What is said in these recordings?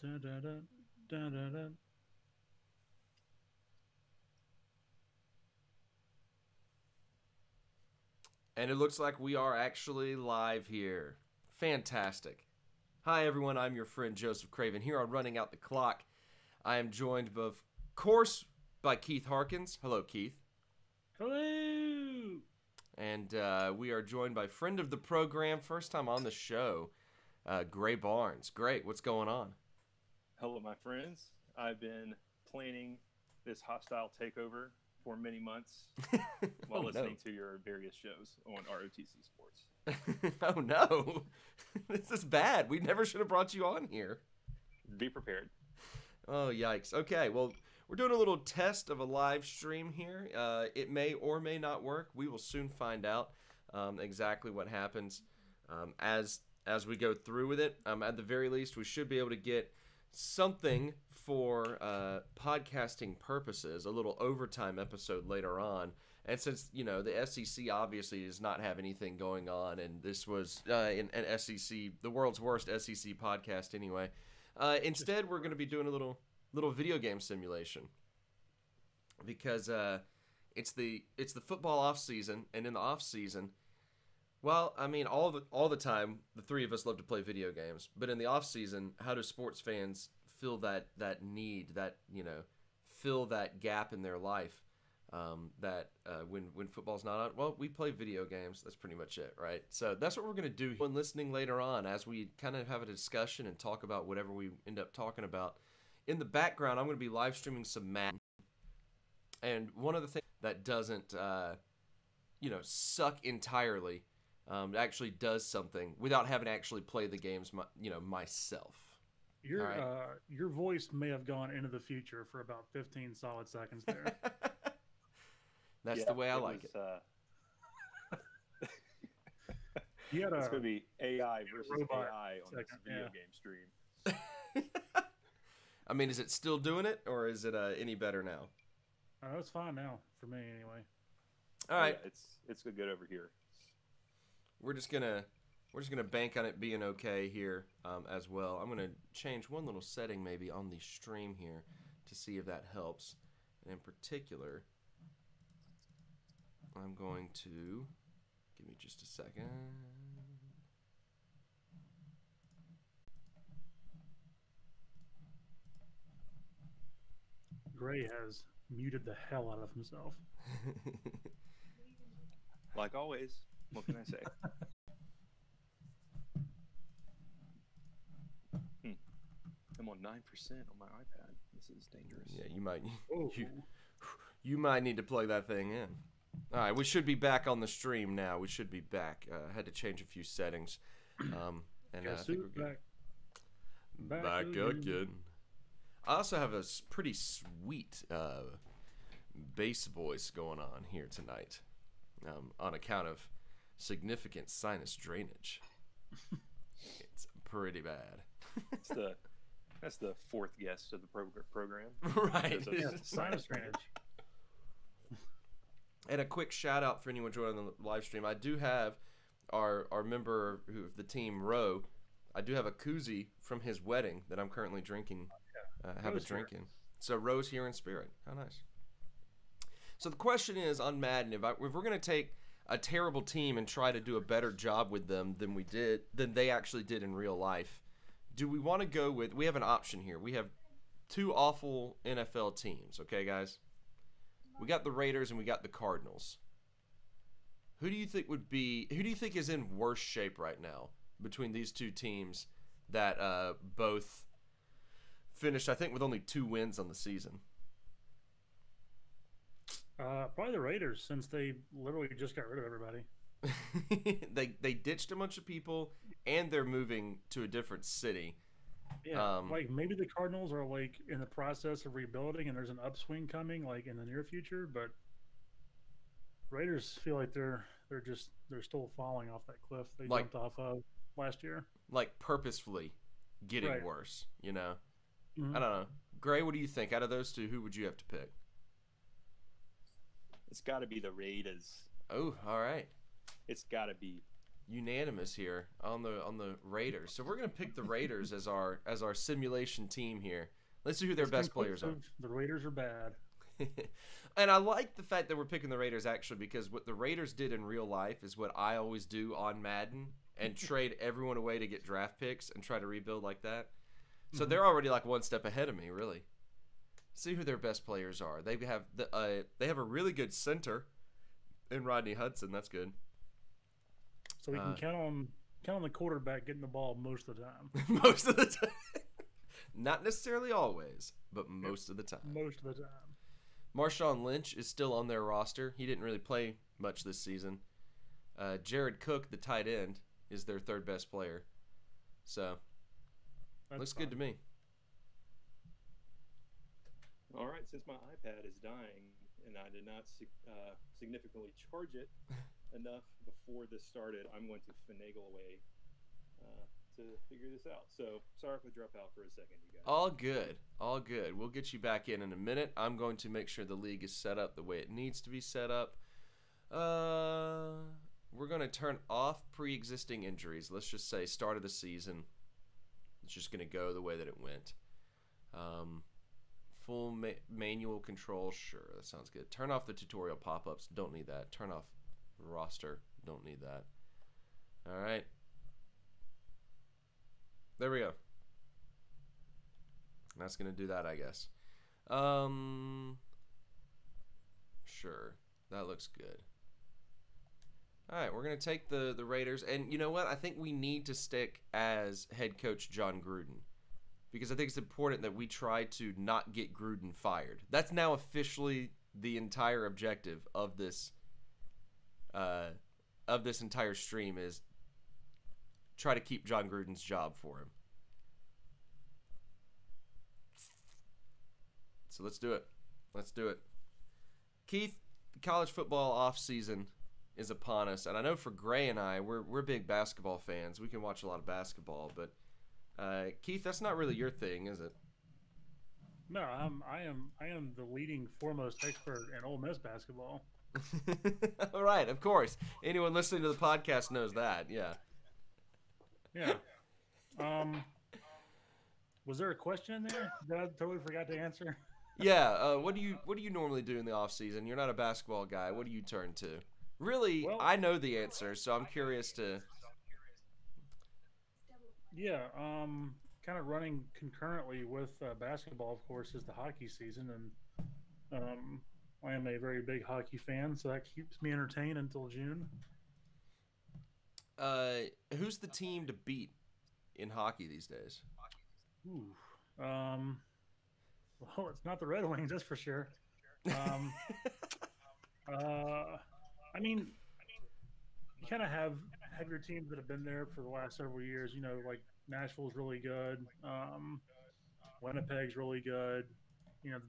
Da, da, da, da, da, da. And it looks like we are actually live here. Fantastic. Hi, everyone. I'm your friend Joseph Craven here on Running Out the Clock. I am joined, of course, by Keith Harkins. Hello, Keith. Hello. And we are joined by friend of the program, first time on the show, Gray Barnes. Great. What's going on? Hello, my friends. I've been planning this hostile takeover for many months while listening to your various shows on ROTC Sports. Oh, no. This is bad. We never should have brought you on here. Be prepared. Oh, yikes. Okay, well, we're doing a little test of a live stream here. It may or may not work. We will soon find out exactly what happens as we go through with it. At the very least, we should be able to get something for podcasting purposes, a little overtime episode later on. And since, you know, the SEC obviously does not have anything going on, and this was an SEC, the world's worst SEC podcast anyway, instead we're going to be doing a little video game simulation because it's the football off season, and in the off season, well, I mean, all the time, the three of us love to play video games. But in the off season, how do sports fans fill that need, that, you know, fill that gap in their life? When football's not on, well, we play video games. That's pretty much it, right? So that's what we're gonna do. When listening later on, as we kind of have a discussion and talk about whatever we end up talking about, in the background, I'm gonna be live streaming some Madden. And one of the things that doesn't, suck entirely. Actually does something without having to actually play the games, myself. Your voice may have gone into the future for about 15 solid seconds there. That's the way I like it. It's going to be AI versus AI on this video game stream. I mean, is it still doing it, or is it any better now? It's fine now for me, anyway. All right, it's good over here. We're just gonna bank on it being okay here as well. I'm gonna change one little setting maybe on the stream here to see if that helps. And in particular, I'm going to give me just a second. Gray has muted the hell out of himself. Like always. What can I say? I'm on 9% on my iPad. This is dangerous. Yeah, you might need to plug that thing in. All right, we should be back on the stream now. We should be back. I had to change a few settings, and I think we're good. Back again. I also have a pretty sweet bass voice going on here tonight, on account of significant sinus drainage. It's pretty bad. That's the fourth guest of the program. Right. Yeah, sinus drainage. And a quick shout out for anyone joining the live stream. I do have our member of the team, Ro. I do have a koozie from his wedding that I'm currently drinking. Have a drink in. So Ro's here in spirit. How nice. So the question is on Madden, if we're going to take a terrible team and try to do a better job with them than they actually did in real life, do we want to go with, we have an option here. We have two awful NFL teams, okay, guys? We got the Raiders and we got the Cardinals. Who do you think is in worse shape right now between these two teams that both finished, I think, with only 2 wins on the season? Probably the Raiders, since they literally just got rid of everybody. They ditched a bunch of people, and they're moving to a different city. Yeah, like maybe the Cardinals are like in the process of rebuilding, and there's an upswing coming like in the near future. But Raiders feel like they're still falling off that cliff they jumped off of last year. Like purposefully getting worse, you know. Mm-hmm. I don't know. Gray, what do you think? Out of those two, who would you have to pick? It's got to be the Raiders. Oh, all right. It's got to be. unanimous here on the Raiders. So we're gonna pick the Raiders as our simulation team here. Let's see who their best players are. The Raiders are bad. And I like the fact that we're picking the Raiders actually, because what the Raiders did in real life is what I always do on Madden and trade everyone away to get draft picks and try to rebuild like that. So they're already like one step ahead of me, really. See who their best players are. They have a really good center in Rodney Hudson. That's good. So we can count on the quarterback getting the ball most of the time. Most of the time. Not necessarily always, but most of the time. Most of the time. Marshawn Lynch is still on their roster. He didn't really play much this season. Jared Cook, the tight end, is their third best player. So, looks good to me. All right, since my iPad is dying and I did not significantly charge it enough before this started, I'm going to finagle away to figure this out. So sorry if I drop out for a second, you guys. All good. All good. We'll get you back in a minute. I'm going to make sure the league is set up the way it needs to be set up. We're going to turn off pre-existing injuries. Let's just say start of the season. It's just going to go the way that it went. Full manual control, sure, that sounds good. Turn off the tutorial pop-ups, don't need that. Turn off roster, don't need that. All right. There we go. That's going to do that, I guess. Sure, that looks good. All right, we're going to take the Raiders. And you know what? I think we need to stick as head coach John Gruden, because I think it's important that we try to not get Gruden fired. That's now officially the entire objective of this entire stream, is try to keep John Gruden's job for him. So let's do it. Let's do it. Keith, the college football off season is upon us, and I know for Gray and I, we're big basketball fans. We can watch a lot of basketball, but Keith, that's not really your thing, is it? No, I am the leading foremost expert in Ole Miss basketball. All right, of course. Anyone listening to the podcast knows that. Yeah. Yeah. Was there a question in there that I totally forgot to answer? Yeah. What do you normally do in the off season? You're not a basketball guy. What do you turn to? Really, well, I know the answer, so I'm curious to. Yeah. Kind of running concurrently with basketball, of course, is the hockey season, and I am a very big hockey fan, so that keeps me entertained until June. Who's the team to beat in hockey these days? Ooh, well, it's not the Red Wings, that's for sure. I mean, you kind of have your teams that have been there for the last several years. You know, like Nashville's really good. Winnipeg's really good. You know,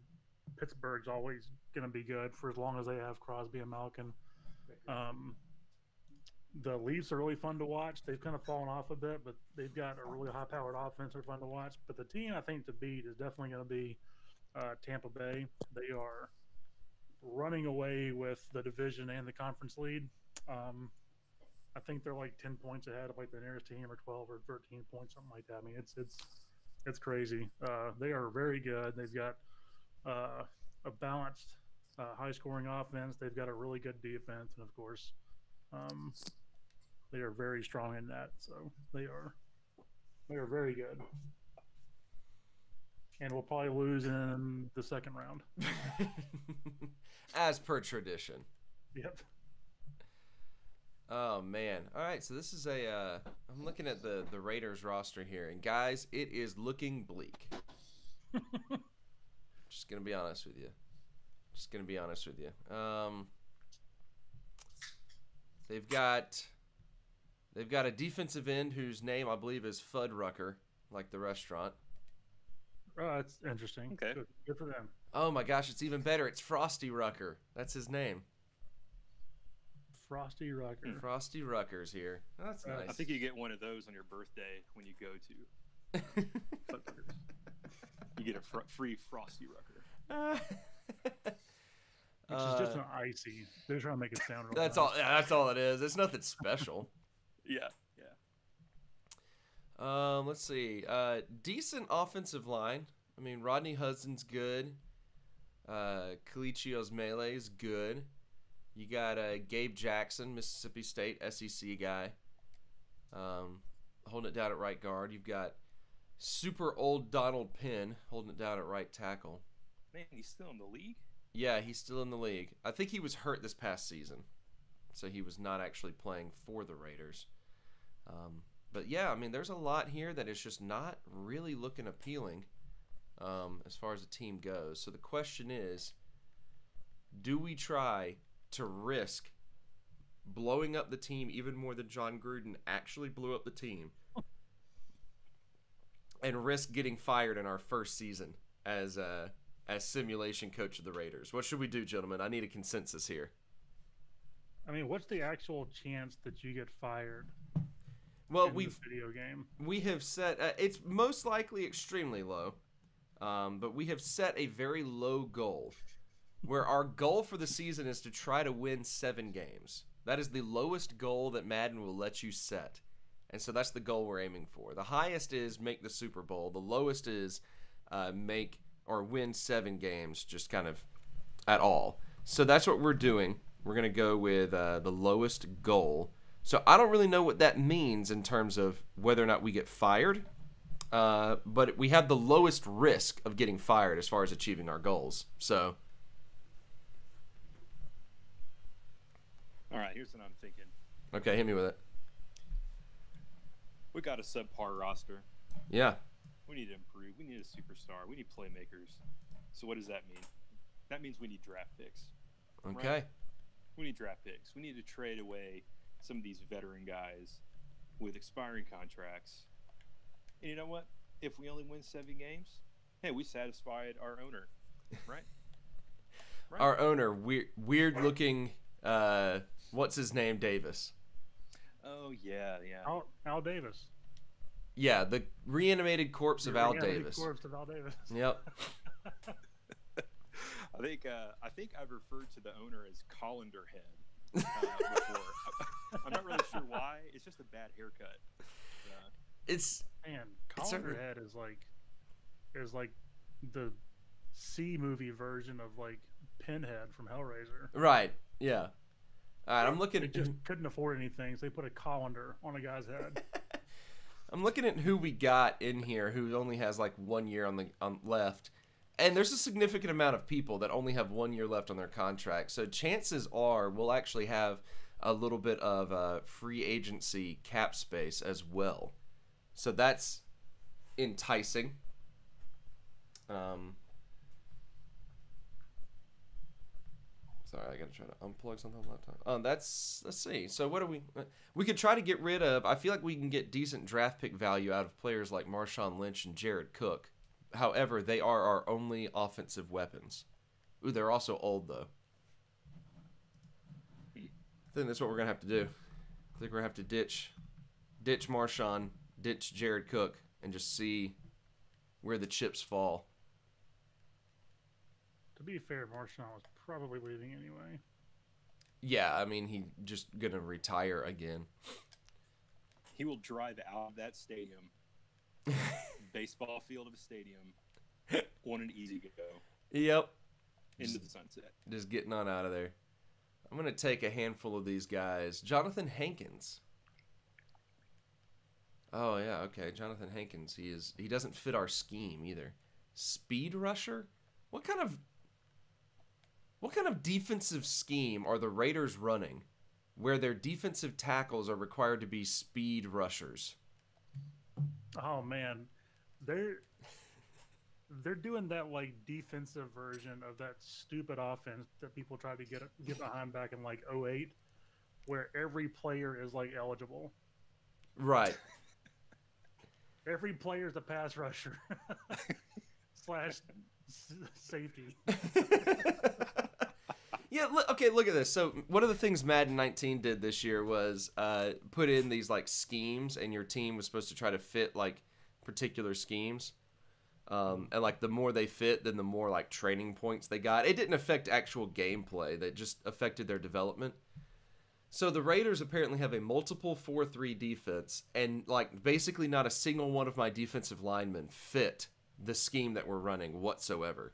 Pittsburgh's always going to be good for as long as they have Crosby and Malkin. The Leafs are really fun to watch. They've kind of fallen off a bit, but they've got a really high-powered offense. They're fun to watch. But the team I think to beat is definitely going to be Tampa Bay. They are running away with the division and the conference lead. I think they're like 10 points ahead of like the nearest team, or 12 or 13 points, something like that. I mean, it's crazy. They are very good. They've got a balanced, high-scoring offense. They've got a really good defense, and of course, they are very strong in that. So they are very good. And we'll probably lose in the second round. As per tradition. Yep. Oh, man. All right, so this is I'm looking at the Raiders roster here. And, guys, it is looking bleak. Just going to be honest with you. They've got a defensive end whose name I believe is Fuddrucker, like the restaurant. Oh, that's interesting. Okay. Good for them. Oh my gosh, it's even better. It's Frosty Rucker. That's his name. Frosty Rucker. Frosty Rucker's here. Oh, that's nice. I think you get one of those on your birthday when you go to. You get a free Frosty Rucker. Which is just an icy. They're trying to make it sound real That's nice. all. Yeah, that's all it is. It's nothing special. Yeah, yeah. Let's see. Decent offensive line. I mean, Rodney Hudson's good. Kalichios Mele's good. You got Gabe Jackson, Mississippi State SEC guy, holding it down at right guard. You've got super old Donald Penn holding it down at right tackle. Man, he's still in the league? Yeah, he's still in the league. I think he was hurt this past season, so he was not actually playing for the Raiders. But yeah, I mean, there's a lot here that is just not really looking appealing as far as the team goes. So the question is, do we try to risk blowing up the team even more than John Gruden actually blew up the team and risk getting fired in our first season as simulation coach of the Raiders? What should we do, gentlemen? I need a consensus here. I mean, what's the actual chance that you get fired? Well, in the video game. We have set it's most likely extremely low, but we have set a very low goal, where our goal for the season is to try to win 7 games. That is the lowest goal that Madden will let you set, and so that's the goal we're aiming for. The highest is make the Super Bowl. The lowest is make or win 7 games, just kind of at all. So that's what we're doing. We're gonna go with the lowest goal. So I don't really know what that means in terms of whether or not we get fired, but we have the lowest risk of getting fired as far as achieving our goals. So, All right, here's what I'm thinking. okay, hit me with it. We got a subpar roster. Yeah. We need to improve. We need a superstar. We need playmakers. So what does that mean? That means we need draft picks. Okay. Right? We need draft picks. We need to trade away some of these veteran guys with expiring contracts. And you know what? If we only win 7 games, hey, we satisfied our owner, right? Right. Our owner, weird looking, what's his name, Davis. Oh, yeah. Al Davis. Yeah, the reanimated corpse of Al Davis. Corpse of Al Davis. Yep. I think I've referred to the owner as Colander Head before. I'm not really sure why. It's just a bad haircut. It's Colander Head is like the C movie version of like Pinhead from Hellraiser. right. Yeah. All right, I'm looking. They just couldn't afford anything, so they put a colander on a guy's head. I'm looking at who we got in here who only has like 1 year on left. And there's a significant amount of people that only have 1 year left on their contract. So chances are we'll actually have a little bit of free agency cap space as well. So that's enticing. Sorry, I gotta try to unplug something on the laptop. Let's see. So what do we could try to get rid of. I feel like we can get decent draft pick value out of players like Marshawn Lynch and Jared Cook. However, they are our only offensive weapons. Ooh, they're also old though. I think that's what we're gonna have to do. I think we're gonna have to ditch Marshawn, ditch Jared Cook, and just see where the chips fall. To be fair, Marshawn was probably leaving anyway. Yeah, I mean, he's just gonna retire again. He will drive out of that stadium, baseball field of a stadium, on an easy go. Yep. Into the sunset. Just getting on out of there. I'm gonna take a handful of these guys. Jonathan Hankins. Oh yeah, okay. Jonathan Hankins. He doesn't fit our scheme either. Speed rusher? What kind of defensive scheme are the Raiders running where their defensive tackles are required to be speed rushers? Oh man, they're doing that like defensive version of that stupid offense that people tried to get behind back in like 2008, where every player is like eligible. Right. Every player is a pass rusher / safety. Yeah, okay, look at this. So one of the things Madden 19 did this year was put in these like schemes, and your team was supposed to try to fit like particular schemes. And like the more they fit, then the more like training points they got. It didn't affect actual gameplay. That just affected their development. So the Raiders apparently have a multiple 4-3 defense, and like basically not a single one of my defensive linemen fit the scheme that we're running whatsoever.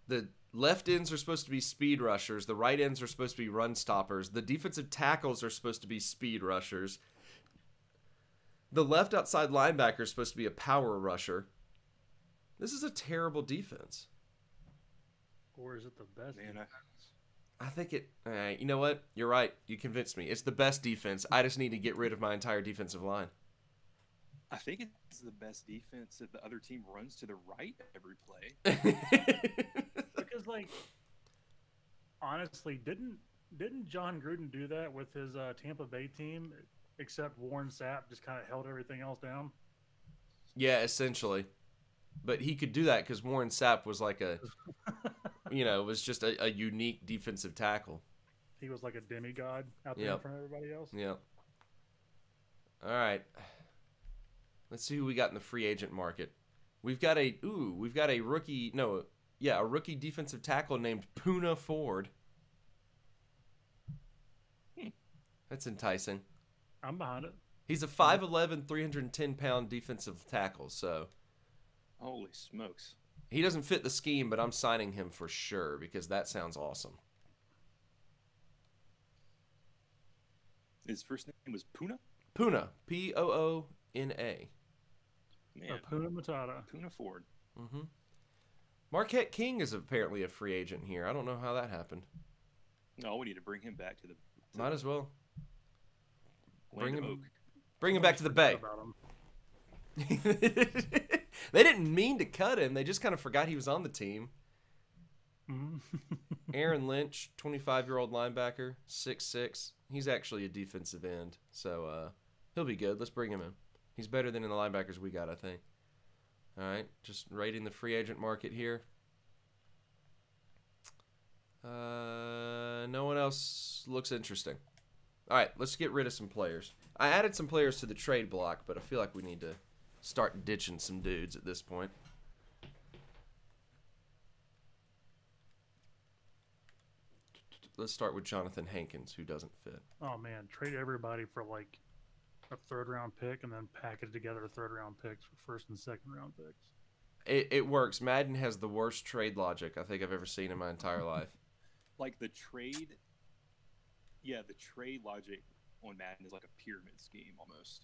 The left ends are supposed to be speed rushers. The right ends are supposed to be run stoppers. The defensive tackles are supposed to be speed rushers. The left outside linebacker is supposed to be a power rusher. This is a terrible defense. Or is it the best? Man, defense? I think it... you know what? You're right. You convinced me. It's the best defense. I just need to get rid of my entire defensive line. I think it's the best defense if the other team runs to the right every play. Because, like, honestly, didn't John Gruden do that with his Tampa Bay team? Except Warren Sapp just kind of held everything else down. Yeah, essentially. But he could do that because Warren Sapp was like a... was just a unique defensive tackle. He was like a demigod out there in front of everybody else. Yeah. All right. Let's see who we got in the free agent market. We've got a rookie defensive tackle named Poona Ford. That's enticing. I'm behind it. He's a 5'11", 310-pound defensive tackle, so Holy smokes. he doesn't fit the scheme, but I'm signing him for sure because that sounds awesome. His first name was Poona? Poona. Poona. Man, Poona Matata. Poona Ford. Mm-hmm. Marquette King is apparently a free agent here. I don't know how that happened. No, we need to bring him back to the Might as well. land of oak. Bring him back to the Bay. About him. They didn't mean to cut him. They just kind of forgot he was on the team. Mhm. Aaron Lynch, 25-year-old linebacker, 6'6". He's actually a defensive end, so he'll be good. Let's bring him in. He's better than in the linebackers we got, I think. All right, just rating the free agent market here. No one else looks interesting. All right, let's get rid of some players. I added some players to the trade block, but I feel like we need to start ditching some dudes at this point. Let's start with Jonathan Hankins, who doesn't fit. Oh man, trade everybody for like a 3rd round pick and then package together 3rd round picks for 1st and 2nd round picks. It works. Madden has the worst trade logic I think I've ever seen in my entire life. Like the trade logic on Madden is like a pyramid scheme almost.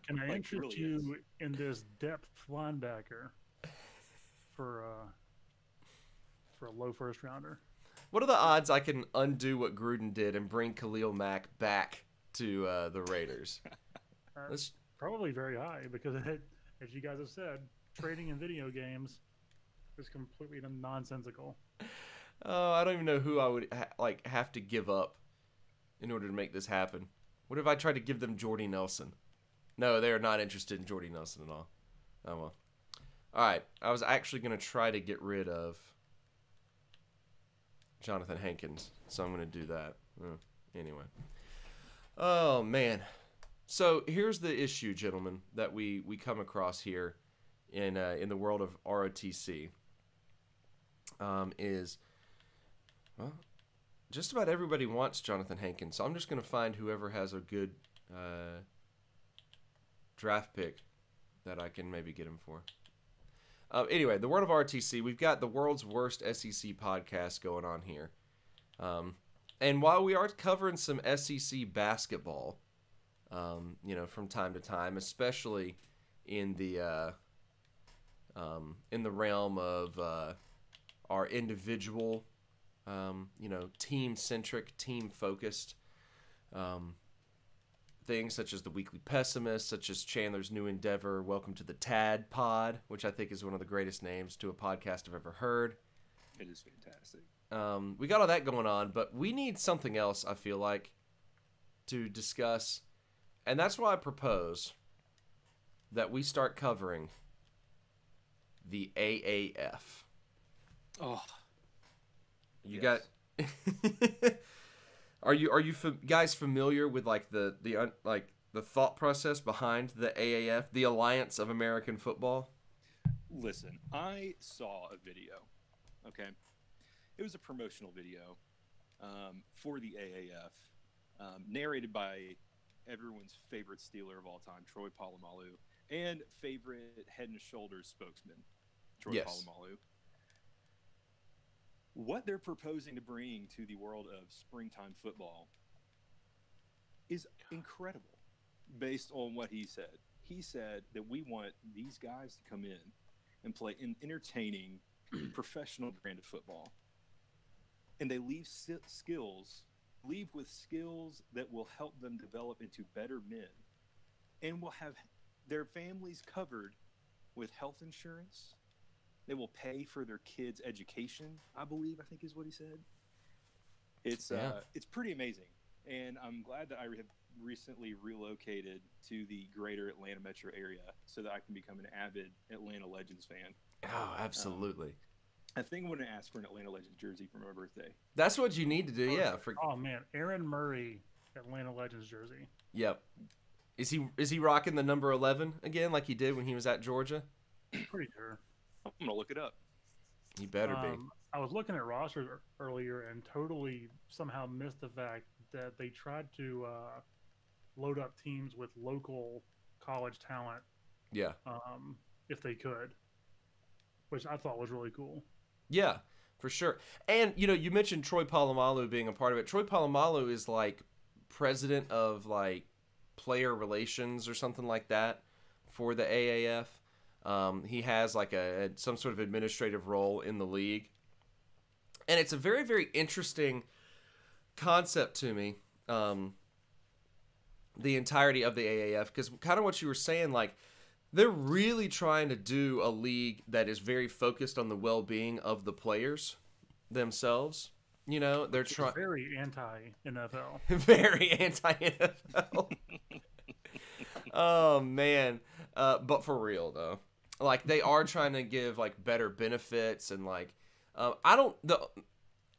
Can I Like, interest really you in this depth linebacker for a low 1st rounder? What are the odds I can undo what Gruden did and bring Khalil Mack back to the Raiders? Let's... Probably very high because, as you guys have said, trading in video games is completely nonsensical. Oh, I don't even know who I would have to give up in order to make this happen. What if I tried to give them Jordy Nelson? No, they are not interested in Jordy Nelson at all. Oh well. All right, I was actually going to try to get rid of Jonathan Hankins, so I'm going to do that. Anyway. Oh, man. So here's the issue, gentlemen, that we come across here in the world of ROTC. Well, just about everybody wants Jonathan Hankins, so I'm just going to find whoever has a good draft pick that I can maybe get him for. Anyway, the world of ROTC, we've got the world's worst SEC podcast going on here. And while we are covering some SEC basketball, from time to time, especially in the realm of our individual, team-centric, team-focused things such as the Weekly Pessimist, such as Chandler's new endeavor, Welcome to the Tad Pod, which I think is one of the greatest names to a podcast I've ever heard. It is fantastic. We got all that going on, but we need something else, I feel like, to discuss. And that's why I propose that we start covering the AAF. Oh. You got... Are you guys familiar with the thought process behind the AAF, the Alliance of American Football? Listen, I saw a video, okay, it was a promotional video for the AAF, narrated by everyone's favorite Steeler of all time, Troy Polamalu, and favorite Head and Shoulders spokesman, Troy Polamalu. What they're proposing to bring to the world of springtime football is incredible based on what he said. He said that we want these guys to come in and play an entertaining, professional brand of football. And they leave with skills that will help them develop into better men and will have their families covered with health insurance. They will pay for their kids' education, I think is what he said. It's pretty amazing. And I'm glad that I have recently relocated to the greater Atlanta metro area so that I can become an avid Atlanta Legends fan. Oh, absolutely. I think I'm going to ask for an Atlanta Legends jersey for my birthday. That's what you need to do, yeah. Oh, man. Aaron Murray, Atlanta Legends jersey. Yep. Is he rocking the number 11 again like he did when he was at Georgia? Pretty sure. I'm going to look it up. He better be. I was looking at rosters earlier and totally somehow missed the fact that they tried to load up teams with local college talent. Yeah. If they could, which I thought was really cool. Yeah, for sure. And, you mentioned Troy Polamalu being a part of it. Troy Polamalu is like president of like player relations or something like that for the AAF. He has like some sort of administrative role in the league. And it's a very, very interesting concept to me, the entirety of the AAF, because kind of what you were saying, like, they're really trying to do a league that is very focused on the well-being of the players themselves. They're trying very anti-NFL. Very anti-NFL. Oh man. But for real though. Like they are trying to give like better benefits and like I don't know.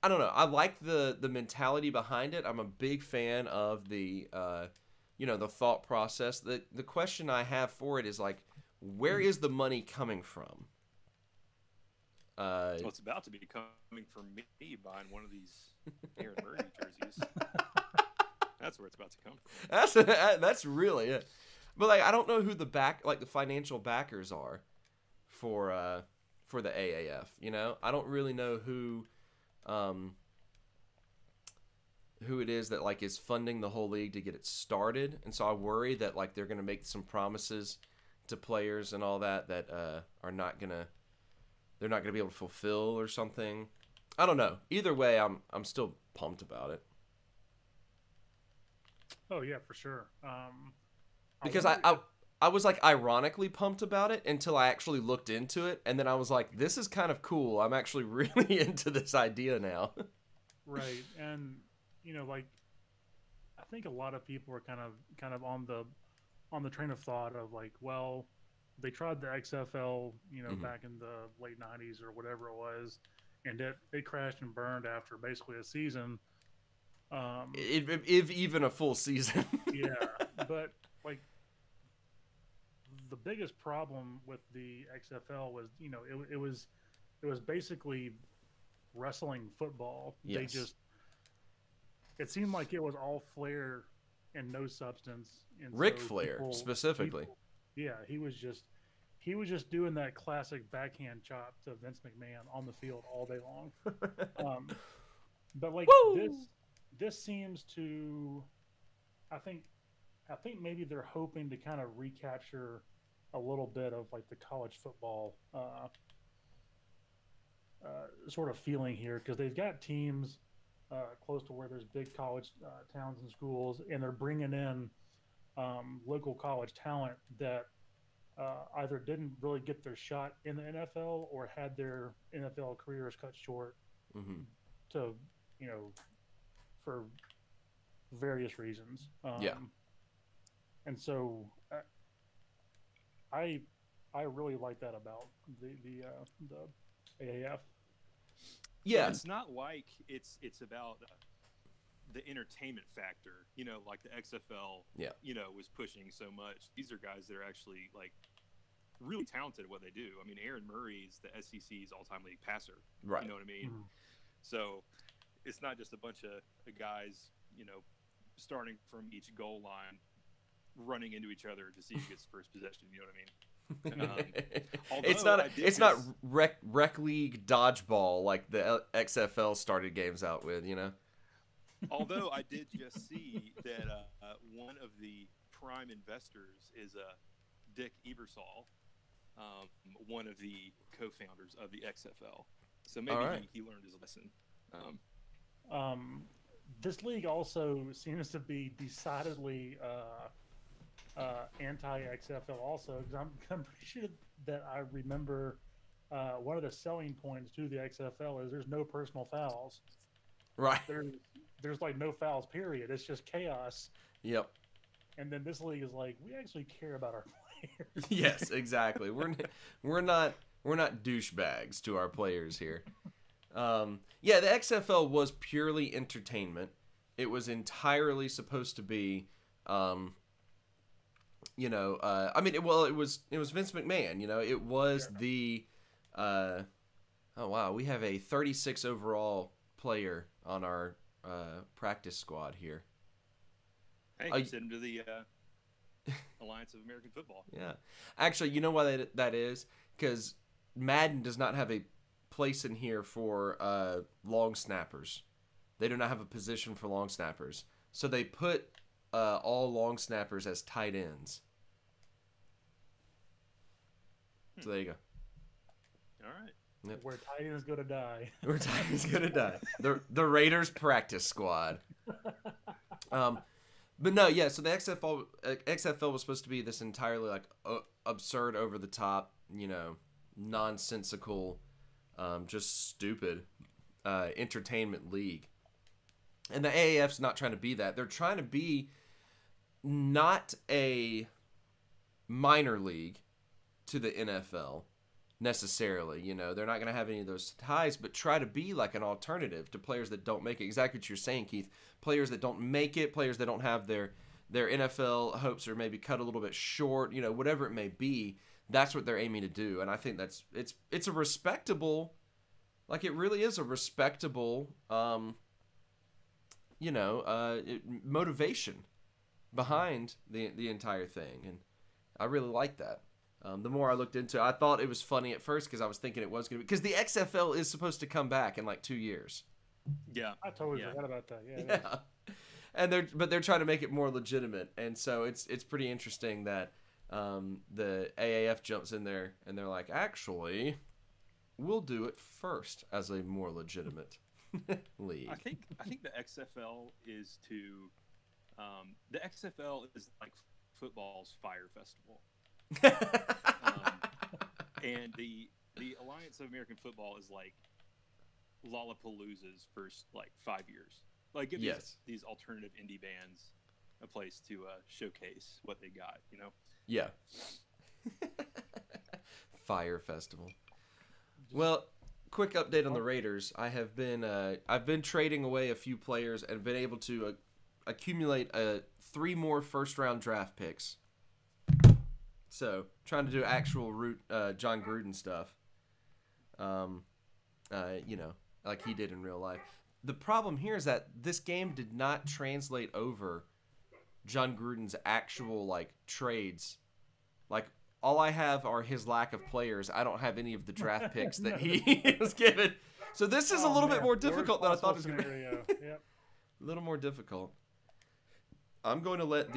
I like the mentality behind it. I'm a big fan of the the thought process. The question I have for it is like, where is the money coming from? Well, it's about to be coming from me buying one of these Aaron Murray jerseys. That's where it's about to come from. That's really it. But like, I don't know who the financial backers are for the AAF. I don't really know who it is that like is funding the whole league to get it started, and so I worry that like they're gonna make some promises to players and all that are not gonna be able to fulfill or something. I don't know. Either way, I'm still pumped about it. Oh yeah, for sure. Because I was like ironically pumped about it until I actually looked into it, and then I was like, this is kind of cool. I'm actually really into this idea now. Right, and like I think a lot of people are kind of on the train of thought of like, well, they tried the XFL, back in the late 90s or whatever it was, and it crashed and burned after basically a season. If even a full season. Yeah, but like the biggest problem with the XFL was, it was basically wrestling football. Yes. It seemed like it was all flair and no substance. And Ric Flair specifically. Yeah, he was just doing that classic backhand chop to Vince McMahon on the field all day long. But like this seems to, I think maybe they're hoping to kind of recapture a little bit of like the college football sort of feeling here, because they've got teams close to where there's big college towns and schools, and they're bringing in local college talent that either didn't really get their shot in the NFL or had their NFL careers cut short to, for various reasons. And so I really like that about the AAF. Yeah, it's not like it's about the entertainment factor, like the XFL, was pushing so much. These are guys that are actually like really talented at what they do. I mean, Aaron Murray is the SEC's all-time leading passer. Right. You know what I mean? So it's not just a bunch of guys, starting from each goal line, running into each other to see who gets first possession. You know what I mean? It's not rec league dodgeball like the XFL started games out with, Although I did just see that one of the prime investors is Dick Ebersol, one of the co-founders of the XFL. So maybe he learned his lesson. This league also seems to be decidedly anti-XFL also, because I'm pretty sure that I remember one of the selling points to the XFL is there's no personal fouls. Right. There's like no fouls, period. It's just chaos. Yep. And then this league is like, we actually care about our players. Yes, exactly. We're not douchebags to our players here. Yeah, the XFL was purely entertainment. It was entirely supposed to be it was Vince McMahon, it was the oh wow, we have a 36 overall player on our practice squad here. Hey, send him to the Alliance of American Football. Yeah. Actually, you know why that is? Because Madden does not have a place in here for long snappers. They do not have a position for long snappers. So they put all long snappers as tight ends. So there you go. All right. Yep. Where tight ends go to die. Where tight ends go to die. The Raiders practice squad. But no, yeah. So the XFL was supposed to be this entirely like absurd, over the top, nonsensical, just stupid entertainment league. And the AAF's not trying to be that. They're trying to be not a minor league to the NFL necessarily. They're not going to have any of those ties, but try to be like an alternative to players that don't make it. Exactly what you're saying, Keith. Players that don't make it, players that don't have their NFL hopes, or maybe cut a little bit short, whatever it may be. That's what they're aiming to do. And I think it's a respectable, like it really is a respectable, motivation behind the entire thing. And I really like that. The more I looked into it, I thought it was funny at first because I was thinking it was going to be, because the XFL is supposed to come back in like 2 years. Yeah. I totally forgot about that. Yeah. And they're trying to make it more legitimate. And so it's pretty interesting that the AAF jumps in there and they're like, actually, we'll do it first as a more legitimate league. I think the XFL is the XFL is like football's Fire Festival. And the Alliance of American Football is like Lollapalooza's first like 5 years. Like give these alternative indie bands a place to showcase what they got, Yeah. Fire Festival. Well, quick update on the Raiders. I've been trading away a few players and been able to accumulate 3 more first-round draft picks. So, trying to do actual John Gruden stuff. Like he did in real life. The problem here is that this game did not translate over John Gruden's actual like trades. Like all I have are his lack of players. I don't have any of the draft picks that he was given. So this is a little bit more difficult than I thought it was going to be. Yep. A little more difficult. I'm going to let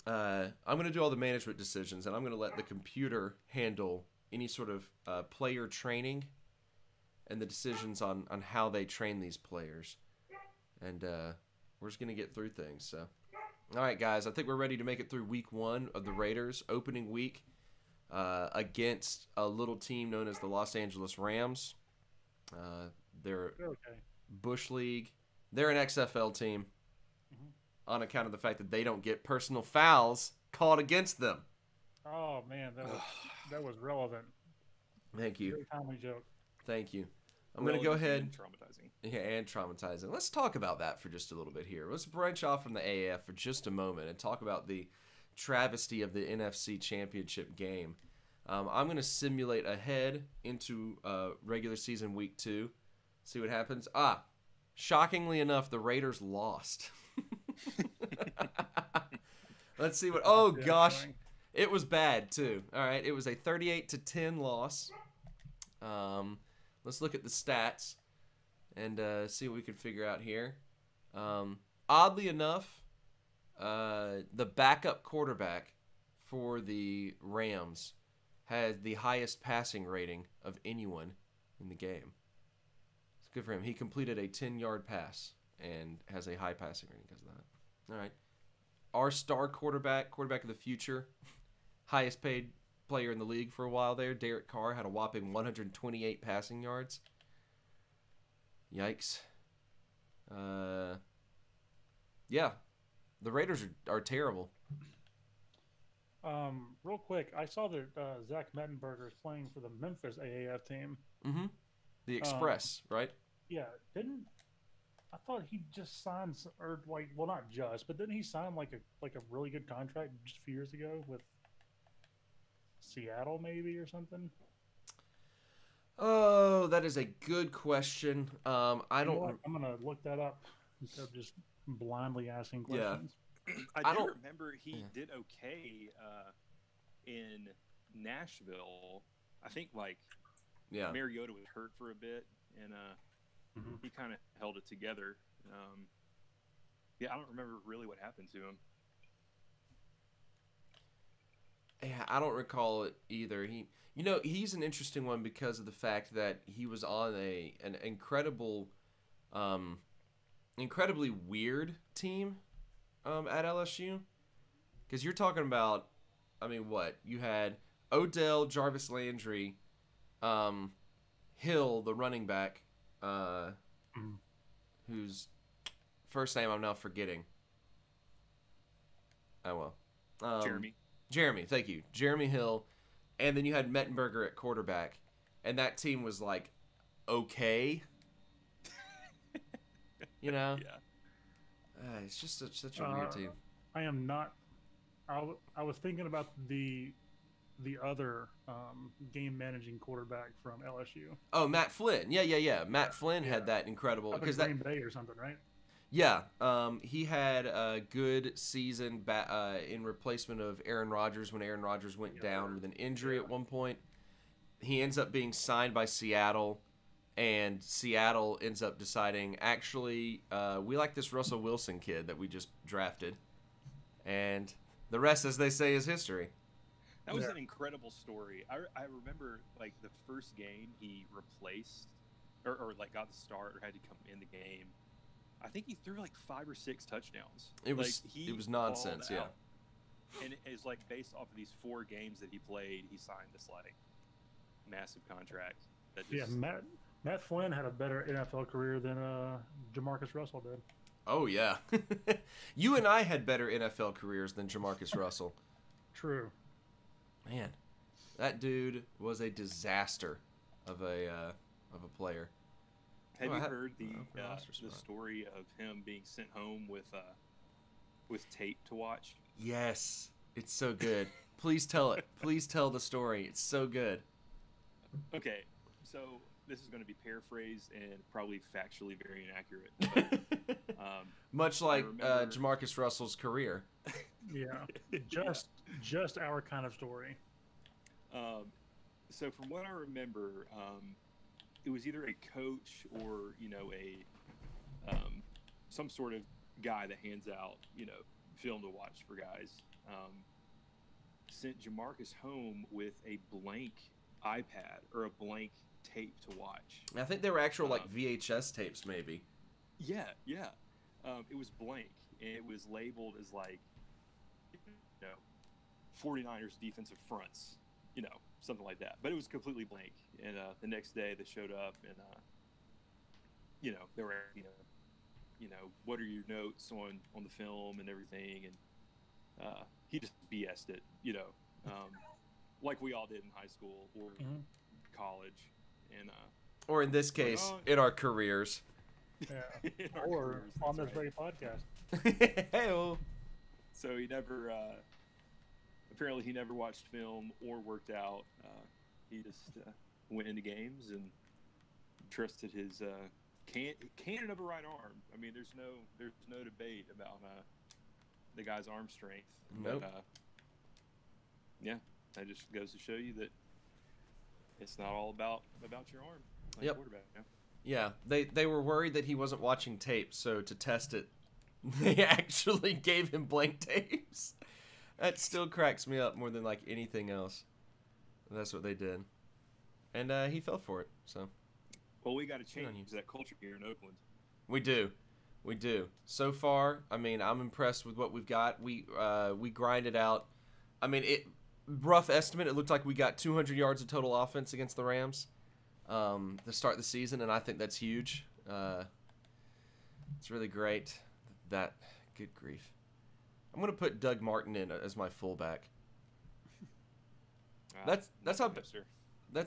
I'm going to do all the management decisions, and I'm going to let the computer handle any sort of player training and the decisions on how they train these players. And we're just going to get through things. So, all right, guys, I think we're ready to make it through week 1 of the Raiders, opening week against a little team known as the Los Angeles Rams. They're Bush League. They're an XFL team on account of the fact that they don't get personal fouls called against them. Oh, man, that was relevant. Thank you. Very timely joke. Thank you. I'm going to go ahead. And traumatizing. Yeah, and traumatizing. Let's talk about that for just a little bit here. Let's branch off from the AAF for just a moment and talk about the travesty of the NFC Championship game. I'm going to simulate ahead into regular season week 2. See what happens. Shockingly enough, the Raiders lost. Let's see what. Oh gosh, it was bad too. All right, it was a 38-10 loss. Let's look at the stats and see what we can figure out here. Oddly enough, the backup quarterback for the Rams had the highest passing rating of anyone in the game. It's good for him. He completed a 10-yard pass and has a high passing rating because of that. All right. Our star quarterback of the future, highest paid player in the league for a while there, Derek Carr, had a whopping 128 passing yards. Yikes. Yeah, the Raiders are terrible. Real quick, I saw that Zach Mettenberger is playing for the Memphis AAF team. Mm-hmm. The Express, right? Yeah, I thought he just signed, or like, well, not just, but didn't he sign like a really good contract just a few years ago with Seattle, maybe, or something? Oh, that is a good question. I don't. I'm gonna look that up instead of just blindly asking questions. Yeah. I do remember he did okay in Nashville. I think Mariota was hurt for a bit, and he kind of held it together. I don't remember really what happened to him. Yeah, I don't recall it either. He's an interesting one because of the fact that he was on an incredibly weird team at LSU. Because you're talking about, what? You had Odell, Jarvis Landry, Hill, the running back, whose first name I'm now forgetting. Oh, well. Jeremy, thank you. Jeremy Hill. And then you had Mettenberger at quarterback. And that team was, okay. Yeah. It's just such a weird team. I am not. I was thinking about the other game managing quarterback from LSU. Oh, Matt Flynn. Yeah. Matt Flynn had that incredible because Green Bay or something, right? Yeah. He had a good season in replacement of Aaron Rodgers when Aaron Rodgers went down with an injury at one point. He ends up being signed by Seattle. And Seattle ends up deciding, actually, we like this Russell Wilson kid that we just drafted. And the rest, as they say, is history. That was an incredible story. I remember, the first game he replaced, or got the start, or had to come in the game. I think he threw, 5 or 6 touchdowns. It was nonsense, yeah. And it's, based off of these 4 games that he played, he signed this, massive contract. That just... Yeah, Matt Flynn had a better NFL career than Jamarcus Russell did. Oh, yeah. You and I had better NFL careers than Jamarcus Russell. True. Man, that dude was a disaster of a player. Have you heard the story of him being sent home with tape to watch? Yes. It's so good. Please tell it. Please tell the story. It's so good. Okay, so... This is going to be paraphrased and probably factually very inaccurate. But, much like Jamarcus Russell's career. Yeah, just our kind of story. So from what I remember, it was either a coach or some sort of guy that hands out film to watch for guys. Sent Jamarcus home with a blank iPad or a blank tape to watch. I think they were actual VHS tapes, maybe. Yeah. It was blank, and it was labeled as 49ers defensive fronts, something like that. But it was completely blank. And the next day they showed up, and they were what are your notes on the film and everything, and he just BS'd it, like we all did in high school or college. And, or in this case, in our careers. Yeah. Or on this very podcast. Hey-o. So he never, apparently he never watched film or worked out. He just went into games and trusted his cannon of a right arm. I mean, there's no debate about the guy's arm strength. Nope. But yeah, that just goes to show you that it's not all about your arm. Like Yep. Quarterback. Yeah. Yeah, they were worried that he wasn't watching tape, so to test it, they actually gave him blank tapes. That still cracks me up more than like anything else. That's what they did, and he fell for it. So Well, we got to Good on change that culture here in Oakland. we do. So far, I mean, I'm impressed with what we've got. We grinded out. I mean, rough estimate, it looked like we got 200 yards of total offense against the Rams. To start the season, and I think that's huge. It's really great. Good grief. I'm gonna put Doug Martin in as my fullback. That's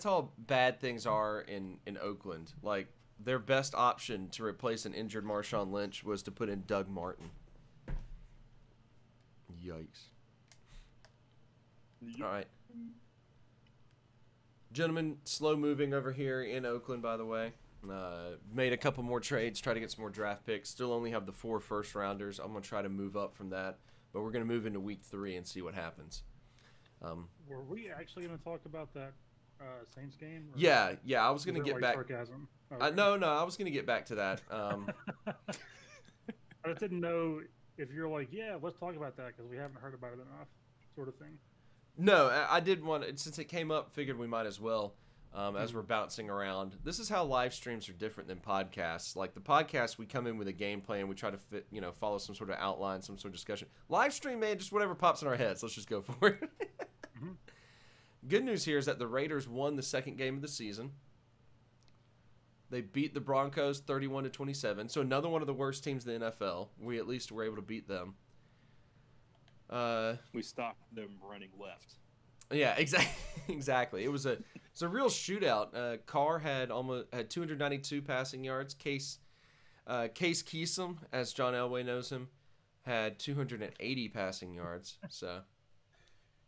how bad things are in Oakland. Like their best option to replace an injured Marshawn Lynch was to put in Doug Martin. Yikes. All right. Gentlemen, slow moving over here in Oakland, by the way. Made a couple more trades, try to get some more draft picks. Still only have the 4 first-rounders. I'm going to try to move up from that. But we're going to move into week 3 and see what happens. Were we actually going to talk about that Saints game? Yeah, I was going to Was get that, back. sarcasm? No, I was going to get back to that. I just didn't know if you're like, yeah, let's talk about that because we haven't heard about it enough, sort of thing. No, I did want to, since it came up, figured we might as well, as we're bouncing around. This is how live streams are different than podcasts. Like the podcast, we come in with a game plan, we try to follow some sort of outline, some sort of discussion. Live stream, man, just whatever pops in our heads. Let's just go for it. Good news here is that the Raiders won the second game of the season. They beat the Broncos 31-27. So another one of the worst teams in the NFL. We at least were able to beat them. We stopped them running left. Yeah, exactly. It was a real shootout. Carr had 292 passing yards. Case Keesum, as John Elway knows him, had 280 passing yards. So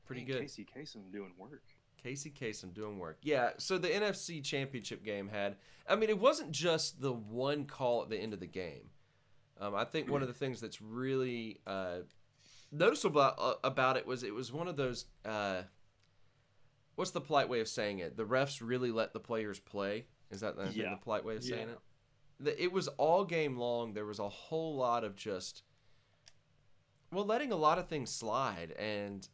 pretty good. Casey Kasem doing work. Casey Kasem doing work. Yeah, so the NFC Championship game had, I mean, it wasn't just the one call at the end of the game. I think one of the things that's really noticeable about it was one of those, what's the polite way of saying it? The refs really let the players play. Is that the polite way of saying it? It was all game long. There was a whole lot of just, letting a lot of things slide. And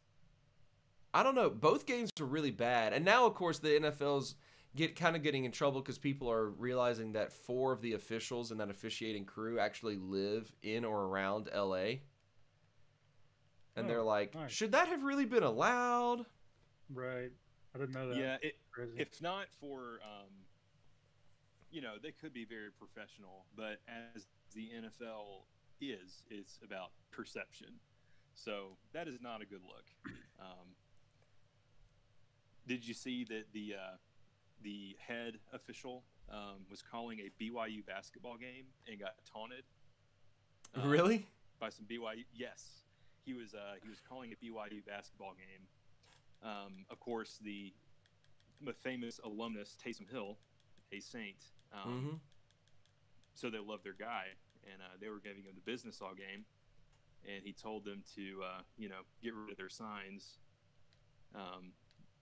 I don't know, both games were really bad. And now, of course, the NFL's getting in trouble because people are realizing that 4 of the officials in that officiating crew actually live in or around LA. And they're like, nice. Should that have really been allowed? Right. I didn't know that. Yeah, if not for, they could be very professional, but as the NFL is, it's about perception. So that is not a good look. Did you see that the head official was calling a BYU basketball game and got taunted? Really? By some BYU? Yes, he was calling a BYU basketball game. Of course, the famous alumnus Taysom Hill, a Saint. So they loved their guy, and they were giving him the business all game, and he told them to get rid of their signs.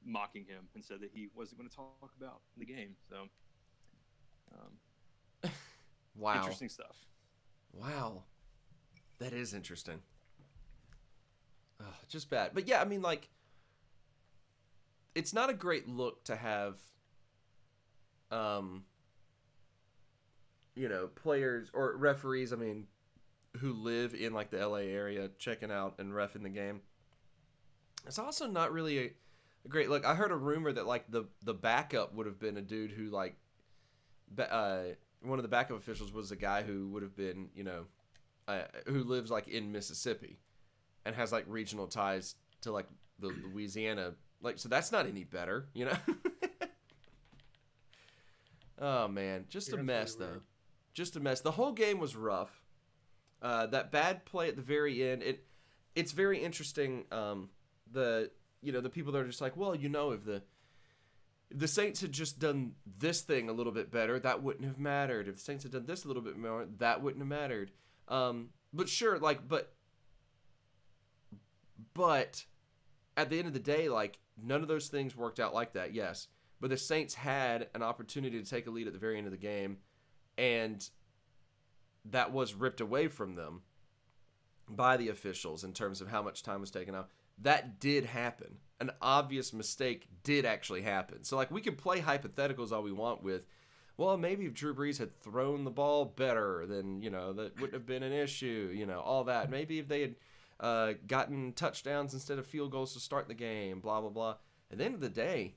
Mocking him and said that he wasn't going to talk about the game. So, wow, interesting stuff. Wow, that is interesting. Just bad, but yeah, I mean, like, it's not a great look to have, players or referees. I mean, who live in like the LA area checking out and reffing the game. It's also not really a great look. I heard a rumor that like the backup would have been a dude who like, one of the backup officials was a guy who would have been, who lives like in Mississippi, and has like regional ties to like the Louisiana, like, so that's not any better, Oh man, just a mess though. Just a mess. The whole game was rough. That bad play at the very end, it's very interesting. The people that are just like, well, if If the Saints had just done this thing a little bit better, that wouldn't have mattered. If the Saints had done this a little bit more, that wouldn't have mattered. But sure, like, but at the end of the day, like, none of those things worked out like that, yes. But the Saints had an opportunity to take a lead at the very end of the game, and that was ripped away from them by the officials in terms of how much time was taken out. That did happen. An obvious mistake did actually happen. So, like, we can play hypotheticals all we want with, well, maybe if Drew Brees had thrown the ball better, then, you know, that wouldn't have been an issue, you know, all that. Maybe if they had gotten touchdowns instead of field goals to start the game, blah, blah, blah. At the end of the day,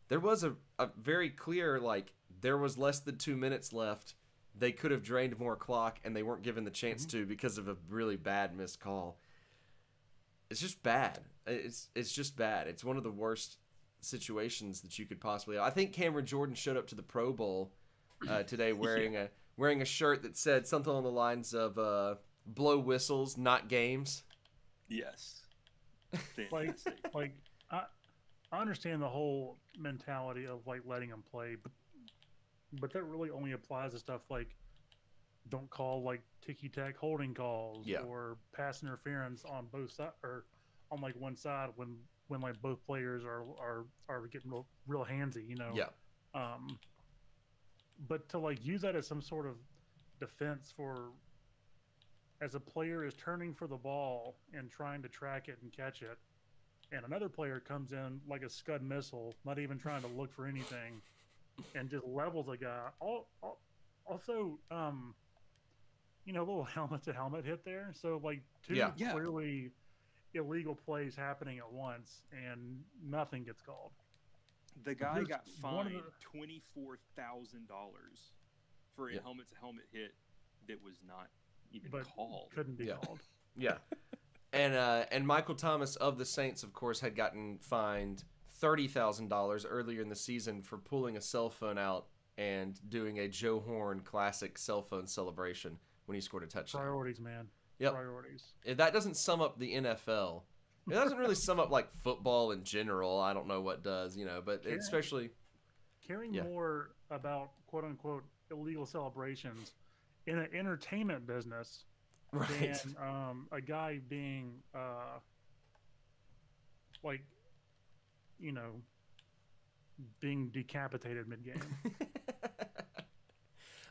there was a very clear, like, there was less than 2 minutes left. They could have drained more clock, and they weren't given the chance to because of a really bad missed call. It's just bad. It's just bad. It's one of the worst situations that you could possibly. I think Cameron Jordan showed up to the Pro Bowl today wearing a shirt that said something along the lines of "blow whistles, not games." Yes. like I understand the whole mentality of like letting them play, but that really only applies to stuff like don't call like ticky-tack holding calls or pass interference on both sides or on like one side when like both players are getting real handsy, you know. But to like use that as some sort of defense for as a player is turning for the ball and trying to track it and catch it, and another player comes in like a Scud missile, not even trying to look for anything, and just levels a guy. Also, you know, a little helmet-to-helmet hit there. So, like, two clearly illegal plays happening at once, and nothing gets called. The guy got fined $24,000 for a helmet-to-helmet hit that was not even called. Couldn't be called. Yeah. And Michael Thomas of the Saints, of course, had gotten fined $30,000 earlier in the season for pulling a cell phone out and doing a Joe Horn classic cell phone celebration when he scored a touchdown. Priorities, man. Yep. Priorities. If that doesn't sum up the NFL, it doesn't really sum up like football in general. I don't know what does, you know, but especially caring more about quote unquote illegal celebrations in an entertainment business than a guy being like, you know, being decapitated mid-game.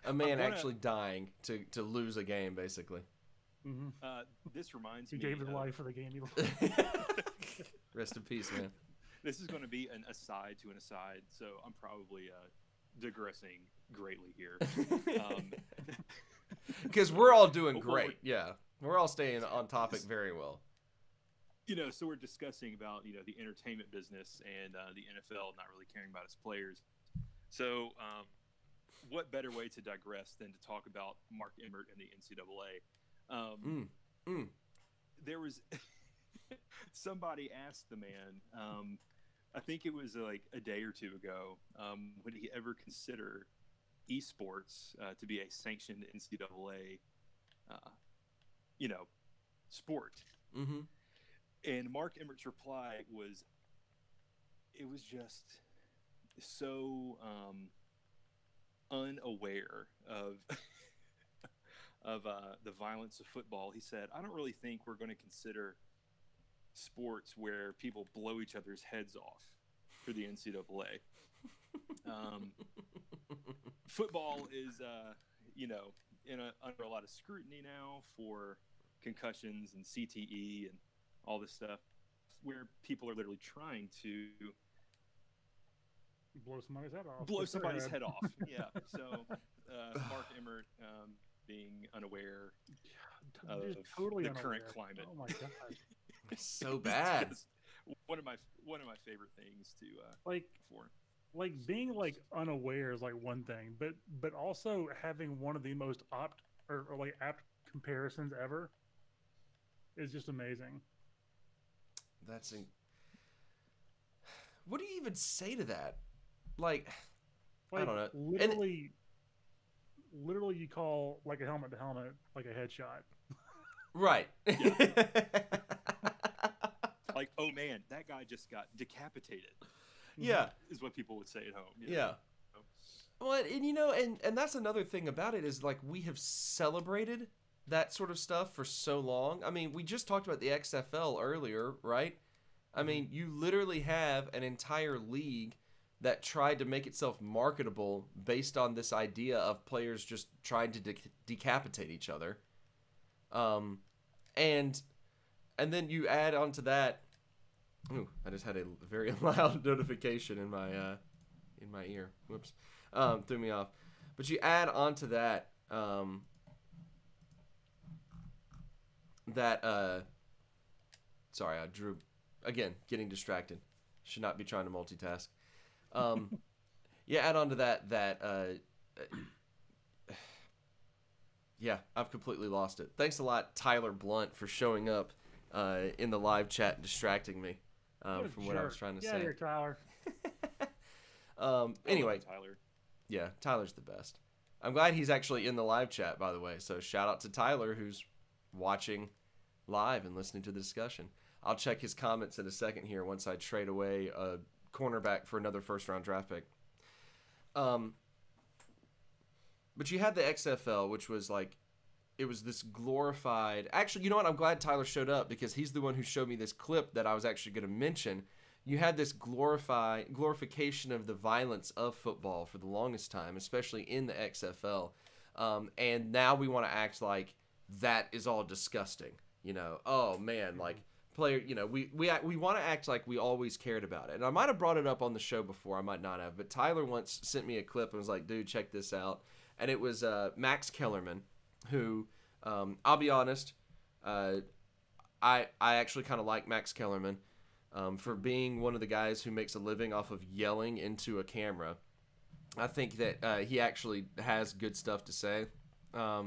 A man actually dying to lose a game, basically. Mm-hmm. This reminds me. He gave his life for the game. Rest in peace, man. This is going to be an aside to an aside, so I'm probably digressing greatly here. Because we're all doing great. Yeah. We're all staying on topic very well. You know, so we're discussing about, you know, the entertainment business and the NFL not really caring about its players. So what better way to digress than to talk about Mark Emmert and the NCAA? There was somebody asked the man, I think it was like a day or two ago, would he ever consider esports to be a sanctioned NCAA, you know, sport? Mm-hmm. And Mark Emmert's reply was, it was just so unaware of the violence of football. He said, I don't really think we're going to consider sports where people blow each other's heads off for the NCAA. Football is, you know, under a lot of scrutiny now for concussions and CTE and all this stuff, where people are literally trying to blow somebody's head off. Yeah. So Mark Emmert being unaware of the current climate. Oh my god, it's so bad. One of my favorite things to like being like unaware is like one thing, but also having one of the most apt comparisons ever is just amazing. What do you even say to that? Like I don't know. Literally, you call like a helmet to helmet like a headshot. Right. Like, oh man, that guy just got decapitated. Yeah. is what people would say at home. Yeah. Well, and that's another thing about it is like we have celebrated that sort of stuff for so long. I mean, we just talked about the XFL earlier, right? I mean, you literally have an entire league that tried to make itself marketable based on this idea of players just trying to decapitate each other. And then you add onto that. Ooh, I just had a very loud notification in my ear. Whoops, threw me off. But you add onto that sorry, I drew again. Getting distracted. Should not be trying to multitask. Yeah, add on to that. Yeah, I've completely lost it. Thanks a lot, Tyler Blunt, for showing up in the live chat and distracting me from what I was trying to say. Yeah, you're Tyler. Anyway, Tyler. Yeah, Tyler's the best. I'm glad he's actually in the live chat, by the way. So shout out to Tyler, who's watching live and listening to the discussion. I'll check his comments in a second here once I trade away a cornerback for another first-round draft pick. But you had the XFL, which was like, it was this glorified... Actually, you know what? I'm glad Tyler showed up because he's the one who showed me this clip that I was actually going to mention. You had this glorification of the violence of football for the longest time, especially in the XFL. And now we want to act like that is all disgusting. You know, oh man, like player, you know, we want to act like we always cared about it. And I might have brought it up on the show before, I might not have, but Tyler once sent me a clip and was like, dude, check this out. And it was Max Kellerman, who, I'll be honest, I actually kind of like Max Kellerman for being one of the guys who makes a living off of yelling into a camera. I think that he actually has good stuff to say. But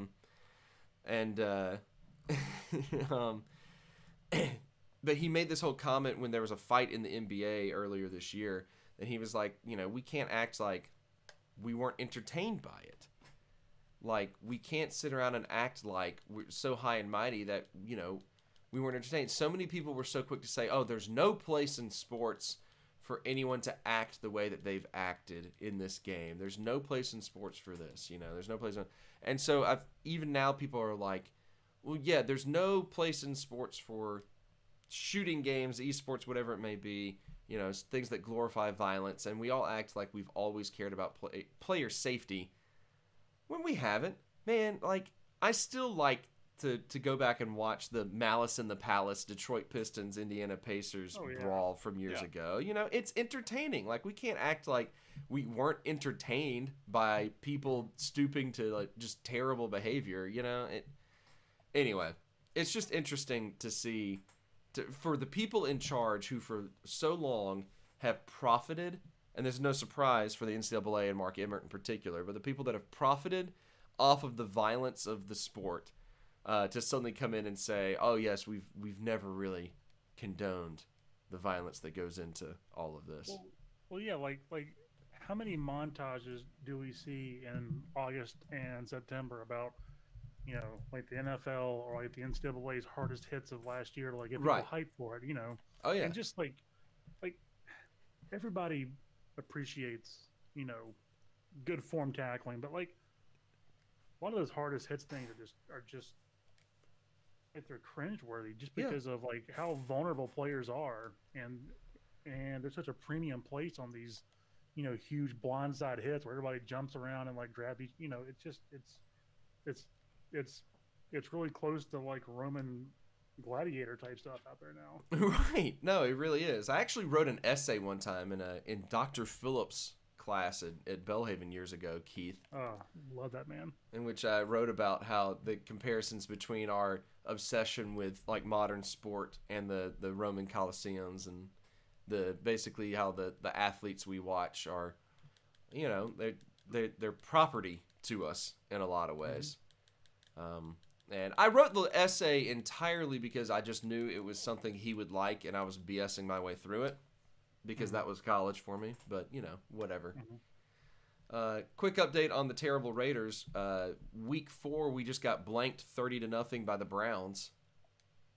he made this whole comment when there was a fight in the NBA earlier this year, and he was like, you know, we can't act like we weren't entertained by it. Like, we can't sit around and act like we're so high and mighty that, you know, we weren't entertained. So many people were so quick to say, oh, there's no place in sports for anyone to act the way that they've acted in this game. There's no place in sports for this, you know. There's no place. And so even now people are like, well, yeah, there's no place in sports for shooting games, esports, whatever it may be, you know, things that glorify violence. And we all act like we've always cared about player safety when we haven't. Man, like, I still like to go back and watch the Malice in the Palace, Detroit Pistons, Indiana Pacers brawl from years ago. You know, it's entertaining. Like, we can't act like we weren't entertained by people stooping to, like, just terrible behavior, you know? Anyway, it's just interesting to see, for the people in charge who for so long have profited, and there's no surprise for the NCAA and Mark Emmert in particular, but the people that have profited off of the violence of the sport, to suddenly come in and say, oh yes, we've never really condoned the violence that goes into all of this. Well, yeah, like how many montages do we see in August and September about, you know, like the NFL or like the NCAA's hardest hits of last year to like get people hyped for it, you know? Oh yeah. And just like everybody appreciates, you know, good form tackling, but like a lot of those hardest hits things are just like they're cringeworthy just because of like how vulnerable players are, and there's such a premium place on these, you know, huge blindside hits where everybody jumps around and like grab each, you know, it's really close to like Roman gladiator type stuff out there now. Right. No, it really is. I actually wrote an essay one time in Dr. Phillips' class at Belhaven years ago, Keith. Oh, love that man. In which I wrote about how the comparisons between our obsession with like modern sport and the Roman Colosseums, and basically how the athletes we watch are, you know, they're property to us in a lot of ways. And I wrote the essay entirely because I just knew it was something he would like, and I was BSing my way through it because that was college for me. But, you know, whatever. Quick update on the terrible Raiders. Week 4, we just got blanked 30-0 by the Browns.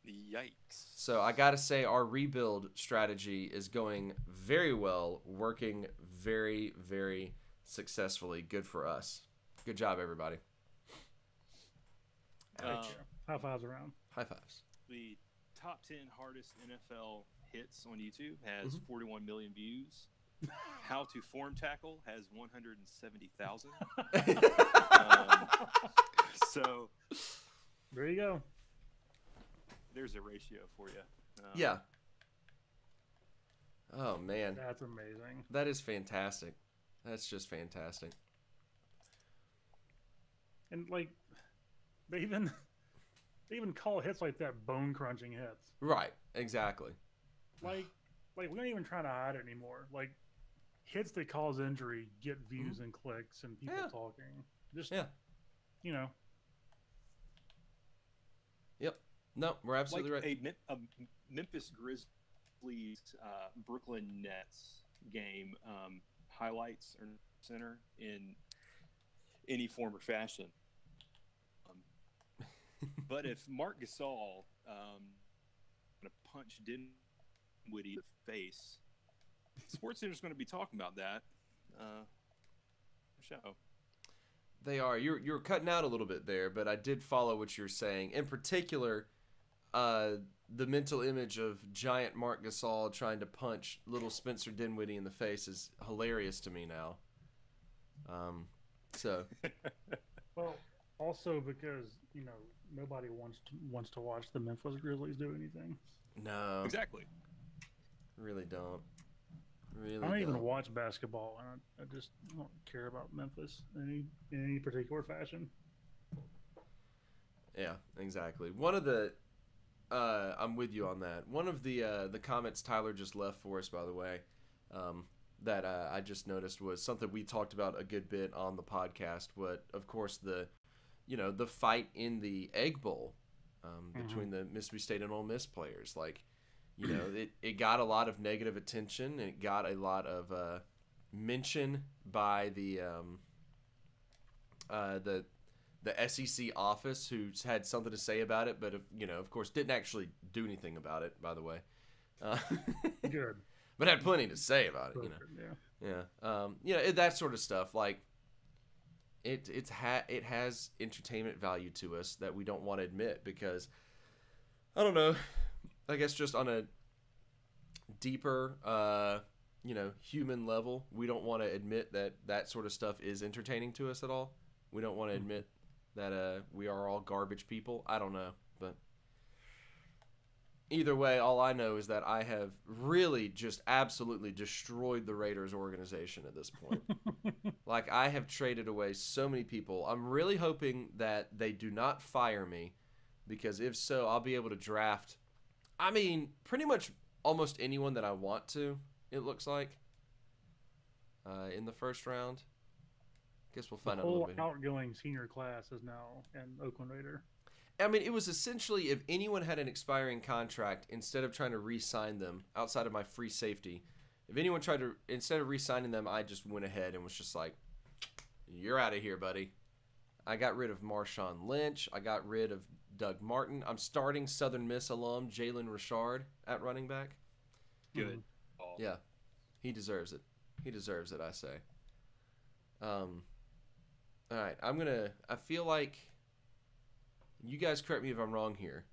Yikes. So I got to say our rebuild strategy is going very well, working very, very successfully. Good for us. Good job, everybody. High fives around. High fives. The top 10 hardest NFL hits on YouTube has 41 million views. How to form tackle has 170,000. So there you go. There's a ratio for you. Yeah. Oh man, that's amazing. That is fantastic. That's just fantastic. And like, they even call hits like that bone crunching hits. Right. Exactly. Like we're not even trying to hide it anymore. Like, hits that cause injury get views and clicks and people talking. Just you know. Yep. No, we're absolutely like right. A Memphis Grizzlies Brooklyn Nets game highlights or center in any form or fashion. But if Mark Gasol gonna punch Dinwiddie in the face, SportsCenter's going to be talking about that show. They are. You're cutting out a little bit there, but I did follow what you're saying. In particular, the mental image of giant Mark Gasol trying to punch little Spencer Dinwiddie in the face is hilarious to me now. So. Well, also because nobody wants to watch the Memphis Grizzlies do anything. No. Exactly. Really don't. Really I don't even watch basketball, and I just don't care about Memphis in any particular fashion. Yeah, exactly. One of the, I'm with you on that. One of the comments Tyler just left for us, by the way, that I just noticed was something we talked about a good bit on the podcast. But of course the fight in the Egg Bowl between the Mississippi State and Ole Miss players, like. It got a lot of negative attention, and it got a lot of mention by the SEC office, who's had something to say about it, but of course, didn't actually do anything about it. By the way, good, but had plenty to say about it. That sort of stuff. Like it has entertainment value to us that we don't want to admit because I don't know. I guess just on a deeper, human level, we don't want to admit that sort of stuff is entertaining to us at all. We don't want to admit that we are all garbage people. I don't know, but either way, all I know is that I have really just absolutely destroyed the Raiders organization at this point. Like, I have traded away so many people. I'm really hoping that they do not fire me, because if so, I'll be able to draft pretty much almost anyone that I want to, it looks like, in the first round. Guess we'll find out a little bit. The whole outgoing senior class is now an Oakland Raider. It was essentially, if anyone had an expiring contract, instead of trying to re-sign them outside of my free safety, if anyone tried to, instead of re-signing them, I just went ahead and was just like, you're out of here, buddy. I got rid of Marshawn Lynch. I got rid of Doug Martin. I'm starting Southern Miss alum Jalen Richard at running back. Good. Yeah, he deserves it. He deserves it, I say. All right, I feel like, you guys correct me if I'm wrong here,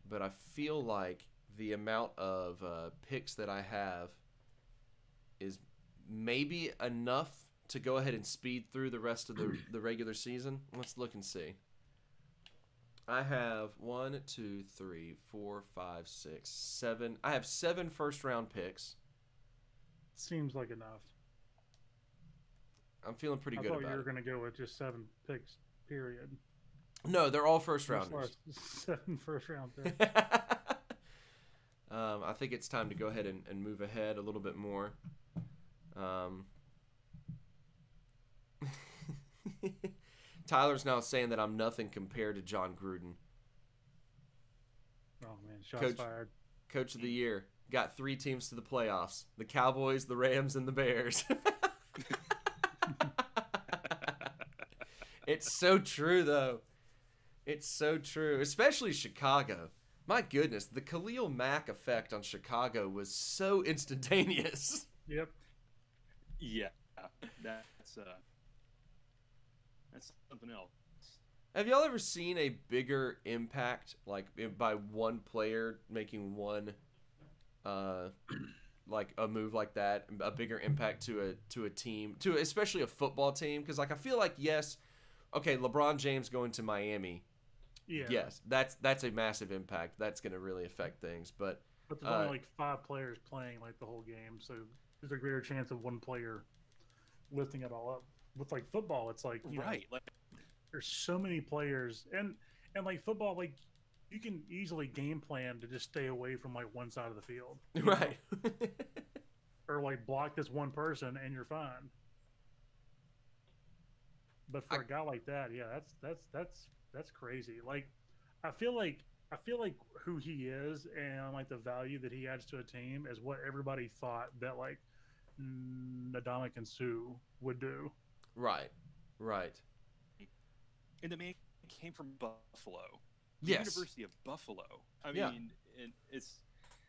but I feel like the amount of picks that I have is maybe enough to go ahead and speed through the rest of the regular season. Let's look and see. I have 1, 2, 3, 4, 5, 6, 7. I have 7 first-round picks. Seems like enough. I'm feeling pretty good about it. I thought you were going to go with just 7 picks, period. No, they're all first-rounders. 7 first-round picks. I think it's time to go ahead and move ahead a little bit more. Tyler's now saying that I'm nothing compared to John Gruden. Oh, man, shots fired. Coach of the year. Got 3 teams to the playoffs. The Cowboys, the Rams, and the Bears. It's so true, though. It's so true. Especially Chicago. My goodness, the Khalil Mack effect on Chicago was so instantaneous. Yep. Yeah, that's something else. Have y'all ever seen a bigger impact, like by one player making one, like a move like that, a bigger impact to a team, to especially a football team? Because like I feel like yes, okay, LeBron James going to Miami, Yeah. yes, that's a massive impact. That's going to really affect things. But But there's only like 5 players playing like the whole game, so there's a greater chance of one player lifting it all up. With like football, it's like you know, Like there's so many players, and like football, like you can easily game plan to just stay away from like one side of the field, you know? right. Or like block this one person, and you're fine. But for a guy like that, yeah, that's crazy. Like, I feel like who he is and like the value that he adds to a team is what everybody thought that like Ndamukong Suh would do. Right. Right. and the man came from Buffalo, the Yes. University of Buffalo. I Yeah. mean, and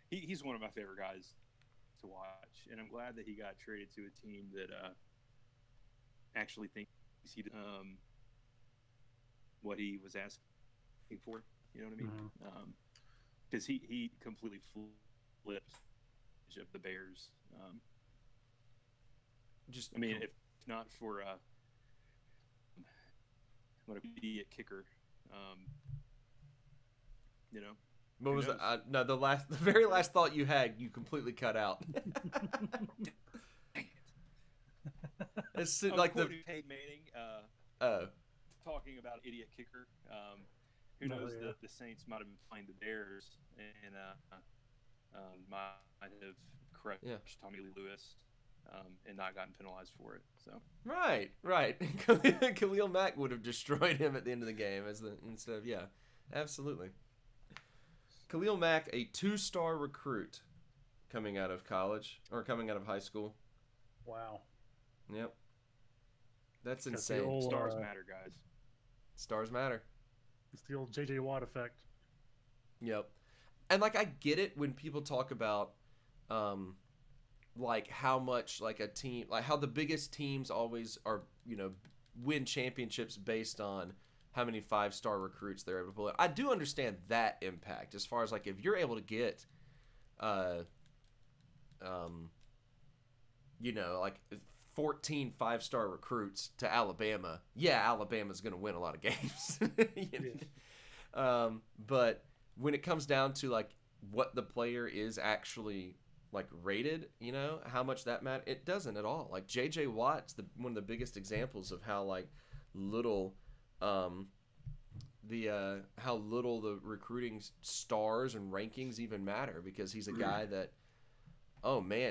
he's one of my favorite guys to watch, and I'm glad that he got traded to a team that actually thinks he what he was asking for. You know what I mean? Because he completely flipped the Bears. Just I mean, if not for what an idiot kicker, you know. what who was knows? no, the very last thought you had, you completely cut out. It's I was like quoting Peyton Manning oh. talking about idiot kicker. Who knows? The Saints might have been playing the Bears and might have crushed Tommy Lee Lewis and not gotten penalized for it. So Right. Khalil Mack would have destroyed him at the end of the game instead of absolutely. Khalil Mack, a 2-star recruit coming out of college or coming out of high school. Wow. Yep. That's Got the insane. old, stars matter, guys. Stars matter. It's the old J.J. Watt effect. Yep. And like I get it when people talk about like how much like a team, like how the biggest teams always are, win championships based on how many 5-star recruits they're able to pull in. I do understand that impact as far as like if you're able to get like 14 5-star recruits to Alabama, Alabama's going to win a lot of games. But when it comes down to like what the player is actually like rated, how much that matters, it doesn't at all. Like J.J. Watt's one of the biggest examples of how like little how little the recruiting stars and rankings even matter, because he's a guy that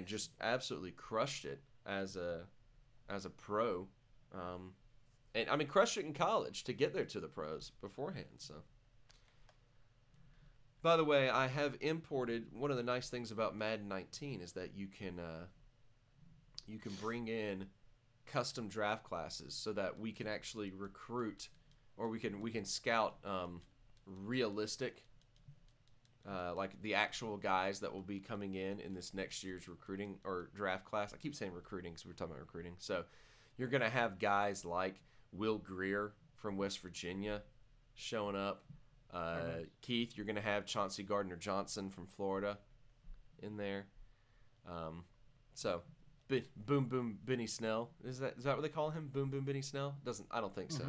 just absolutely crushed it as a pro, and I mean crushed it in college to get there to the pros beforehand. So, by the way, I have imported, one of the nice things about Madden 19 is that you can bring in custom draft classes so that we can actually recruit, or we can scout realistic like the actual guys that will be coming in this next year's recruiting or draft class. I keep saying recruiting because we're talking about recruiting. So you're going to have guys like Will Greer from West Virginia showing up. Keith, you're going to have Chauncey Gardner-Johnson from Florida in there. So Boom Boom Benny Snell. Is that what they call him? Boom Boom Benny Snell? I don't think so.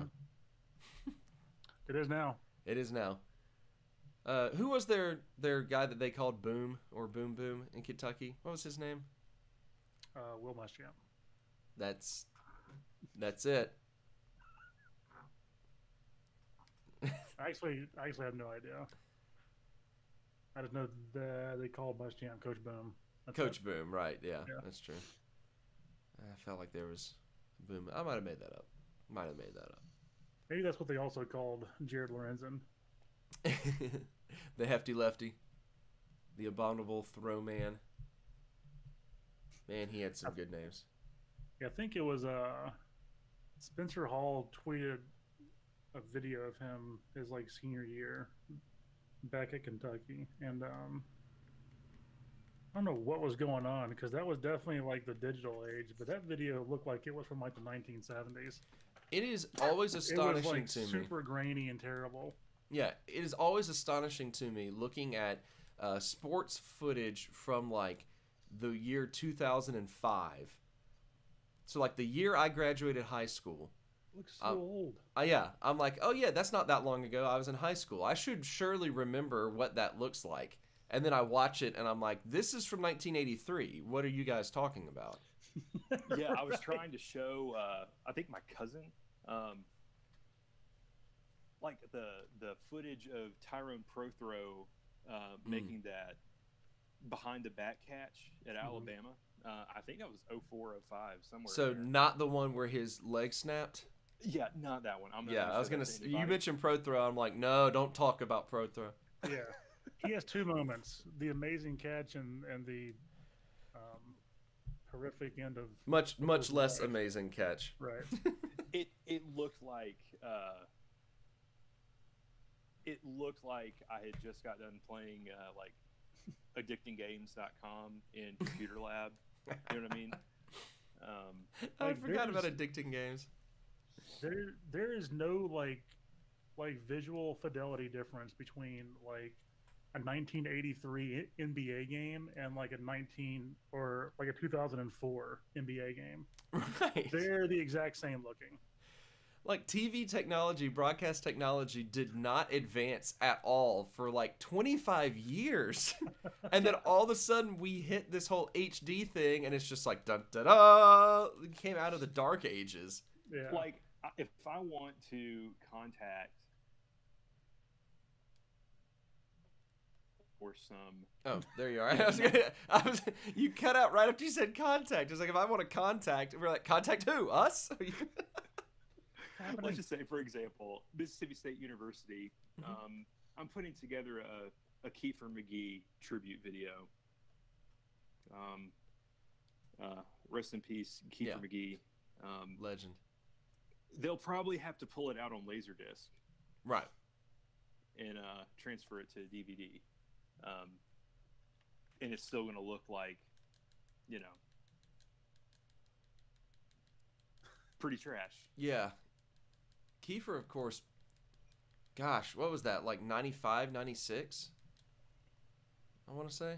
It is now. It is now. Who was their guy that they called Boom or Boom Boom in Kentucky? What was his name? Will Muschamp. That's it. I actually have no idea. I just know that they called Muschamp Coach Boom. Coach Boom, right? Yeah, that's true. I felt like there was Boom. I might have made that up. Maybe that's what they also called Jared Lorenzen. The hefty lefty, the abominable throw man. Man, he had some good names. Yeah, I think it was Spencer Hall tweeted a video of him his like senior year back at Kentucky, and I don't know what was going on because that was definitely like the digital age, but that video looked like it was from like the 1970s. It is always It was astonishing like to me. super grainy and terrible. Yeah, it is always astonishing to me looking at sports footage from like the year 2005. So like the year I graduated high school. Looks so old. Yeah, I'm like, oh yeah, that's not that long ago. I was in high school. I should surely remember what that looks like. And then I watch it and I'm like, this is from 1983. What are you guys talking about? Yeah, I was trying to show, I think my cousin, like the footage of Tyrone Prothro making that behind the back catch at Alabama. I think that was 04, 05, somewhere. So in there. not the one where his leg snapped? Yeah, not that one. I'm not Yeah, I was gonna. You mentioned Prothro. I'm like, no, don't talk about Prothro. Yeah, he has two moments: the amazing catch and the horrific end of Much less amazing catch. Right. It looked like I had just got done playing like addictinggames.com in computer lab. You know what I mean? I Like, forgot about there's- addicting games. There is no like visual fidelity difference between like a 1983 NBA game and like a 2004 NBA game. Right. They're the exact same looking. Like TV technology, broadcast technology did not advance at all for like 25 years. And then all of a sudden we hit this whole HD thing and it's just like dun da da. It came out of the dark ages. Yeah. Like if I want to contact or some Oh, there you are. You cut out right after you said contact. It's like, if I want to contact, we're like, contact who? Us? let's just say, for example, Mississippi State University. I'm putting together a Kiefer McGee tribute video. Rest in peace, Kiefer McGee. Legend. They'll probably have to pull it out on Laserdisc, Right. and transfer it to DVD. And it's still going to look like, you know, pretty trash. Yeah. Kiefer, of course, gosh, what was that? Like 95, 96? I want to say.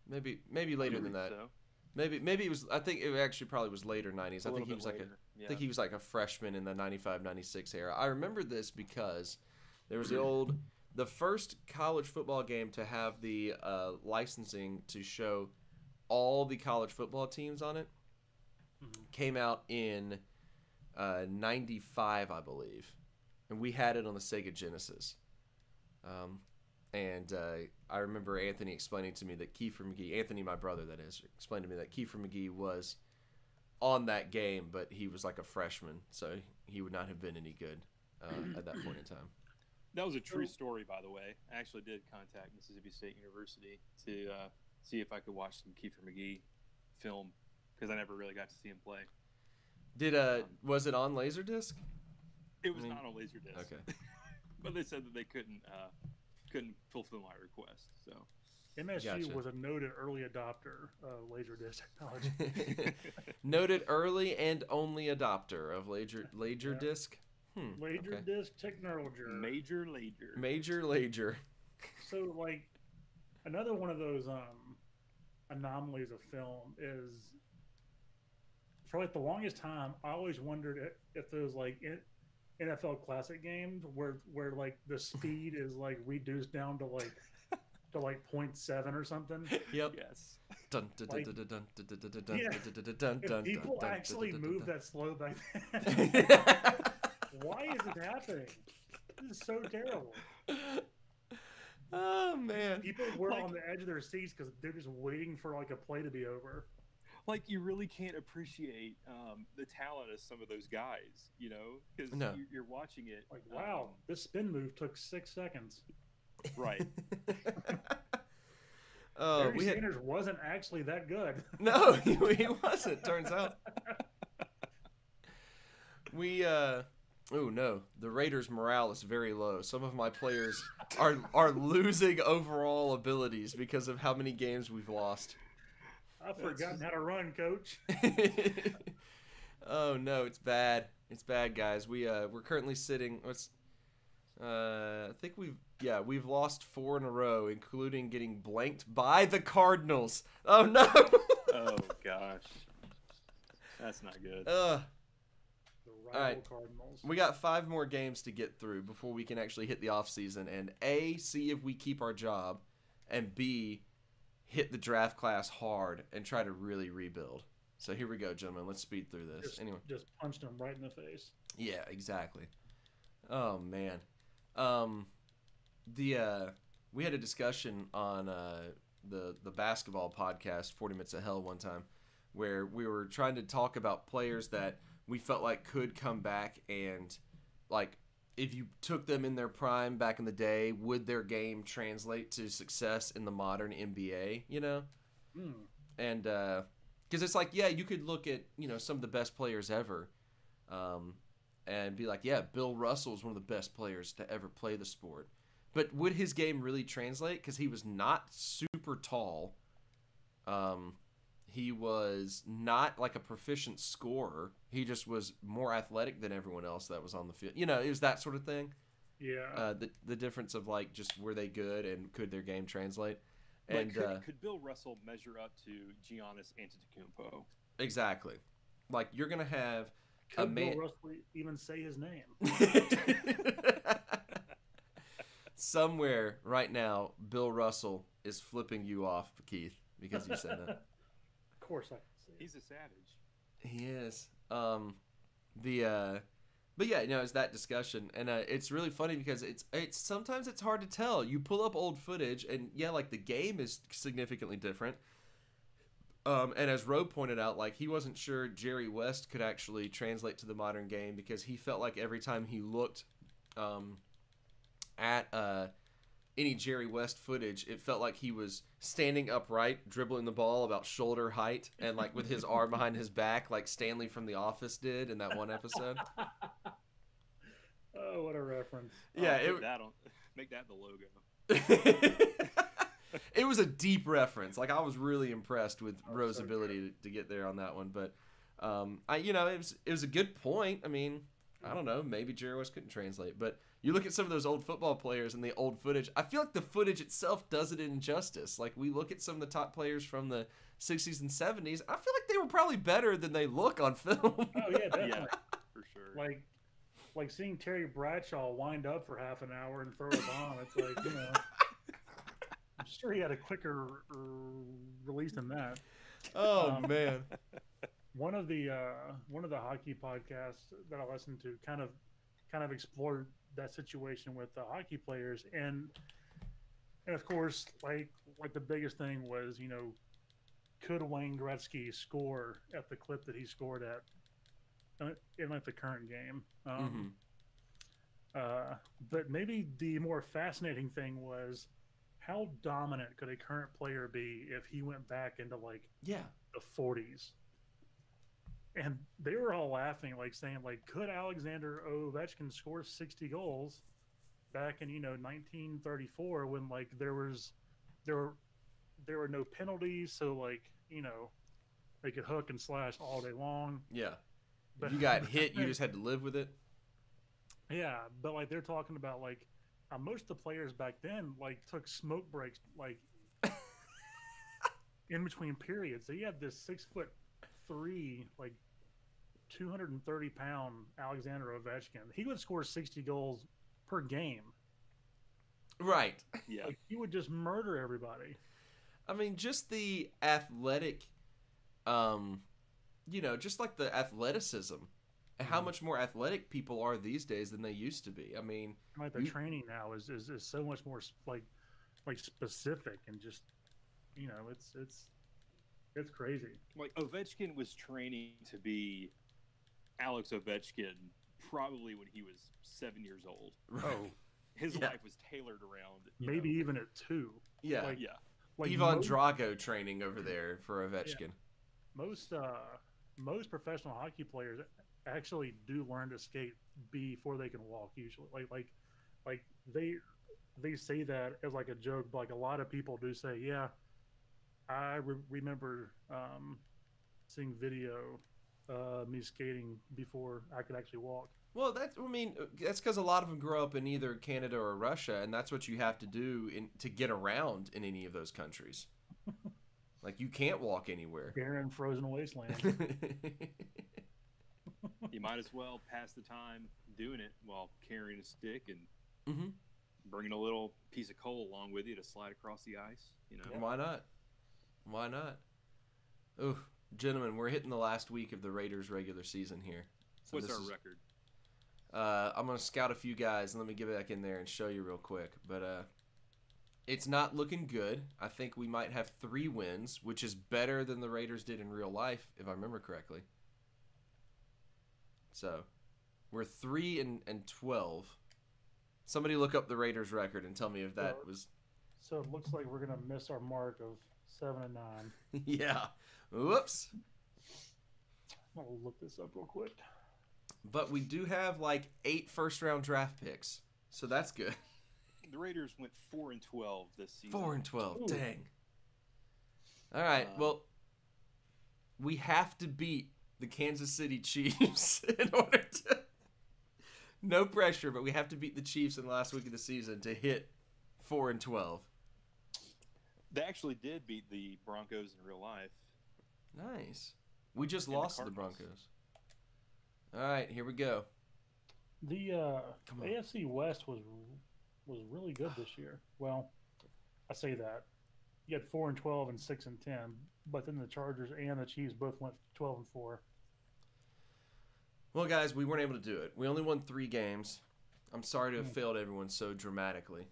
Maybe later than that. So. Maybe it was, I think it actually probably was later 90s. I think he was like later. I think he was like a freshman in the 95, 96 era. I remember this because there was the first college football game to have the licensing to show all the college football teams on it. Came out in 95, I believe. And we had it on the Sega Genesis. And I remember Anthony explaining to me that Kiefer McGee, Anthony, my brother, that is, explained to me that Kiefer McGee was on that game, but he was like a freshman, so he would not have been any good at that point in time. That was a true story, by the way. I actually did contact Mississippi State University to see if I could watch some Kiefer McGee film, because I never really got to see him play. Was it on Laserdisc? It was not on Laserdisc. Okay. But they said that they couldn't fulfill my request. So MSU Gotcha. was a noted early adopter of Laserdisc technology. Noted early and only adopter of Laserdisc. Laserdisc technology. Major Lager. So, like, another one of those anomalies of film is, for like the longest time, I always wondered if those like NFL Classic games where like the speed is like reduced down to like 0.7 or something. Yep. Yes. If people actually move that slow back then, why is it happening? This is so terrible. Oh man. People were on the edge of their seats because they're just waiting for like a play to be over. Like, you really can't appreciate the talent of some of those guys, you know, because you're watching it. Like, wow, this spin move took 6 seconds. Right. Barry Sanders wasn't actually that good. No, he wasn't. Turns out. We Oh no, the Raiders' morale is very low. Some of my players are losing overall abilities because of how many games we've lost. I've forgotten how to run, Coach. Oh no, it's bad. It's bad, guys. We're currently sitting. I think we've lost 4 in a row, including getting blanked by the Cardinals. Oh no. Oh gosh, that's not good. The rival All right. Cardinals. We got 5 more games to get through before we can actually hit the off season and A, see if we keep our job, and B, hit the draft class hard and try to really rebuild. So here we go, gentlemen. Let's speed through this. Just punched him right in the face. Yeah, exactly. Oh man. We had a discussion on the basketball podcast 40 Minutes of Hell one time where we were trying to talk about players that we felt like could come back, and like if you took them in their prime back in the day, would their game translate to success in the modern NBA, you know? And because it's like, yeah, you could look at, you know, some of the best players ever and be like, yeah, Bill Russell is one of the best players to ever play the sport. But would his game really translate? Because he was not super tall. He was not like a proficient scorer. He just was more athletic than everyone else that was on the field. You know, it was that sort of thing. Yeah. The difference of like just were they good and could their game translate? But And could Bill Russell measure up to Giannis Antetokounmpo? exactly, like you're gonna have Could a man. Bill Russell even say his name? Somewhere right now, Bill Russell is flipping you off, Keith, because you said that. Of course I can see it. He's a savage. He is. But yeah, you know, it's that discussion, and it's really funny because it's sometimes it's hard to tell. You pull up old footage, and yeah, like the game is significantly different. And as Roe pointed out, like he wasn't sure Jerry West could actually translate to the modern game because he felt like every time he looked at any Jerry West footage, it felt like he was standing upright, dribbling the ball about shoulder height, and like with his arm behind his back, like Stanley from The Office did in that one episode. Oh, what a reference. Yeah, Make that the logo. it was a deep reference. Like I was really impressed with Roe's ability to get there on that one. But it was a good point. I mean, I don't know, maybe Jerry West couldn't translate, but you look at some of those old football players and the old footage, I feel like the footage itself does it injustice. Like we look at some of the top players from the 60s and 70s, I feel like they were probably better than they look on film. Oh yeah, definitely. Yeah, for sure. Like seeing Terry Bradshaw wind up for half an hour and throw a bomb. It's like, you know, I'm sure he had a quicker release than that. Oh man. One of the hockey podcasts that I listened to kind of explored that situation with the hockey players, and of course, like the biggest thing was, you know, could Wayne Gretzky score at the clip that he scored at in like the current game? But maybe the more fascinating thing was how dominant could a current player be if he went back into like the 40s. And they were all laughing, like saying, like, could Alexander Ovechkin score 60 goals back in 1934 when like there were no penalties, so like they could hook and slash all day long. Yeah, but if you got hit, you just had to live with it. Yeah, but like they're talking about like most of the players back then like took smoke breaks like in between periods. So you had this 6'3", like 230-pound Alexander Ovechkin. He would score 60 goals per game. Right. Yeah. Like he would just murder everybody. I mean, just the athletic, just like the athleticism. How much more athletic people are these days than they used to be. I mean, like the training now is so much more like specific and just it's crazy. Like Ovechkin was training to be Alex Ovechkin probably when he was 7 years old. Oh, his life was tailored around maybe even at 2. Yeah, like Ivan Drago training over there for Ovechkin. Yeah. Most professional hockey players actually do learn to skate before they can walk. Usually, like they say that as like a joke, but like a lot of people do say, yeah, remember seeing video me skating before I could actually walk. Well, that's because a lot of them grow up in either Canada or Russia, and that's what you have to do to get around in any of those countries. Like, you can't walk anywhere. Barren, frozen wasteland. You might as well pass the time doing it while carrying a stick and Mm-hmm. bringing a little piece of coal along with you to slide across the ice. You know, Why not? Why not? Ooh, gentlemen, we're hitting the last week of the Raiders' regular season here. So what's our record? I'm gonna scout a few guys and let me get back in there and show you real quick. But it's not looking good. I think we might have 3 wins, which is better than the Raiders did in real life, if I remember correctly. So we're 3-12. Somebody look up the Raiders' record and tell me if that was. So it looks like we're gonna miss our mark of 7-9. Yeah. Whoops. I'll look this up real quick. But we do have like 8 first-round draft picks, so that's good. The Raiders went 4-12 this season. 4-12. Ooh. Dang. All right. Well, we have to beat the Kansas City Chiefs in order to. No pressure, but we have to beat the Chiefs in the last week of the season to hit 4-12. They actually did beat the Broncos in real life. Nice. We just And lost the to the Cardinals. Broncos. All right, here we go. The Come on. AFC West was really good this year. Well, I say that. You had 4-12 and 6-10, but then the Chargers and the Chiefs both went 12-4. Well, guys, we weren't able to do it. We only won 3 games. I'm sorry to have failed everyone so dramatically.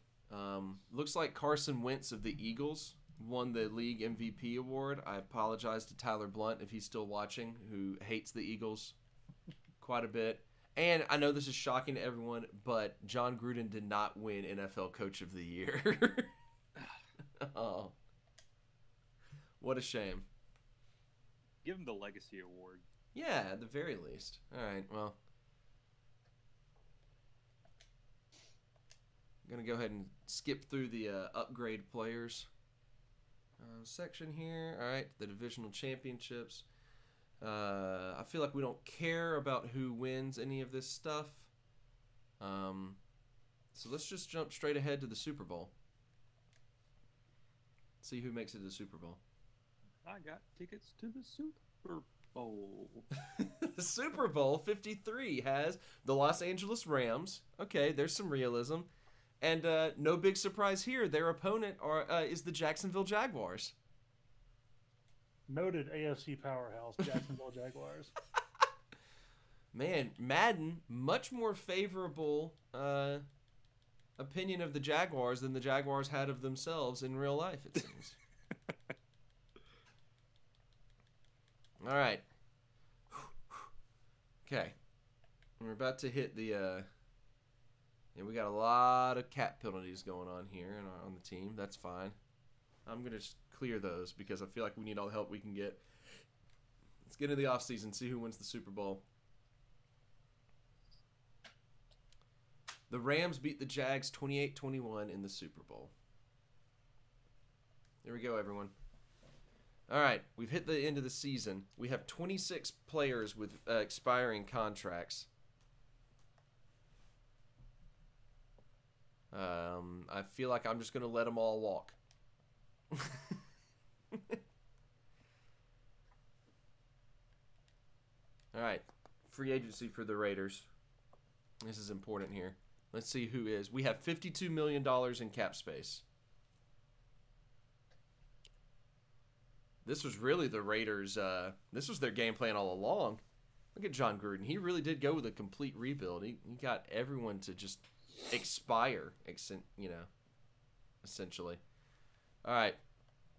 Looks like Carson Wentz of the Eagles won the league MVP award. I apologize to Tyler Blunt if he's still watching, who hates the Eagles quite a bit. And I know this is shocking to everyone, but John Gruden did not win NFL Coach of the Year. Oh, what a shame. Give him the Legacy Award. Yeah, at the very least. All right, well. I'm going to go ahead and skip through the upgrade players section here. All right, the divisional championships. I feel like we don't care about who wins any of this stuff. So let's just jump straight ahead to the Super Bowl. See who makes it to the Super Bowl. I got tickets to the Super Bowl. The Super Bowl 53 has the Los Angeles Rams. Okay, there's some realism. And no big surprise here. Their opponent is the Jacksonville Jaguars. Noted AFC powerhouse, Jacksonville Jaguars. Man, Madden, much more favorable opinion of the Jaguars than the Jaguars had of themselves in real life, it seems. All right. Okay. We're about to hit the... and we got a lot of cap penalties going on here on the team. That's fine. I'm going to just clear those because I feel like we need all the help we can get. Let's get into the offseason, see who wins the Super Bowl. The Rams beat the Jags 28-21 in the Super Bowl. There we go, everyone. All right, we've hit the end of the season. We have 26 players with expiring contracts. I feel like I'm just going to let them all walk. All right, free agency for the Raiders. This is important here. Let's see who is. We have $52 million in cap space. This was really the Raiders. This was their game plan all along. Look at John Gruden. He really did go with a complete rebuild. He got everyone to just expire, essentially. All right.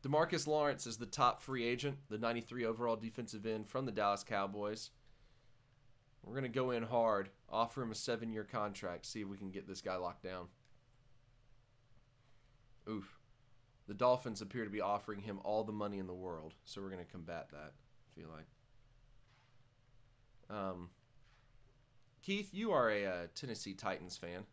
DeMarcus Lawrence is the top free agent, the 93 overall defensive end from the Dallas Cowboys. We're going to go in hard, offer him a 7-year contract, see if we can get this guy locked down. Oof. The Dolphins appear to be offering him all the money in the world, so we're going to combat that, I feel like. Keith, you are a Tennessee Titans fan.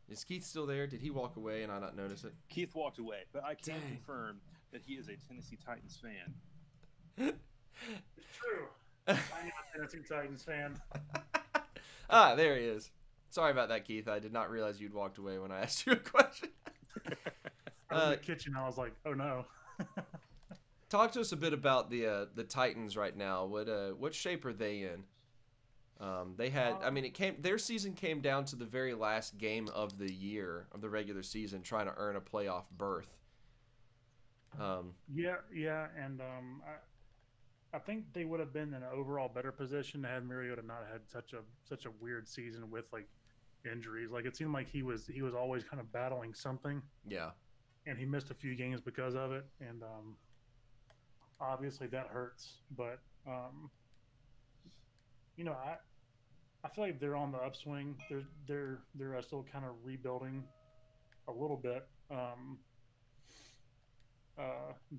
Is Keith still there? Did he walk away and I not notice it? Keith walked away, but I can Dang. confirm that he is a Tennessee Titans fan. It's true. I'm a Tennessee Titans fan. There he is. Sorry about that, Keith. I did not realize you'd walked away when I asked you a question. I was in the kitchen. I was like, oh no. Talk to us a bit about the Titans right now. What shape are they in? They had, I mean, their season came down to the very last game of the year of the regular season, trying to earn a playoff berth. Yeah, and I think they would have been in an overall better position had Mariota not had such a weird season with like injuries. Like it seemed like he was always kind of battling something. Yeah, and he missed a few games because of it, and obviously that hurts. But you know, I feel like they're on the upswing. They're still kind of rebuilding a little bit.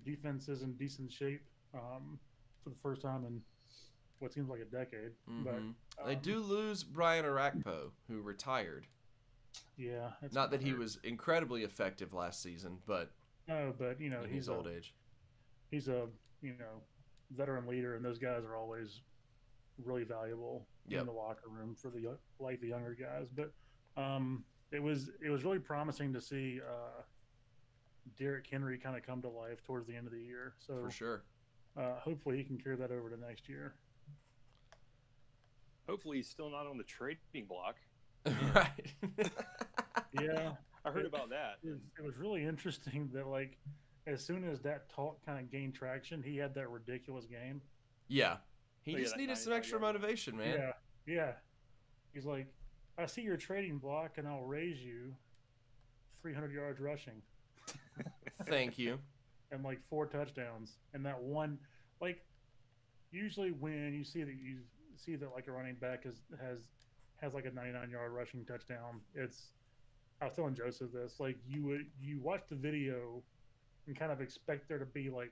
Defense is in decent shape for the first time in what seems like a decade. mm-hmm. But they do lose Brian Arakpo, who retired. Yeah, not that he was incredibly effective last season, but no, but you know in he's his old age. He's a veteran leader, and those guys are always really valuable in the locker room for the younger guys. But it was really promising to see Derrick Henry kind of come to life towards the end of the year. So for sure, hopefully he can carry that over to next year. Hopefully he's still not on the trading block. Right. Yeah, I heard about that. It was really interesting that like as soon as that talk kind of gained traction, he had that ridiculous game. Yeah. He just needed some extra motivation, man. Yeah. He's like, I see your trading block, and I'll raise you 300 yards rushing. Thank you. And like 4 touchdowns, and that one, like, usually when you see that like a running back has like a 99-yard rushing touchdown, I was telling Joseph this, like you watch the video and kind of expect there to be like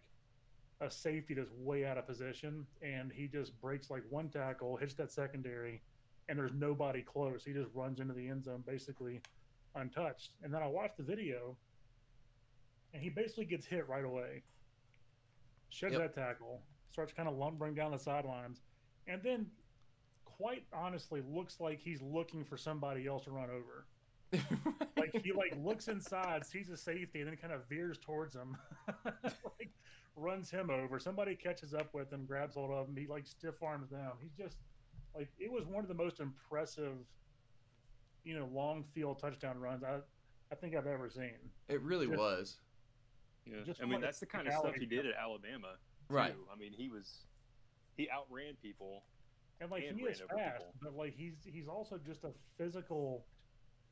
a safety that's way out of position, and he just breaks like one tackle, hits that secondary, and there's nobody close. He just runs into the end zone basically untouched. And then I watched the video, and he basically gets hit right away, sheds that tackle, starts kind of lumbering down the sidelines, and then quite honestly looks like he's looking for somebody else to run over. Like he like looks inside, sees a safety, and then kind of veers towards him, like runs him over. Somebody catches up with him, grabs hold of him. He like stiff arms down. He's just like, it was one of the most impressive, long field touchdown runs I think I've ever seen. It really was. Yeah, I mean that's the kind of stuff he did at Alabama, too. Right? I mean he outran people, and like he is fast, but like he's also just a physical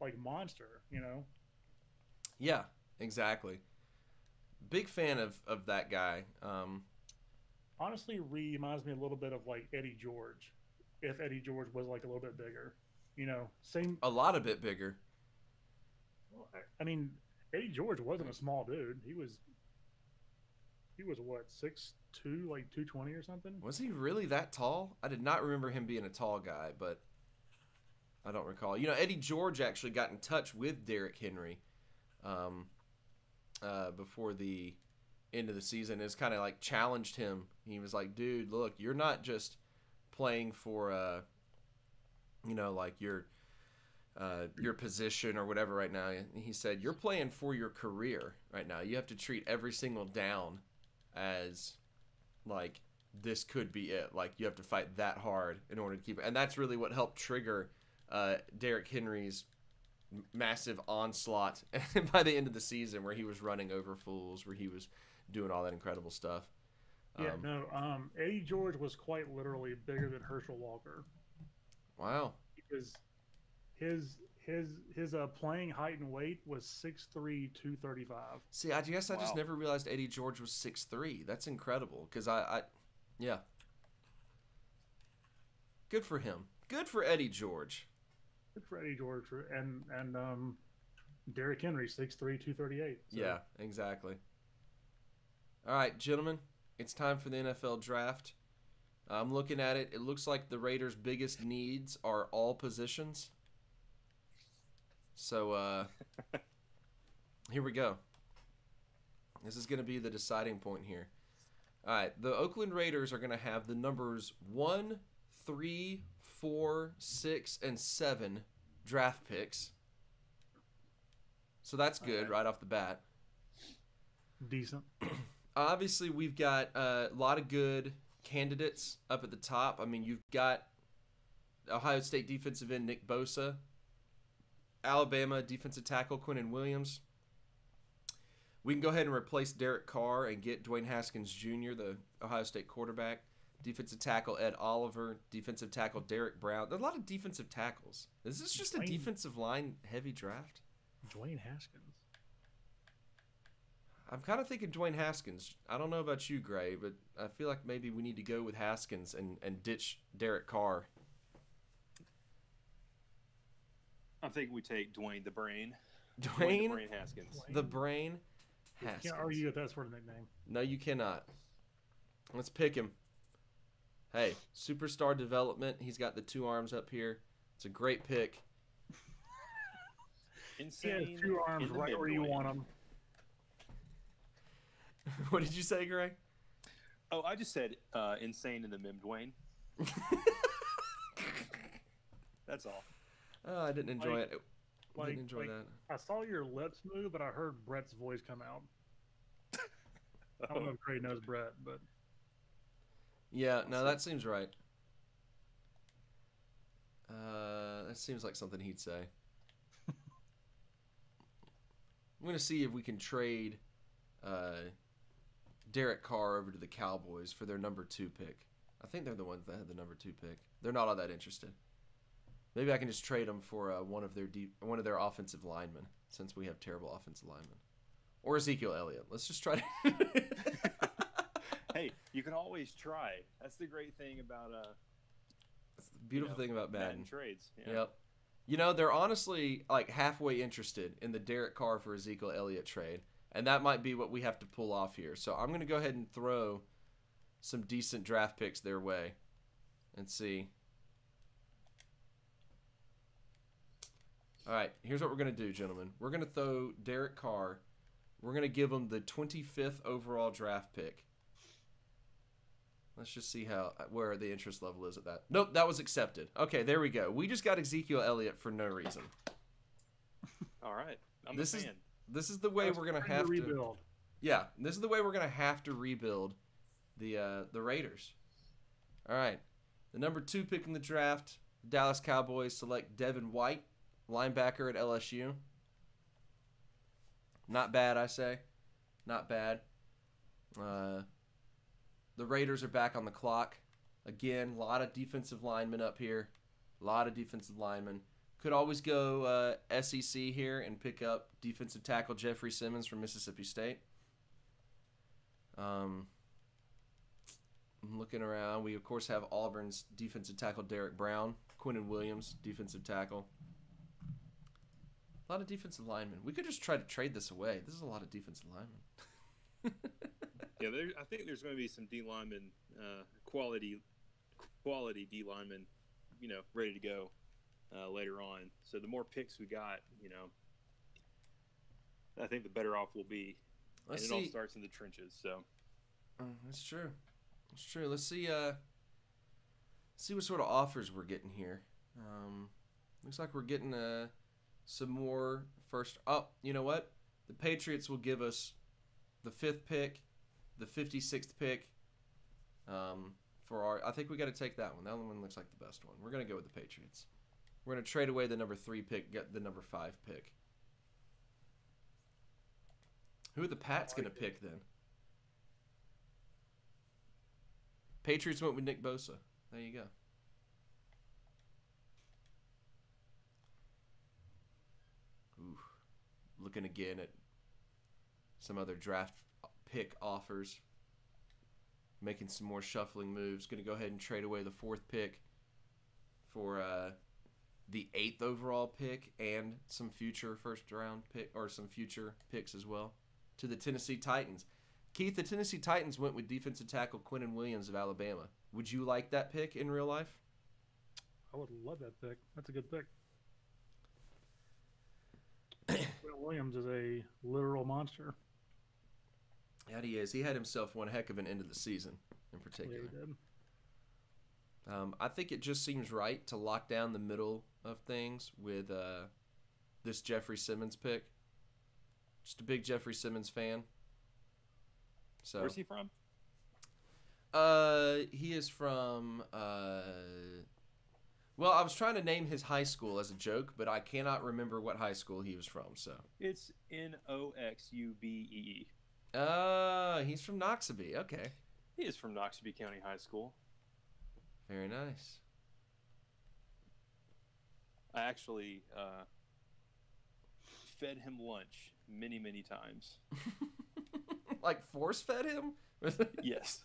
like monster, Yeah, exactly. Big fan of that guy. Honestly, reminds me a little bit of like Eddie George, if Eddie George was like a little bit bigger, same. A lot a bit bigger. Well, I mean, Eddie George wasn't a small dude. He was what, 6'2", like 220 or something. Was he really that tall? I did not remember him being a tall guy, but I don't recall. Eddie George actually got in touch with Derrick Henry before the end of the season. It's kind of like challenged him. He was like, dude, look, you're not just playing for like your position or whatever right now. He said, you're playing for your career right now. You have to treat every single down as like this could be it. Like you have to fight that hard in order to keep it. And that's really what helped trigger Derrick Henry's massive onslaught by the end of the season, where he was running over fools, where he was doing all that incredible stuff. Eddie George was quite literally bigger than Herschel Walker. Wow. Because his playing height and weight was 6'3", 235. See, I guess I just never realized Eddie George was 6'3". That's incredible, because yeah. Good for him. Good for Eddie George. Good for Eddie George and Derrick Henry, 6'3", 238. So. Yeah, exactly. All right, gentlemen, it's time for the NFL draft. I'm looking at it. It looks like the Raiders' biggest needs are all positions. So here we go. This is going to be the deciding point here. All right, the Oakland Raiders are going to have the numbers 1, 3, 4, 6, and 7 draft picks. So that's good right off the bat. Decent. Obviously, we've got a lot of good candidates up at the top. I mean, you've got Ohio State defensive end Nick Bosa, Alabama defensive tackle Quinnen Williams. We can go ahead and replace Derek Carr and get Dwayne Haskins Jr., the Ohio State quarterback. Defensive tackle Ed Oliver. Defensive tackle Derek Brown. There's a lot of defensive tackles. Is this just a defensive line heavy draft? Dwayne Haskins. I'm kind of thinking Dwayne Haskins. I don't know about you, Gray, but I feel like maybe we need to go with Haskins and ditch Derek Carr. I think we take Dwayne the Brain. Dwayne the Brain Haskins. The Brain Haskins. You can't argue with that sort of nickname. No, you cannot. Let's pick him. Hey, superstar development. He's got the 2 arms up here. It's a great pick. Insane. He has 2 arms right where you want them. What did you say, Gray? Oh, I just said insane in the mim, Dwayne. That's all. Oh, I didn't enjoy it. I didn't enjoy like, that. I saw your lips move, but I heard Brett's voice come out. I don't know if Gray knows Brett, but Yeah, no, that seems right. That seems like something he'd say. I'm going to see if we can trade Derek Carr over to the Cowboys for their number 2 pick. I think they're the ones that had the number 2 pick. They're not all that interested. Maybe I can just trade them for one of their offensive linemen, since we have terrible offensive linemen, or Ezekiel Elliott. Let's just try to. Hey, you can always try. That's the great thing about That's the beautiful thing about Madden trades. Yeah. Yep. You know, they're honestly like halfway interested in the Derek Carr for Ezekiel Elliott trade, and that might be what we have to pull off here. So I'm going to go ahead and throw some decent draft picks their way and see. All right, here's what we're going to do, gentlemen. We're going to throw Derek Carr. We're going to give him the 25th overall draft pick. Let's just see where the interest level is at that. Nope, that was accepted. Okay, there we go. We just got Ezekiel Elliott for no reason. All right. I'm a fan. This is the way we're going to have to rebuild. Yeah, this is the way we're going to have to rebuild the Raiders. All right. The number 2 pick in the draft, Dallas Cowboys select Devin White, linebacker at LSU. Not bad, I say. Not bad. The Raiders are back on the clock. Again, a lot of defensive linemen up here. A lot of defensive linemen. Could always go SEC here and pick up defensive tackle Jeffrey Simmons from Mississippi State. I'm looking around. We, of course, have Auburn's defensive tackle Derek Brown. Quinnen Williams, defensive tackle. A lot of defensive linemen. We could just try to trade this away. This is a lot of defensive linemen. Yeah, I think there's going to be some D linemen, quality D linemen, ready to go later on. So the more picks we got, I think the better off we'll be. Let's and see. It all starts in the trenches. So that's true. That's true. Let's see. See what sort of offers we're getting here. Looks like we're getting some more first. Oh, you know what? The Patriots will give us the 5th pick, the 56th pick. For our, I think we got to take that one. That one looks like the best one. We're gonna go with the Patriots. We're gonna trade away the number 3 pick, get the number 5 pick. Who are the Pats gonna pick then? Patriots went with Nick Bosa. There you go. Ooh, looking again at some other draft pick offers. Making some more shuffling moves. Going to go ahead and trade away the 4th pick for the 8th overall pick and some future first round pick or some future picks as well to the Tennessee Titans. Keith, the Tennessee Titans went with defensive tackle Quinnen Williams of Alabama. Would you like that pick in real life? I would love that pick. That's a good pick. Will Williams is a literal monster. Yeah, he is. He had himself one heck of an end of the season in Yeah, particular. he did. I think it just seems right to lock down the middle of things with this Jeffrey Simmons pick. Just a big Jeffrey Simmons fan. So Where's he from? he is from well, I was trying to name his high school as a joke, but I cannot remember what high school he was from. So It's Noxubee. he's from Noxubee. Okay, He is from Noxubee County High School. very nice. I actually fed him lunch many, many times. Like force fed him? Yes.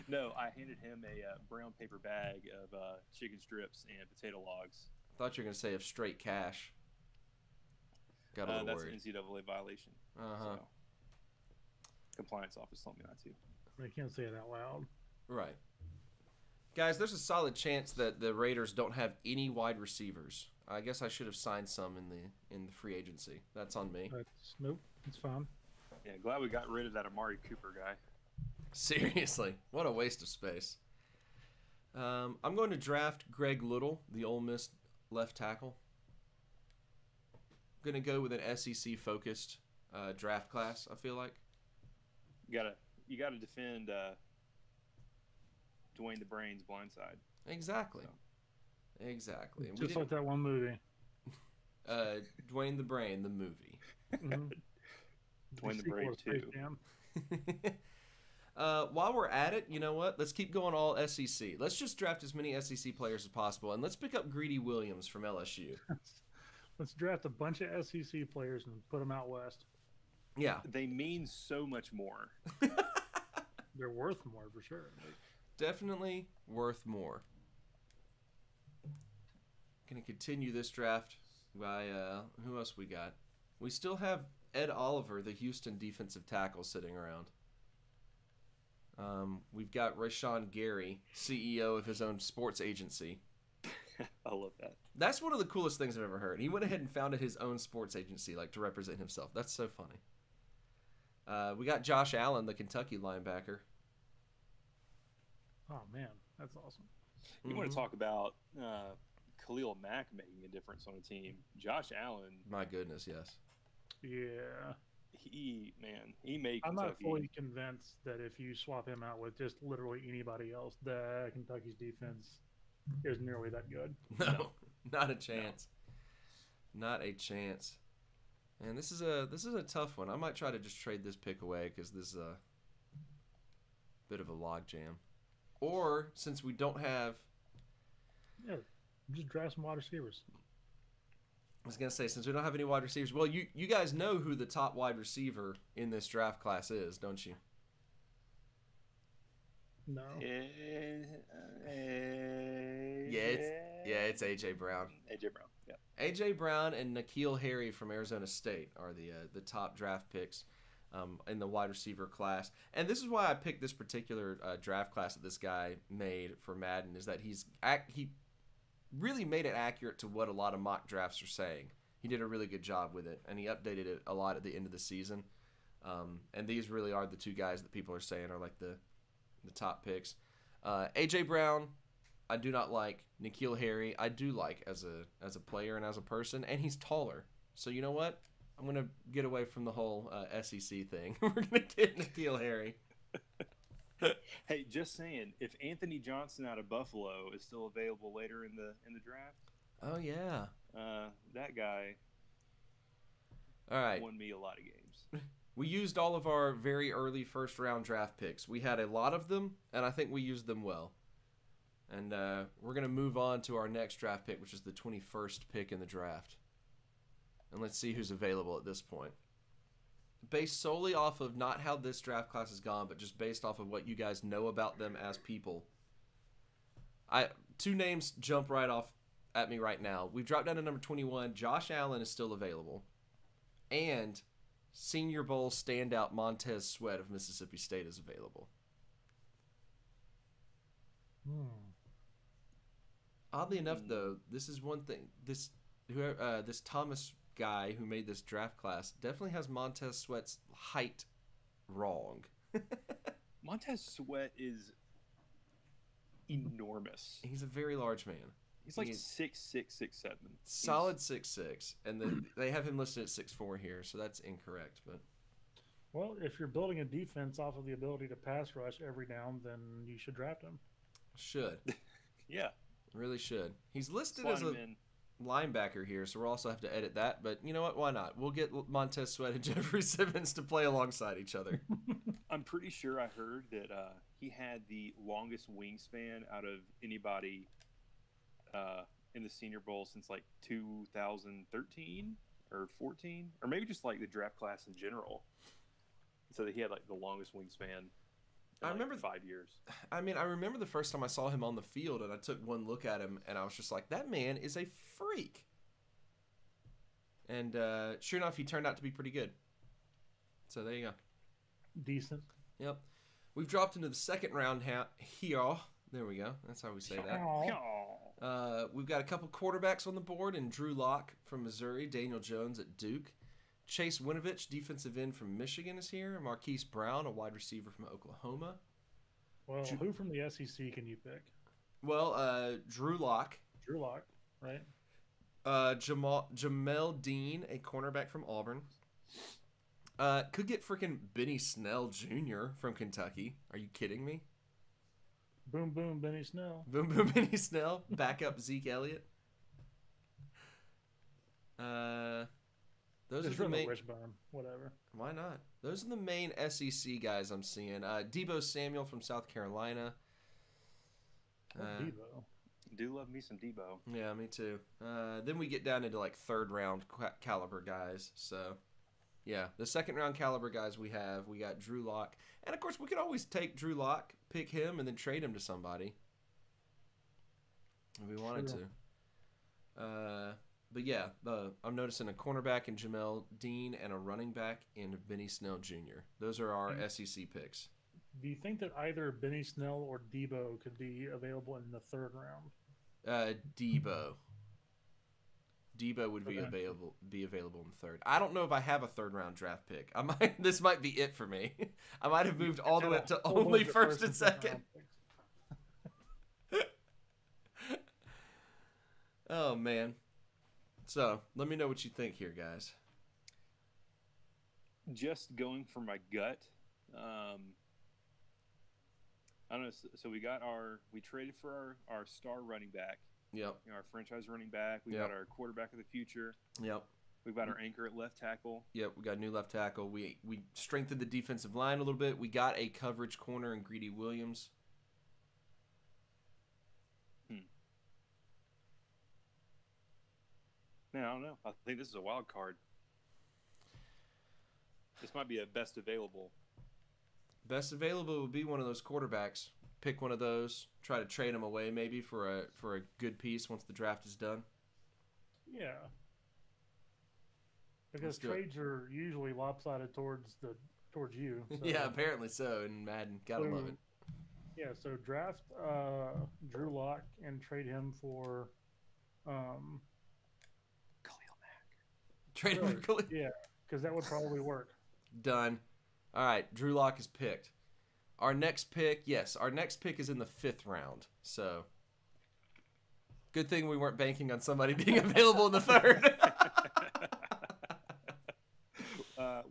No, I handed him a brown paper bag of chicken strips and potato logs. Thought you were gonna say of straight cash. Got a little That's worried. an NCAA violation. Uh-huh. So, compliance office told me not to. I can't say it out loud. Right. Guys, there's a solid chance that the Raiders don't have any wide receivers. I guess I should have signed some in the free agency. That's on me. Nope, it's fine. Yeah, glad we got rid of that Amari Cooper guy. Seriously, what a waste of space. I'm going to draft Greg Little, the Ole Miss left tackle. I'm going to go with an SEC-focused draft class, I feel like. You gotta defend Dwayne the Brains blindside. Exactly. Exactly. And Just like that one movie. Dwayne the Brain, the movie. Mhm. Dwayne the sequel Brain to Space 2. Jam. While we're at it, you know what? Let's keep going all SEC. Let's just draft as many SEC players as possible, and let's pick up Greedy Williams from LSU. Let's draft a bunch of SEC players and put them out west. Yeah, They mean so much more. They're worth more for sure. definitely worth more. Gonna continue this draft by who else we got? We still have Ed Oliver, the Houston defensive tackle, sitting around. We've got Rashawn Gary, CEO of his own sports agency. I love that. That's one of the coolest things I've ever heard. He went ahead and founded his own sports agency, like to represent himself. That's so funny. We got Josh Allen, the Kentucky linebacker. Oh man, that's awesome. You want to talk about Khalil Mack making a difference on a team? Josh Allen, My goodness, yes. Yeah, he made I'm Kentucky. not fully convinced that if you swap him out with just literally anybody else, that Kentucky's defense is nearly that good. No, not a chance. Not a chance. And this is a tough one. I might try to just trade this pick away because this is a bit of a log jam. Or since we don't have, Yeah, just draft some wide receivers. I was gonna say since we don't have any wide receivers. Well, you guys know who the top wide receiver in this draft class is, don't you? No, It's AJ Brown. AJ Brown. Yeah. AJ Brown and N'Keal Harry from Arizona State are the top draft picks in the wide receiver class. And this is why I picked this particular draft class that this guy made for Madden, is that he really made it accurate to what a lot of mock drafts are saying. He did a really good job with it, and he updated it a lot at the end of the season. And these really are the two guys that people are saying are like the top picks. AJ Brown, I do not like. N'Keal Harry, I do like as a player and as a person, and he's taller. So you know what? I'm gonna get away from the whole SEC thing. We're gonna get N'Keal Harry. Hey, just saying, if Anthony Johnson out of Buffalo is still available later in the draft, Oh yeah. that guy All right. won me a lot of games. We used all of our very early first round draft picks. We had a lot of them, and I think we used them well. And we're going to move on to our next draft pick, which is the 21st pick in the draft. And let's see who's available at this point. Based solely off of not how this draft class has gone, but just based off of what you guys know about them as people. Two names jump right off at me right now. We've dropped down to number 21. Josh Allen is still available. And Senior Bowl standout Montez Sweat of Mississippi State is available. Oddly enough, though, this is one thing. This Thomas guy who made this draft class definitely has Montez Sweat's height wrong. Montez Sweat is enormous. He's a very large man. He's like 6'6", 6'7". Solid 6'6", and then they have him listed at 6'4" here, so that's incorrect. But well, if you're building a defense off of the ability to pass rush every down, then you should draft him. Should. Yeah. Really should. He's listed Slide as a linebacker here, so we'll also have to edit that. But you know what? Why not? We'll get Montez Sweat and Jeffrey Simmons to play alongside each other. I'm pretty sure I heard that he had the longest wingspan out of anybody in the Senior Bowl since like 2013 or 14, or maybe just like the draft class in general. So that he had like the longest wingspan. I remember 5 years. I mean, I remember the first time I saw him on the field, and I took one look at him, and I was just like, that man is a freak. And sure enough, he turned out to be pretty good. So there you go. Decent. Yep. We've dropped into the second round here. There we go. That's how we say that. We've got a couple quarterbacks on the board, and Drew Lock from Missouri, Daniel Jones at Duke. Chase Winovich, defensive end from Michigan, is here. Marquise Brown, a wide receiver from Oklahoma. Well, who from the SEC can you pick? Well, Drew Lock. Drew Lock, right? Jamel Dean, a cornerback from Auburn. Could get freaking Benny Snell Jr. from Kentucky. Are you kidding me? Boom, boom, Benny Snell. Boom, boom, Benny Snell. Backup Zeke Elliott. Those are the main. Wishbone, whatever. Why not? Those are the main SEC guys I'm seeing. Debo Samuel from South Carolina. Debo. Do love me some Debo. Yeah, me too. Then we get down into like third round caliber guys. So, yeah, the second round caliber guys we got Drew Lock, and of course we could always take Drew Lock, pick him, and then trade him to somebody if we wanted to. But yeah, I'm noticing a cornerback in Jamel Dean and a running back in Benny Snell Jr. Those are our SEC picks. Do you think that either Benny Snell or Debo could be available in the third round? Debo would be available in third. I don't know if I have a third round draft pick. This might be it for me. I might have moved all the way up to only first and second. Oh man. So, let me know what you think here, guys. Just going for my gut. I don't know. So we traded for our star running back. Yep. Our franchise running back. We got our quarterback of the future. Yep. We've got our anchor at left tackle. Yep, we got a new left tackle. We strengthened the defensive line a little bit. We got a coverage corner in Greedy Williams. Man, I don't know. I think this is a wild card. This might be a best available. Best available would be one of those quarterbacks. Pick one of those. Try to trade them away maybe for a good piece once the draft is done. Yeah. Because trades are usually lopsided towards you. So. Yeah, apparently so in Madden. Gotta love it. Yeah, so draft Drew Lock and trade him for Trade him for Khalil. Yeah, because that would probably work. Done. All right, Drew Lock is picked. Our next pick is in the 5th round. So, good thing we weren't banking on somebody being available in the 3rd.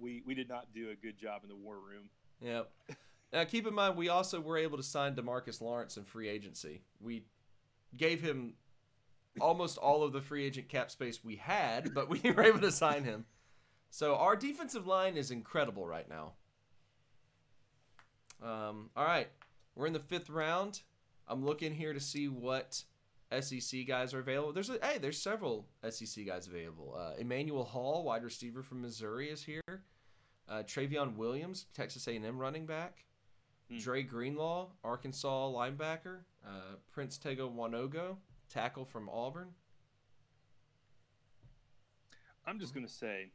We did not do a good job in the war room. Yep. Now, keep in mind, we also were able to sign DeMarcus Lawrence in free agency. We gave him almost all of the free agent cap space we had, but we were able to sign him. So our defensive line is incredible right now. All right, we're in the 5th round. I'm looking here to see what SEC guys are available. There's several SEC guys available. Emmanuel Hall, wide receiver from Missouri, is here. Travion Williams, Texas A&M running back. Dre Greenlaw, Arkansas linebacker. Prince Tego Wanogo, tackle from Auburn. I'm just going to say,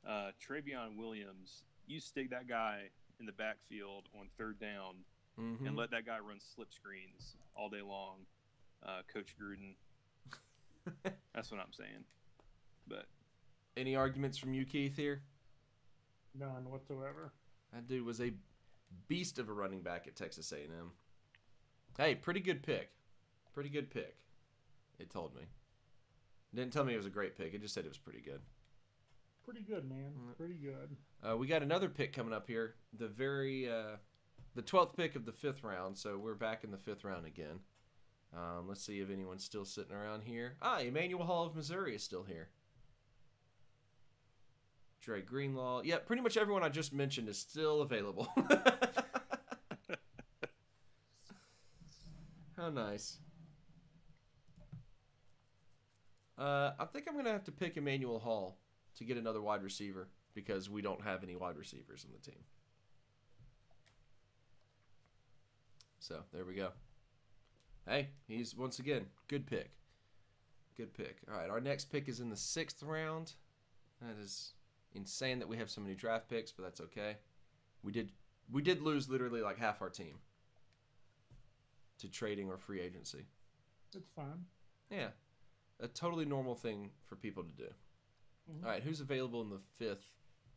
Travion Williams, you stick that guy in the backfield on third down and let that guy run slip screens all day long, Coach Gruden. That's what I'm saying. But any arguments from you, Keith, here? None whatsoever. That dude was a beast of a running back at Texas A&M. Hey, pretty good pick. Pretty good pick. It told me. It didn't tell me it was a great pick. It just said it was pretty good. Pretty good, man. Pretty good. We got another pick coming up here. The 12th pick of the 5th round. So we're back in the 5th round again. Let's see if anyone's still sitting around here. Emmanuel Hall of Missouri is still here. Dre Greenlaw. Yeah, pretty much everyone I just mentioned is still available. How nice. I think I'm going to have to pick Emmanuel Hall to get another wide receiver because we don't have any wide receivers on the team. So, there we go. Hey, he's, once again, good pick. Good pick. All right, our next pick is in the 6th round. That is insane that we have so many draft picks, but that's okay. We did lose literally like half our team to trading or free agency. It's fine. Yeah. A totally normal thing for people to do. All right, who's available in the 5th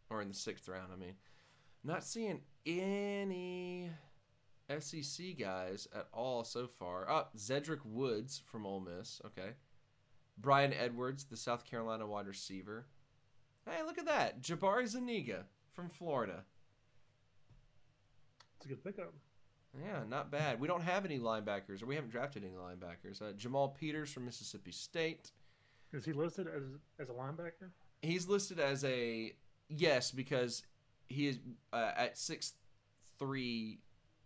or in the 6th round? I mean, not seeing any SEC guys at all so far. Zedrick Woods from Ole Miss. Okay. Brian Edwards, the South Carolina wide receiver. Hey, look at that. Jabari Zuniga from Florida. It's a good pickup. Yeah, not bad. We don't have any linebackers, or we haven't drafted any linebackers. Jamal Peters from Mississippi State. Is he listed as a linebacker? He's listed as a yes because he is at 6'3",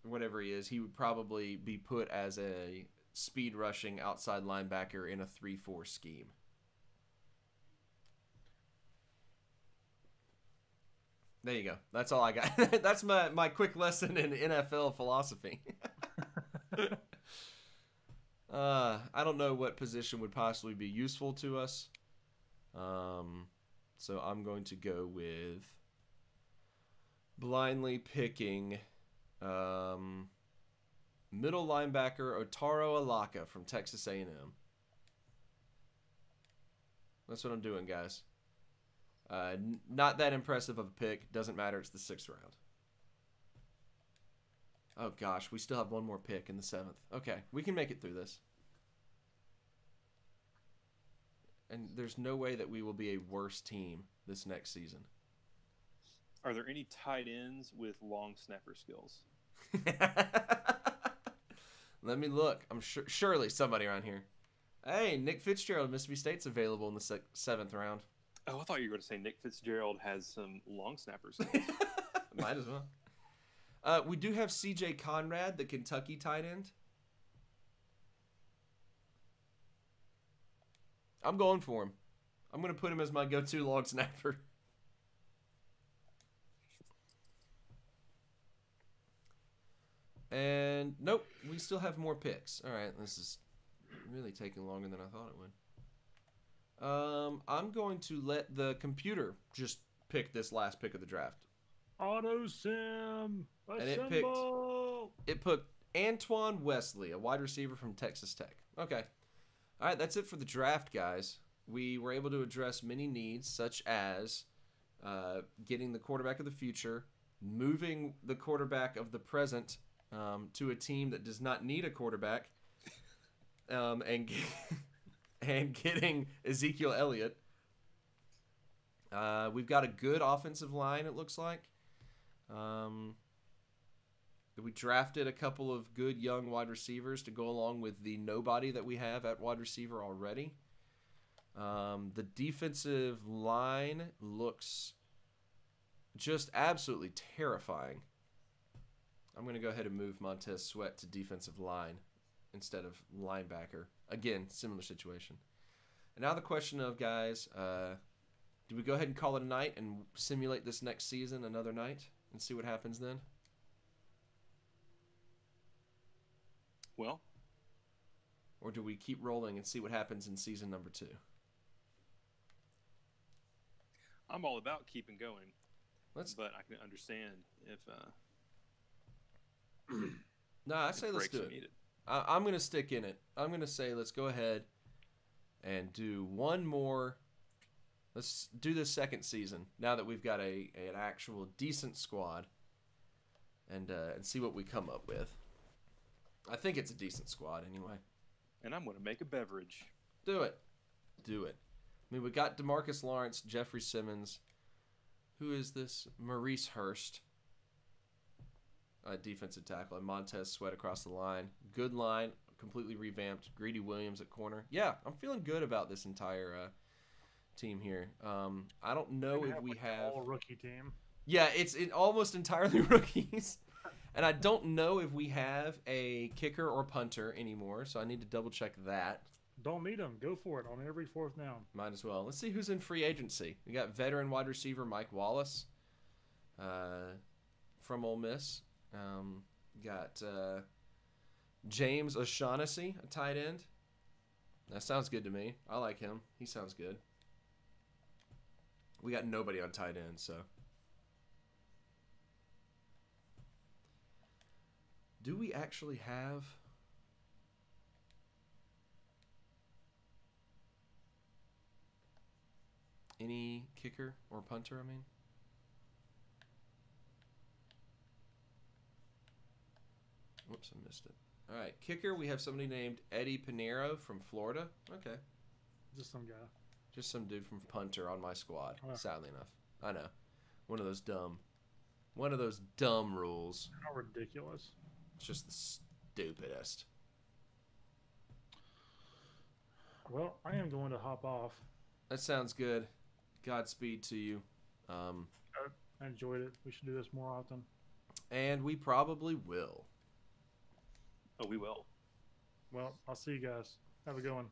whatever he is. He would probably be put as a speed rushing outside linebacker in a 3-4 scheme. There you go. That's all I got. That's my quick lesson in NFL philosophy. I don't know what position would possibly be useful to us. So I'm going to go with blindly picking middle linebacker Otaro Alaka from Texas A&M. That's what I'm doing, guys. Not that impressive of a pick. Doesn't matter. It's the 6th round. Oh, gosh. We still have one more pick in the 7th. Okay. We can make it through this. And there's no way that we will be a worse team this next season. Are there any tight ends with long snapper skills? Let me look. I'm surely somebody around here. Hey, Nick Fitzgerald of Mississippi State's available in the 7th round. Oh, I thought you were going to say Nick Fitzgerald has some long snappers. Might as well. We do have C.J. Conrad, the Kentucky tight end. I'm going for him. I'm going to put him as my go-to long snapper. And nope, we still have more picks. All right, this is really taking longer than I thought it would. I'm going to let the computer just pick this last pick of the draft. Auto sim. And it picked Antoine Wesley, a wide receiver from Texas Tech. Okay. All right, that's it for the draft, guys. We were able to address many needs, such as getting the quarterback of the future, moving the quarterback of the present to a team that does not need a quarterback, and getting Ezekiel Elliott. We've got a good offensive line, it looks like. We drafted a couple of good young wide receivers to go along with the nobody that we have at wide receiver already. The defensive line looks just absolutely terrifying. I'm going to go ahead and move Montez Sweat to defensive line instead of linebacker. Again, similar situation. And now the question of, guys, do we go ahead and call it a night and simulate this next season another night and see what happens then? Well, or do we keep rolling and see what happens in season number 2? I'm all about keeping going, Let's. but I can understand if No, I say let's breaks do are it. needed. I'm gonna stick in it. I'm gonna say let's go ahead and do one more. Let's do this second season now that we've got an actual decent squad, and see what we come up with. I think it's a decent squad anyway. And I'm going to make a beverage. Do it. Do it. I mean, we got DeMarcus Lawrence, Jeffrey Simmons. Who is this? Maurice Hurst. Defensive tackle. And Montez Sweat across the line. Good line. Completely revamped. Greedy Williams at corner. Yeah, I'm feeling good about this entire team here. I don't know if we have... all rookie team. Yeah, it's almost entirely rookies. And I don't know if we have a kicker or punter anymore, so I need to double check that. Don't need them. Go for it on every fourth down. Might as well. Let's see who's in free agency. We got veteran wide receiver Mike Wallace from Ole Miss. Got James O'Shaughnessy, a tight end. That sounds good to me. I like him. He sounds good. We got nobody on tight end, so... Do we actually have... any kicker or punter, I mean? Whoops, I missed it. All right, kicker, we have somebody named Eddie Pinheiro from Florida. Okay. Just some guy. Just some dude from punter on my squad, sadly enough. I know. One of those dumb rules. How ridiculous. It's just the stupidest. Well, I am going to hop off. That sounds good. Godspeed to you. I enjoyed it. We should do this more often. And we probably will. Oh, we will. Well, I'll see you guys. Have a good one.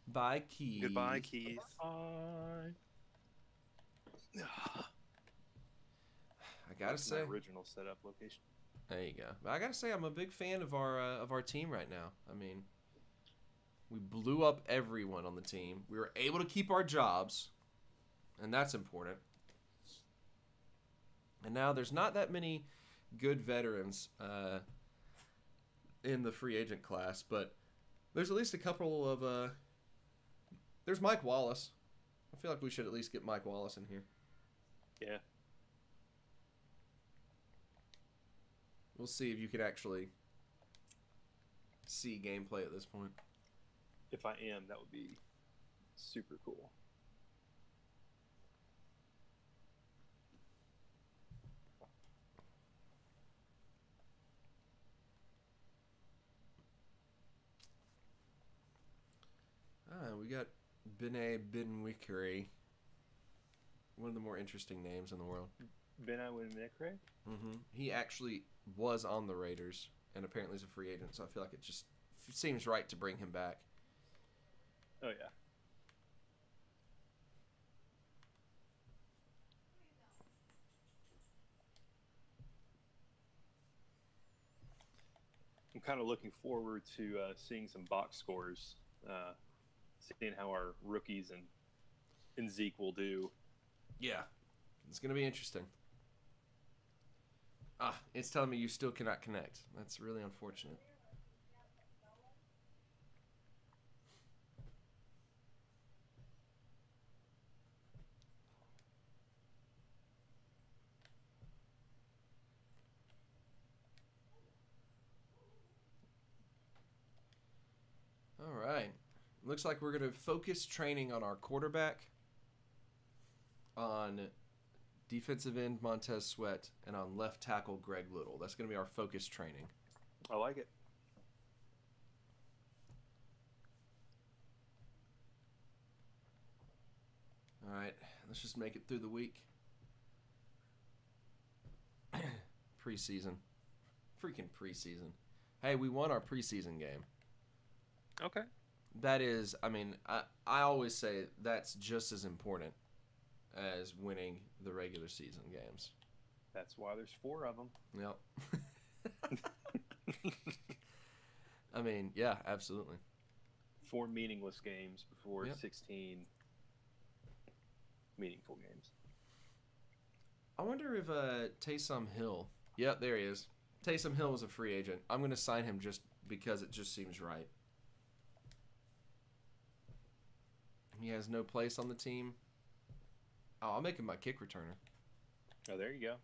Bye, Keith. Goodbye, Keith. Bye. I gotta say, my original setup location. There you go. But I gotta say, I'm a big fan of our team right now. I mean, we blew up everyone on the team. We were able to keep our jobs, and that's important. And now there's not that many good veterans in the free agent class, but there's at least a couple of. There's Mike Wallace. I feel like we should at least get Mike Wallace in here. Yeah. We'll see if you can actually see gameplay at this point. If I am, that would be super cool. We got Bene Benwikere. One of the more interesting names in the world. Benwikere? Mm-hmm. He actually was on the Raiders and apparently is a free agent, so I feel like it just seems right to bring him back. Oh, yeah. I'm kind of looking forward to seeing some box scores, seeing how our rookies and Zeke will do. Yeah, it's going to be interesting. It's telling me you still cannot connect. That's really unfortunate. All right. Looks like we're going to focus training on our quarterback, on defensive end Montez Sweat, and on left tackle Greg Little. That's going to be our focus training. I like it. All right. Let's just make it through the week. Preseason. Freaking preseason. Hey, we won our preseason game. Okay. That is, I mean, I always say that's just as important as winning the regular season games. That's why there's 4 of them. Yep. I mean, yeah, absolutely. 4 meaningless games before Yep. 16 meaningful games. I wonder if Taysom Hill. Yep, there he is. Taysom Hill was a free agent. I'm going to sign him just because it just seems right. He has no place on the team. Oh, I'll make him my kick returner. Oh, there you go.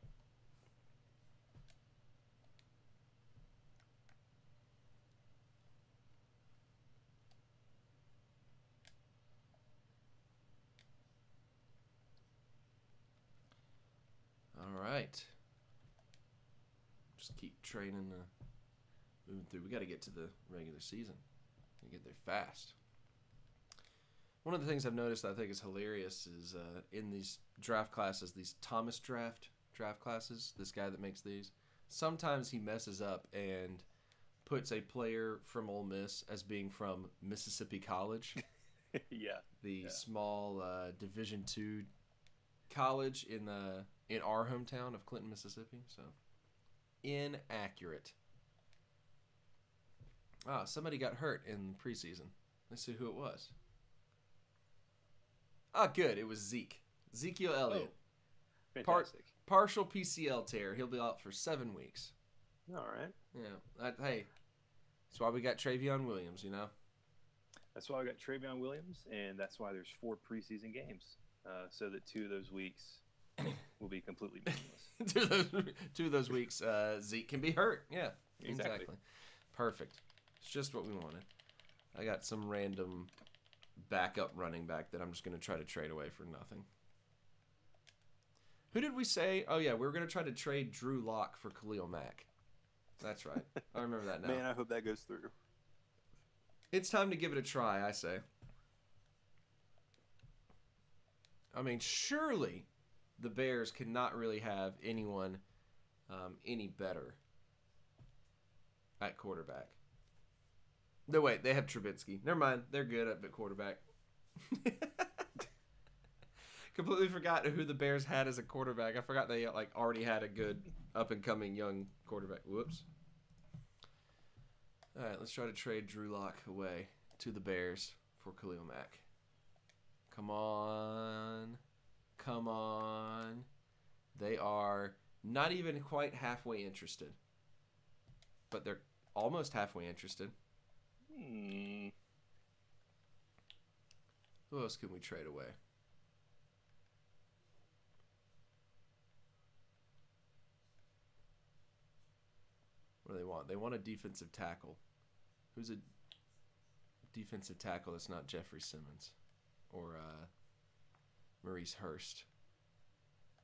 All right. Just keep training, moving through. We got to get to the regular season. We get there fast. One of the things I've noticed that I think is hilarious is in these draft classes, these Thomas draft classes, this guy that makes these, sometimes he messes up and puts a player from Ole Miss as being from Mississippi College. Yeah. The small Division II college in our hometown of Clinton, Mississippi. So inaccurate. Somebody got hurt in preseason. Let's see who it was. Good. It was Zeke. Ezekiel Elliott. Oh, fantastic. Partial PCL tear. He'll be out for 7 weeks. All right. Yeah. Hey, that's why we got Travion Williams, you know? That's why I got Travion Williams, and that's why there's 4 preseason games, so that 2 of those weeks will be completely meaningless. two of those weeks, Zeke can be hurt. Yeah, Exactly. Perfect. It's just what we wanted. I got some random backup running back that I'm just going to try to trade away for nothing. Who did we say? Oh, yeah, we were going to try to trade Drew Lock for Khalil Mack. That's right. I remember that now. Man, I hope that goes through. It's time to give it a try, I say. I mean, surely the Bears cannot really have anyone any better at quarterback. No, wait, they have Trubisky. Never mind, they're good at quarterback. Completely forgot who the Bears had as a quarterback. I forgot they already had a good up-and-coming young quarterback. Whoops. All right, let's try to trade Drew Lock away to the Bears for Khalil Mack. Come on. Come on. They are not even quite halfway interested. But they're almost halfway interested. Who else can we trade away? What do they want? They want a defensive tackle. Who's a defensive tackle that's not Jeffrey Simmons or Maurice Hurst?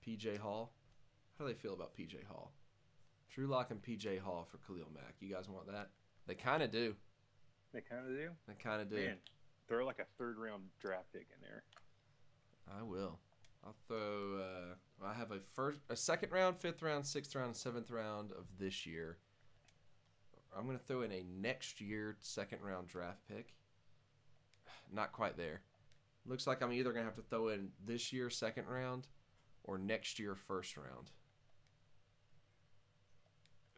P.J. Hall? How do they feel about P.J. Hall? Drew Lock and P.J. Hall for Khalil Mack. You guys want that? They kind of do. They kind of do? They kind of do. Man, throw like a 3rd-round draft pick in there. I will. I'll throw... I have a 2nd round, 5th round, 6th round, 7th round of this year. I'm going to throw in a next year 2nd round draft pick. Not quite there. Looks like I'm either going to have to throw in this year 2nd round or next year 1st round.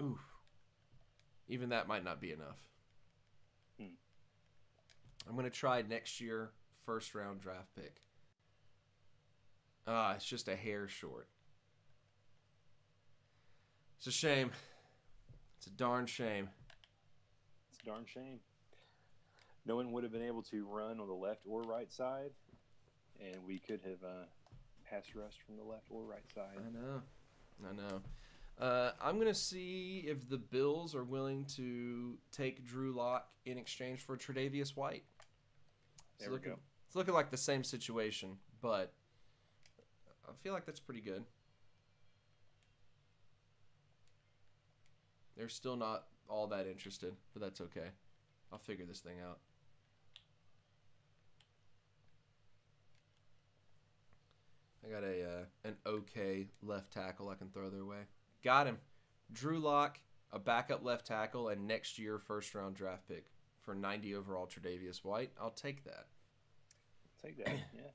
Ooh. Even that might not be enough. I'm going to try next year 1st round draft pick. It's just a hair short. It's a shame. It's a darn shame. It's a darn shame. No one would have been able to run on the left or right side, and we could have pass rushed from the left or right side. I know. I'm going to see if the Bills are willing to take Drew Lock in exchange for Tre'Davious White. There we go. It's looking like the same situation, but I feel like that's pretty good. They're still not all that interested, but that's okay. I'll figure this thing out. I got an okay left tackle I can throw their way. Got him. Drew Lock, a backup left tackle, and next year 1st round draft pick for 90 overall Tre'Davious White. I'll take that. Take that, yeah.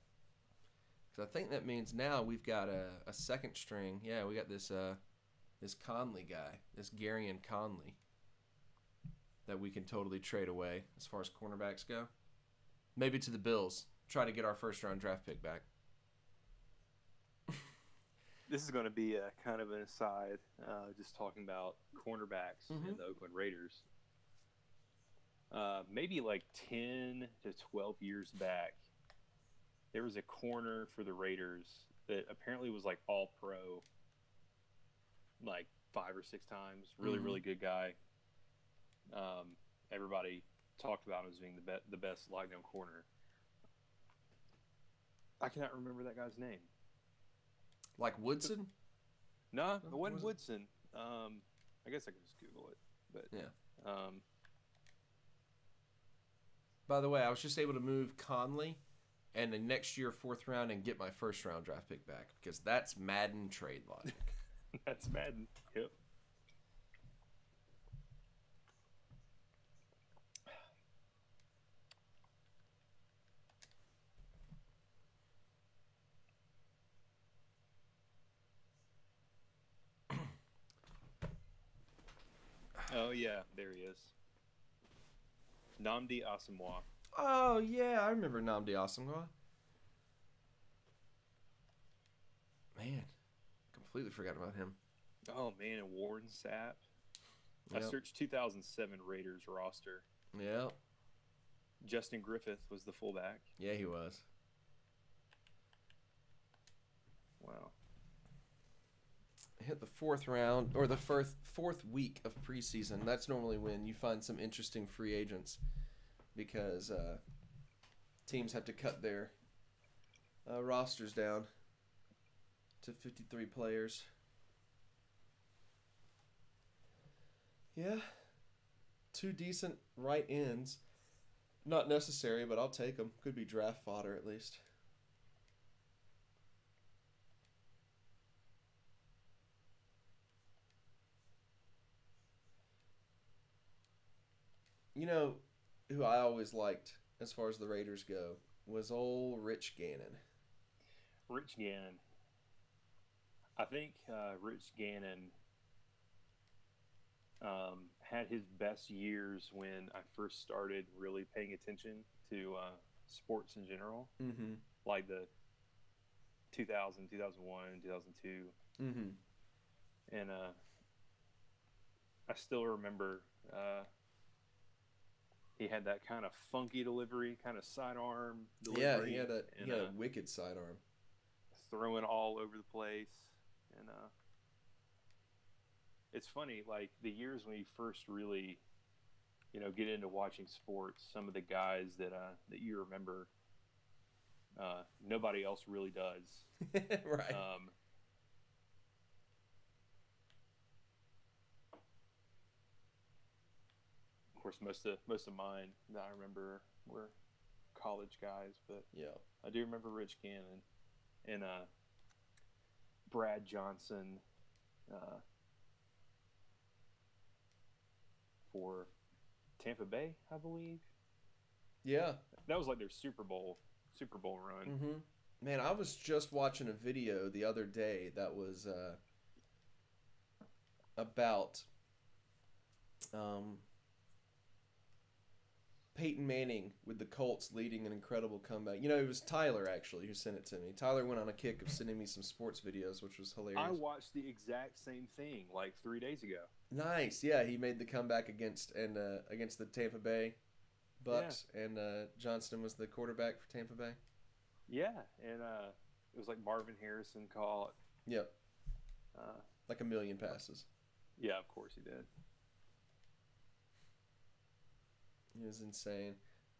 Because I think that means now we've got a 2nd string. Yeah, we got this Conley guy, this Garyon Conley, that we can totally trade away as far as cornerbacks go. Maybe to the Bills. Try to get our 1st round draft pick back. This is going to be a kind of an aside, just talking about cornerbacks Mhm. in the Oakland Raiders. Maybe like 10 to 12 years back, there was a corner for the Raiders that apparently was like all pro, like 5 or 6 times. Really, Mhm. really good guy. Everybody talked about him as being the best lockdown corner. I cannot remember that guy's name. Like Woodson? No, Oh, it wasn't was it? Woodson. I guess I could just Google it. But Yeah. um, By the way, I was just able to move Conley and the next year 4th round and get my 1st round draft pick back because that's Madden trade logic. that's Madden. Yep. Oh yeah, there he is. Nnamdi Asomugha. Oh yeah, I remember Nnamdi Asomugha. Man, completely forgot about him. Oh man, and Warren Sapp. I Yep. searched 2007 Raiders roster. Yeah. Justin Griffith was the fullback. Yeah, he was. Wow. Hit the 4th round or the fourth week of preseason. That's normally when you find some interesting free agents because teams have to cut their rosters down to 53 players. Yeah, 2 decent right ends. Not necessary, but I'll take them. Could be draft fodder at least. You know who I always liked as far as the Raiders go was old Rich Gannon. Rich Gannon. I think Rich Gannon had his best years when I first started really paying attention to sports in general, Mm-hmm. like the 2000, 2001, 2002. Mm-hmm. And I still remember he had that kind of funky delivery, kind of sidearm Yeah, delivery. he had and, a wicked sidearm. throwing all over the place. And it's funny, like the years when you first really, get into watching sports, some of the guys that you remember, nobody else really does. Right. Of course, most of mine that I remember were college guys, but Yeah. I do remember Rich Gannon and Brad Johnson for Tampa Bay, I believe. Yeah. That was like their Super Bowl run. Mm-hmm. Man, I was just watching a video the other day that was about Peyton Manning with the Colts leading an incredible comeback. You know, it was Tyler actually who sent it to me. Tyler went on a kick of sending me some sports videos, which was hilarious. I watched the exact same thing like 3 days ago. Nice, yeah. He made the comeback against the Tampa Bay Bucks, and Johnston was the quarterback for Tampa Bay. Yeah, and it was like Marvin Harrison caught. Yep. Like a million passes. Yeah, of course he did. It was insane.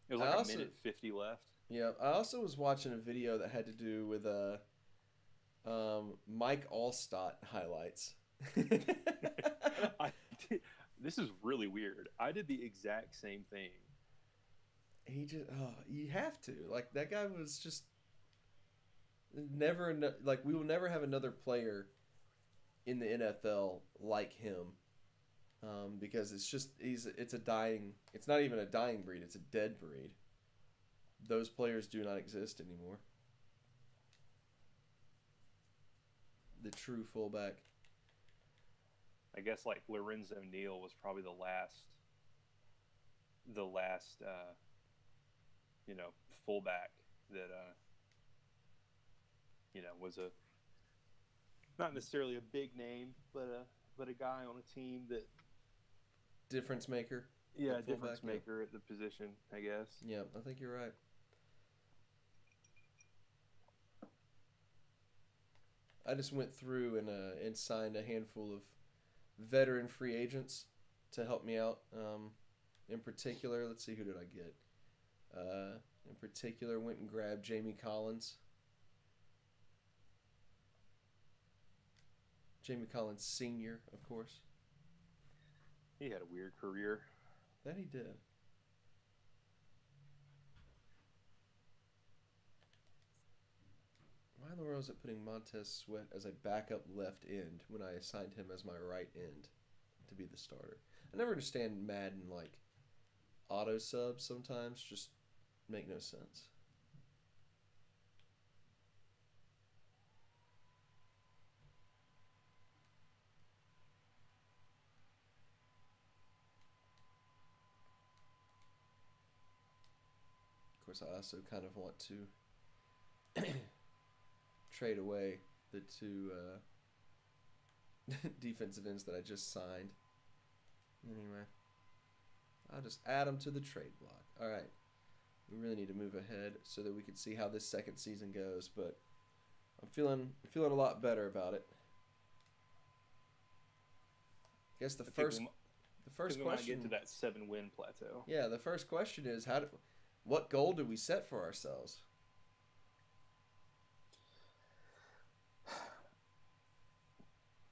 It was like a minute 50 left. Yeah, I also was watching a video that had to do with Mike Allstott highlights. This is really weird. I did the exact same thing. He just, you have to. Like, that guy was just never, like, we will never have another player in the NFL like him. Because it's not even a dying breed, it's a dead breed. Those players do not exist anymore. The true fullback. I guess like Lorenzo Neal was probably the last fullback that was not necessarily a big name, but a guy on a team that Difference maker. yeah, at difference fullback, maker at the position, I guess. Yeah, I think you're right. I just went through and signed a handful of veteran free agents to help me out. In particular, let's see, who did I get? In particular, went and grabbed Jamie Collins. Jamie Collins Sr., of course. He had a weird career. That he did. Why in the world is it putting Montez Sweat as a backup left end when I assigned him as my right end to be the starter? I never understand Madden, like, auto subs sometimes just make no sense. Of course, I also kind of want to trade away the two defensive ends that I just signed. Anyway, I'll just add them to the trade block. All right. We really need to move ahead so that we can see how this second season goes, but I'm feeling a lot better about it. I guess the first we might question get to that 7-win plateau. Yeah, the first question is what goal did we set for ourselves?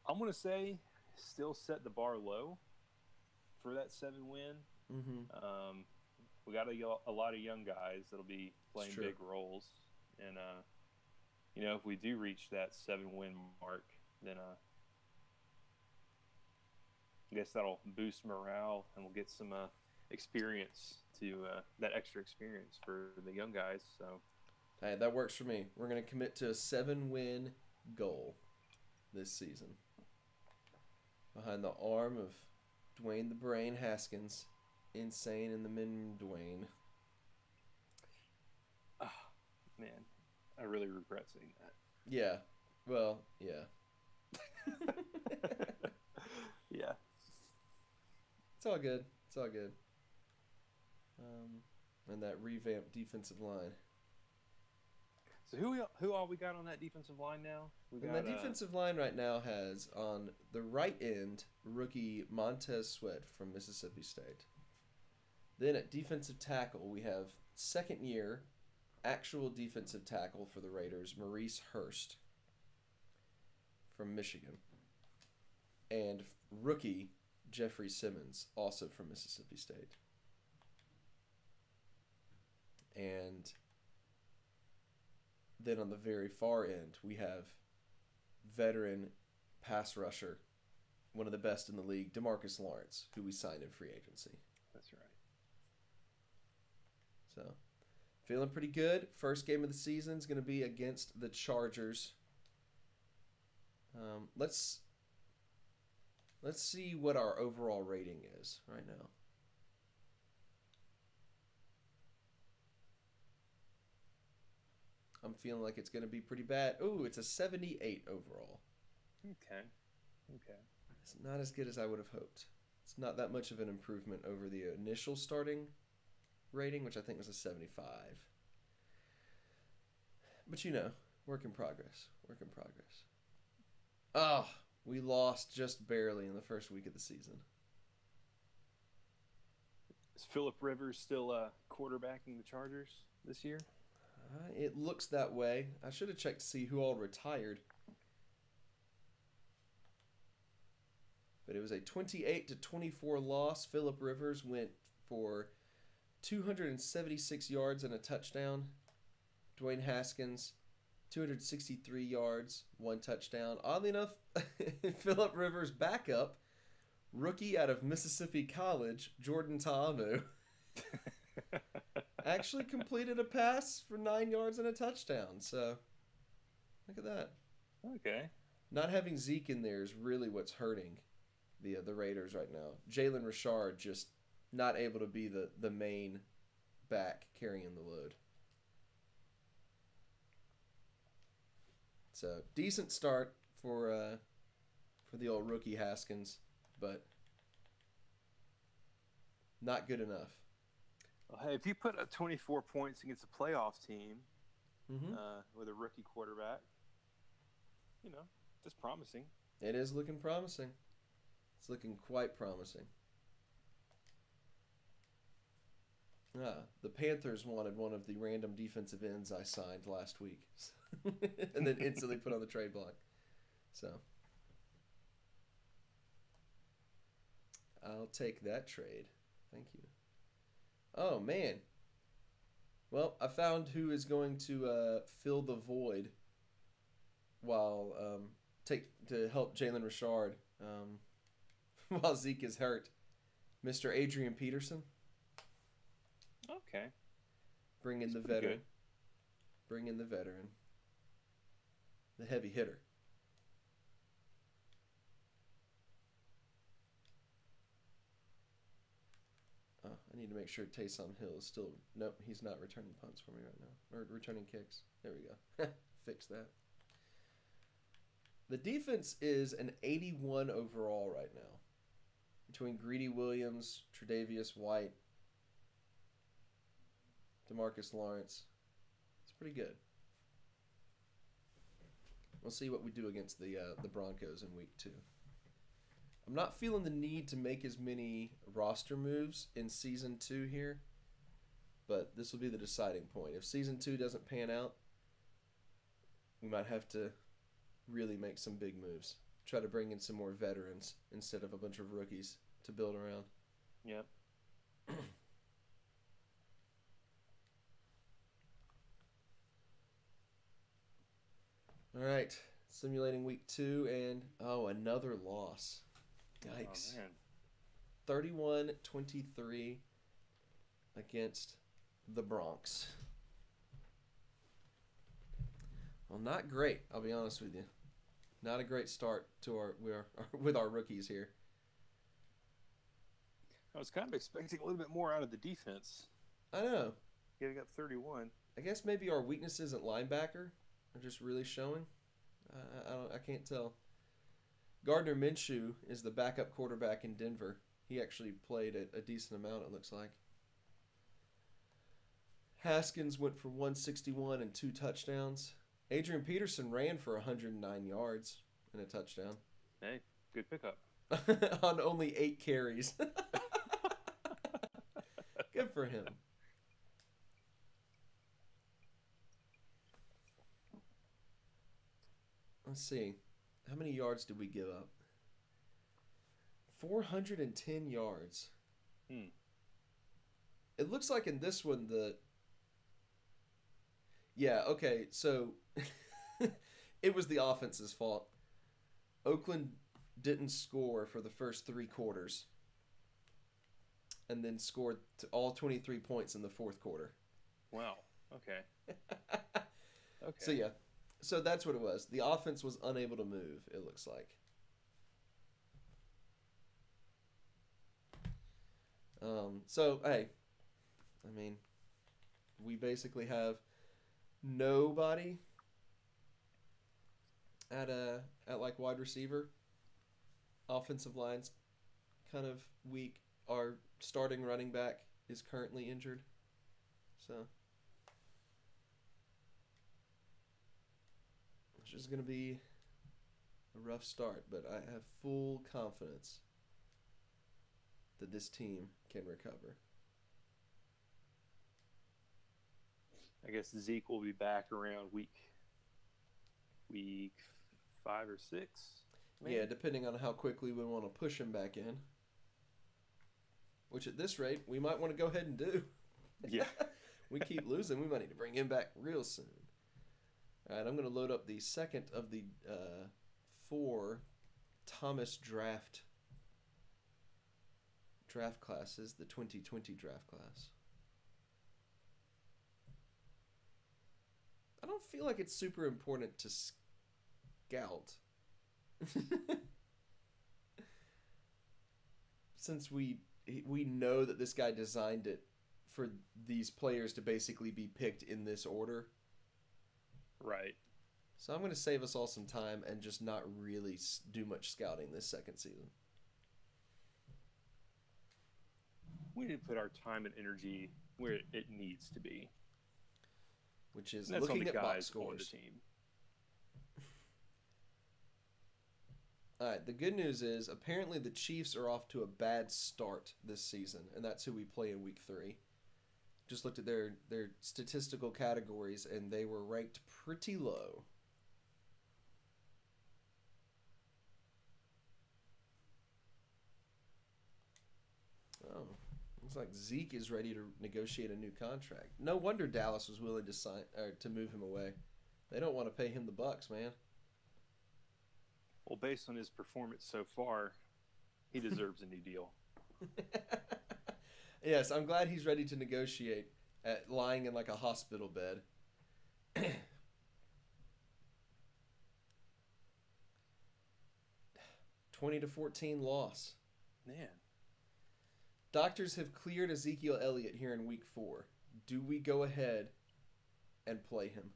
I'm gonna say still set the bar low for that 7-win. Mm-hmm. We got a lot of young guys that'll be playing It's true. big roles, and if we do reach that 7-win mark, then I guess that'll boost morale, and we'll get some experience that extra experience for the young guys. So, Hey, that works for me. We're gonna commit to a 7-win goal this season. Behind the arm of Dwayne the Brain Haskins, insane in the min Dwayne. oh, man, I really regret saying that. Yeah. Well, yeah. Yeah. It's all good. It's all good. And that revamped defensive line. So who all we got on that defensive line now? And that defensive line right now has on the right end rookie Montez Sweat from Mississippi State. Then at defensive tackle we have second year actual defensive tackle for the Raiders, Maurice Hurst from Michigan. And rookie Jeffrey Simmons, also from Mississippi State. And then on the very far end, we have veteran pass rusher, one of the best in the league, DeMarcus Lawrence, who we signed in free agency. That's right. So, feeling pretty good. First game of the season is going to be against the Chargers. Let's see what our overall rating is right now. I'm feeling like it's going to be pretty bad. Ooh, it's a 78 overall. Okay. It's not as good as I would have hoped. It's not that much of an improvement over the initial starting rating, which I think was a 75. But work in progress. Oh, we lost just barely in the first week of the season. Is Phillip Rivers still quarterbacking the Chargers this year? It looks that way. I should have checked to see who all retired. But it was a 28-24 loss. Phillip Rivers went for 276 yards and a touchdown. Dwayne Haskins, 263 yards, 1 touchdown. Oddly enough, Phillip Rivers' backup, rookie out of Mississippi College, Jordan Ta'amu, actually completed a pass for 9 yards and a touchdown. So, look at that. Okay. Not having Zeke in there is really what's hurting the Raiders right now. Jalen Richard just not able to be the main back carrying the load. So, decent start for the old rookie Haskins, but not good enough. Well, hey, if you put up 24 points against a playoff team Mm-hmm. with a rookie quarterback, that's promising. It is looking promising. It's looking quite promising. The Panthers wanted one of the random defensive ends I signed last week, and then instantly put on the trade block. So I'll take that trade. Thank you. Oh, man. Well, I found who is going to fill the void while to help Jalen Richard while Zeke is hurt. Mr. Adrian Peterson. Okay. Bring in He's the pretty veteran. good. Bring in the veteran. The heavy hitter. I need to make sure Taysom Hill is still... Nope, he's not returning punts for me right now. Or returning kicks. There we go. Fix that. The defense is an 81 overall right now. Between Greedy Williams, Tre'Davious White, DeMarcus Lawrence. It's pretty good. We'll see what we do against the Broncos in week 2. I'm not feeling the need to make as many roster moves in Season 2 here, but this will be the deciding point. If Season 2 doesn't pan out, we might have to really make some big moves. Try to bring in some more veterans instead of a bunch of rookies to build around. Yep. All right, simulating week 2, and another loss. Yikes. Oh, man. 31-23 against the Bronx. Well, not great, I'll be honest with you. Not a great start to with our rookies here. I was kind of expecting a little bit more out of the defense. I know. Yeah, they got 31. I guess maybe our weaknesses at linebacker are just really showing. I can't tell. Gardner Minshew is the backup quarterback in Denver. He actually played a decent amount, it looks like. Haskins went for 161 and 2 touchdowns. Adrian Peterson ran for 109 yards and a touchdown. Hey, good pickup. On only 8 carries. Good for him. Let's see. How many yards did we give up? 410 yards. It looks like in this one Yeah, okay, so it was the offense's fault. Oakland didn't score for the first 3 quarters and then scored all 23 points in the 4th quarter. Wow. Okay. Okay. So, yeah. So that's what it was. The offense was unable to move, it looks like. So, hey, I mean, we basically have nobody at like wide receiver. Offensive line's kind of weak. Our starting running back is currently injured. So it's just going to be a rough start, but I have full confidence that this team can recover. I guess Zeke will be back around week 5 or 6. Maybe? Yeah, depending on how quickly we want to push him back in. Which at this rate, we might want to go ahead and do. Yeah. We keep losing. We might need to bring him back real soon. All right, I'm going to load up the second of the 4 Thomas draft classes, the 2020 draft class. I don't feel like it's super important to scout. Since we know that this guy designed it for these players to basically be picked in this order. Right. So I'm going to save us all some time and just not really do much scouting this second season. We need to put our time and energy where it needs to be. Which is And that's looking on the at box guys on the scores. team. All right, the good news is apparently the Chiefs are off to a bad start this season, and that's who we play in week 3. Just looked at their statistical categories, and they were ranked pretty low. Oh, looks like Zeke is ready to negotiate a new contract. No wonder Dallas was willing to sign or to move him away. They don't want to pay him the bucks, man. Well, based on his performance so far, he deserves a new deal. Yes, I'm glad he's ready to negotiate at lying in like a hospital bed. 20-14 loss. Man. Doctors have cleared Ezekiel Elliott here in week 4. Do we go ahead and play him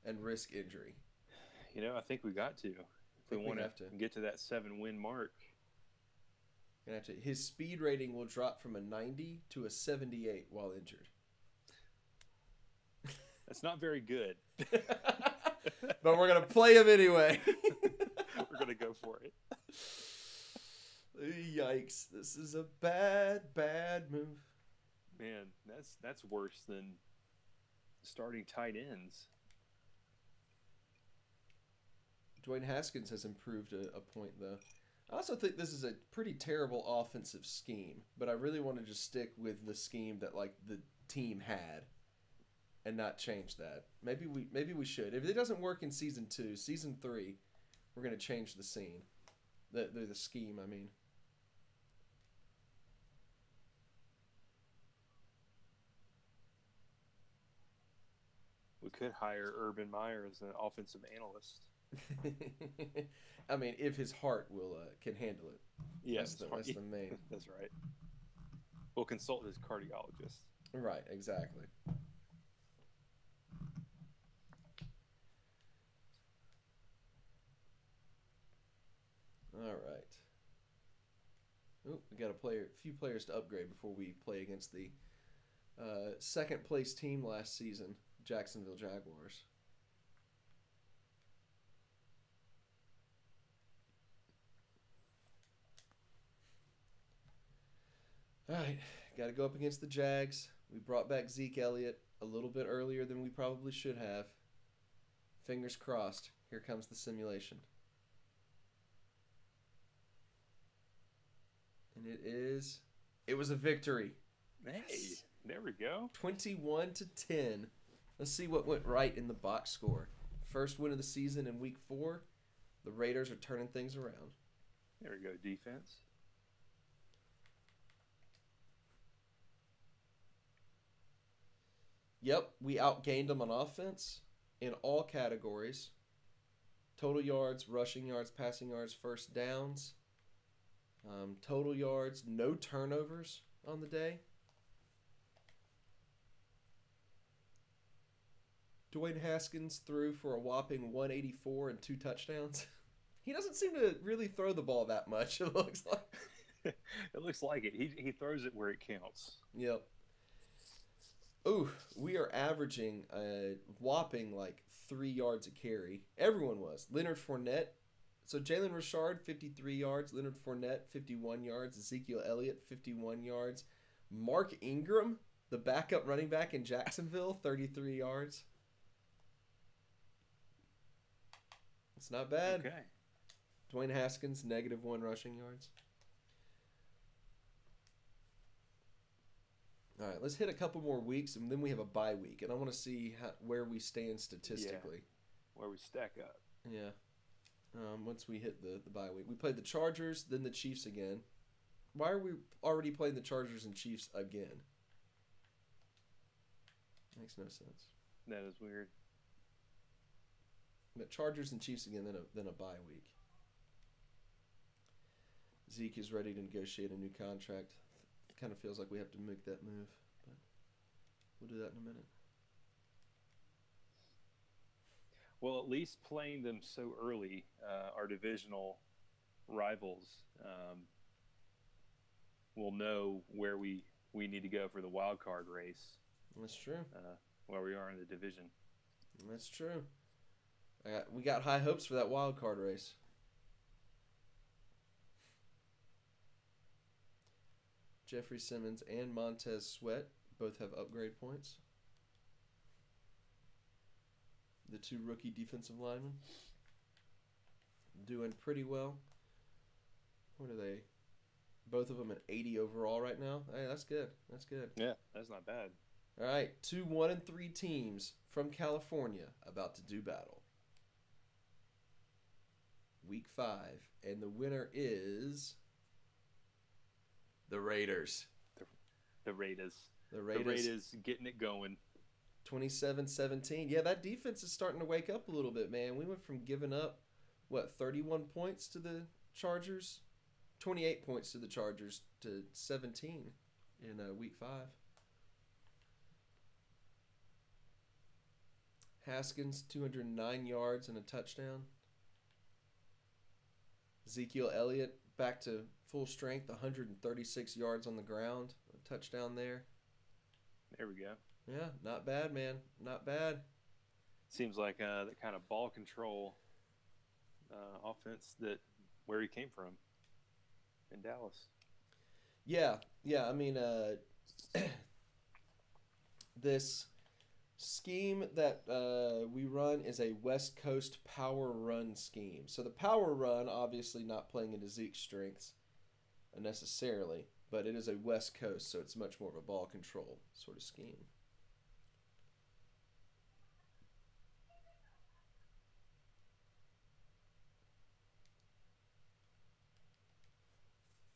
and risk injury? You know, I think we got to. If we want to get to that 7-win mark. His speed rating will drop from a 90 to a 78 while injured. That's not very good. But we're going to play him anyway. We're going to go for it. Yikes. This is a bad, bad move. Man, that's worse than starting tight ends. Dwayne Haskins has improved a point, though. I also think this is a pretty terrible offensive scheme, but I really want to just stick with the scheme that like the team had and not change that. Maybe we should. If it doesn't work in season 2, season 3, we're going to change the scene. The scheme, I mean. We could hire Urban Meyer as an offensive analyst. I mean, if his heart can handle it. Yeah, that's the main. That's right. We'll consult his cardiologist. Right, exactly. All right. Oh, we got a few players to upgrade before we play against the second place team last season, Jacksonville Jaguars. All right, got to go up against the Jags. We brought back Zeke Elliott a little bit earlier than we probably should have. Fingers crossed. Here comes the simulation. And it was a victory. Hey, there we go. 21-10. Let's see what went right in the box score. First win of the season in week 4. The Raiders are turning things around. There we go, defense. Yep, we outgained them on offense in all categories. Total yards, rushing yards, passing yards, first downs. Total yards, no turnovers on the day. Dwayne Haskins threw for a whopping 184 and 2 touchdowns. He doesn't seem to really throw the ball that much, it looks like. It looks like it. He throws it where it counts. Yep. Ooh, we are averaging a whopping like 3 yards a carry. Everyone was. Leonard Fournette. So Jalen Richard, 53 yards. Leonard Fournette, 51 yards. Ezekiel Elliott, 51 yards. Mark Ingram, the backup running back in Jacksonville, 33 yards. It's not bad. Okay. Dwayne Haskins, -1 rushing yards. All right, let's hit a couple more weeks, and then we have a bye week, and I want to see where we stand statistically. Yeah, where we stack up. Yeah. Once we hit the bye week. We played the Chargers, then the Chiefs again. Why are we already playing the Chargers and Chiefs again? Makes no sense. That is weird. The Chargers and Chiefs again, then a bye week. Zeke is ready to negotiate a new contract. Kind of feels like we have to make that move, but we'll do that in a minute. Well, at least playing them so early, our divisional rivals will know where we need to go for the wild card race. That's true. Where we are in the division. That's true. We got high hopes for that wild card race. Jeffrey Simmons and Montez Sweat both have upgrade points. The two rookie defensive linemen doing pretty well. What are they? Both of them at 80 overall right now. Hey, that's good. That's good. Yeah, that's not bad. All right, 2 1-3 teams from California about to do battle. Week 5, and the winner is the Raiders. The Raiders. The Raiders. The Raiders getting it going. 27-17. Yeah, that defense is starting to wake up a little bit, man. We went from giving up, 31 points to the Chargers? 28 points to the Chargers to 17 in week 5. Haskins, 209 yards and a touchdown. Ezekiel Elliott back to full strength, 136 yards on the ground. A touchdown there. There we go. Yeah, not bad, man. Not bad. Seems like that kind of ball control offense where he came from in Dallas. Yeah. I mean, this scheme that we run is a West Coast power run scheme. So the power run, obviously not playing into Zeke's strengths necessarily, but it is a West Coast, so it's much more of a ball control sort of scheme.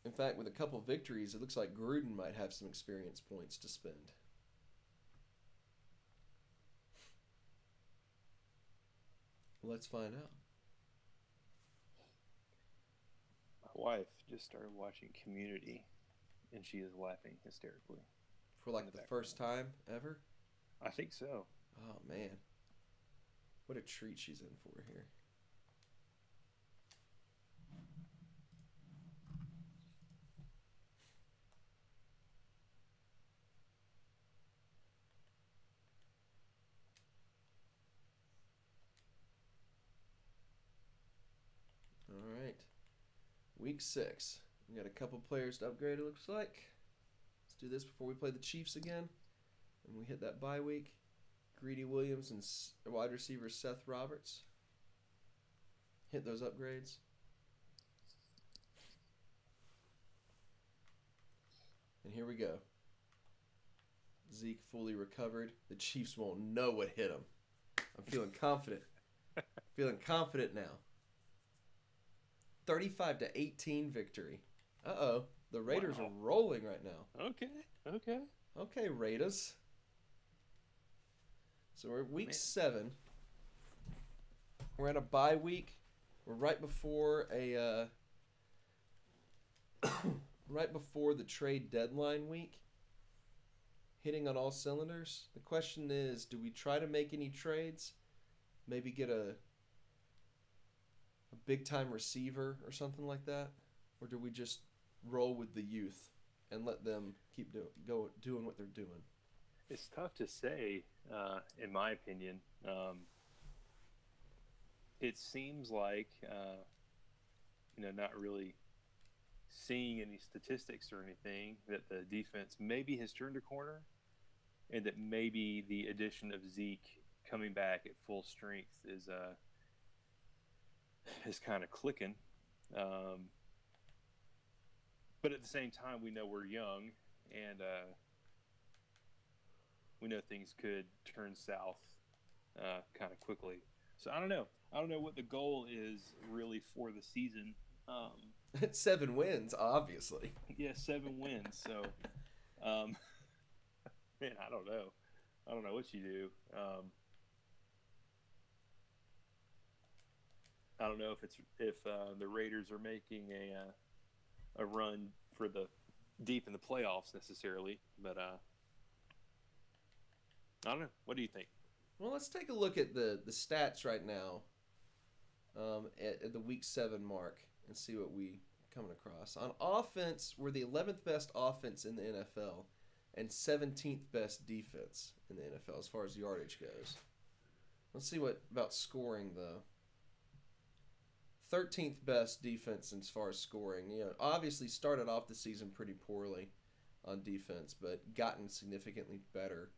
In fact, with a couple victories, it looks like Gruden might have some experience points to spend. Let's find out. My wife just started watching Community, and she is laughing hysterically. For like the first time ever? I think so. Oh, man. What a treat she's in for here. All right. Week 6. We got a couple players to upgrade, it looks like. Let's do this before we play the Chiefs again. And we hit that bye week. Greedy Williams and wide receiver Seth Roberts. Hit those upgrades. And here we go. Zeke fully recovered. The Chiefs won't know what hit him. I'm feeling confident. Feeling confident now. 35-18 victory. Uh-oh. The Raiders are rolling right now. Okay, Raiders. So we're week 7. We're in a bye week. We're right before right before the trade deadline week. Hitting on all cylinders. The question is, do we try to make any trades? Maybe get a big-time receiver or something like that? Or do we just roll with the youth and let them keep doing what they're doing? It's tough to say, in my opinion. It seems like, not really seeing any statistics or anything, that the defense maybe has turned a corner, and that maybe the addition of Zeke coming back at full strength is kind of clicking. But at the same time, we know we're young, and we know things could turn south kind of quickly. So I don't know. I don't know what the goal is really for the season. 7 wins, obviously. Yeah, 7 wins. So, man, I don't know. I don't know what you do. I don't know if the Raiders are making a run for the deep in the playoffs necessarily, but I don't know. What do you think? Well, let's take a look at the stats right now at the week 7 mark and see what we coming across. On offense, we're the 11th best offense in the NFL and 17th best defense in the NFL as far as yardage goes. Let's see what about scoring though. 13th best defense as far as scoring. You know, obviously started off the season pretty poorly on defense, but gotten significantly better.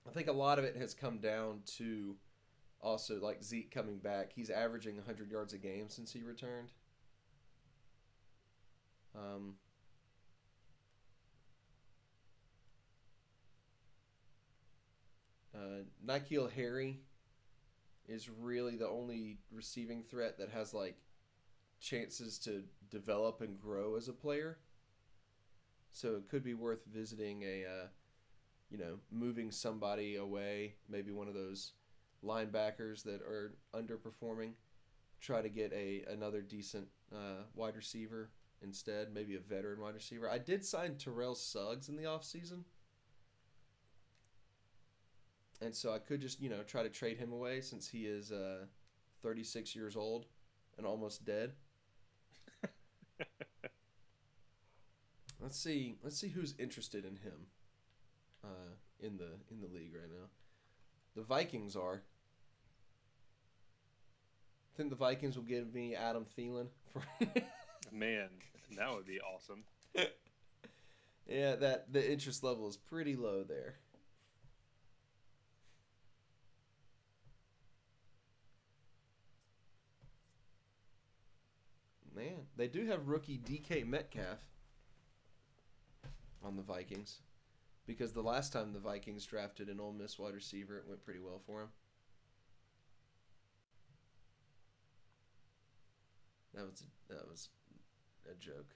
I think a lot of it has come down to also like Zeke coming back. He's averaging 100 yards a game since he returned. N'Keal Harry is really the only receiving threat that has like chances to develop and grow as a player. So it could be worth visiting moving somebody away, maybe one of those linebackers that are underperforming. Try to get another decent wide receiver instead, maybe a veteran wide receiver. I did sign Terrell Suggs in the offseason. And so I could just, try to trade him away since he is 36 years old and almost dead. Let's see who's interested in him in the league right now. The Vikings are. I think the Vikings will give me Adam Thielen for Man, that would be awesome. Yeah, the interest level is pretty low there. Man, they do have rookie DK Metcalf on the Vikings because the last time the Vikings drafted an Ole Miss wide receiver, it went pretty well for him. That was a joke.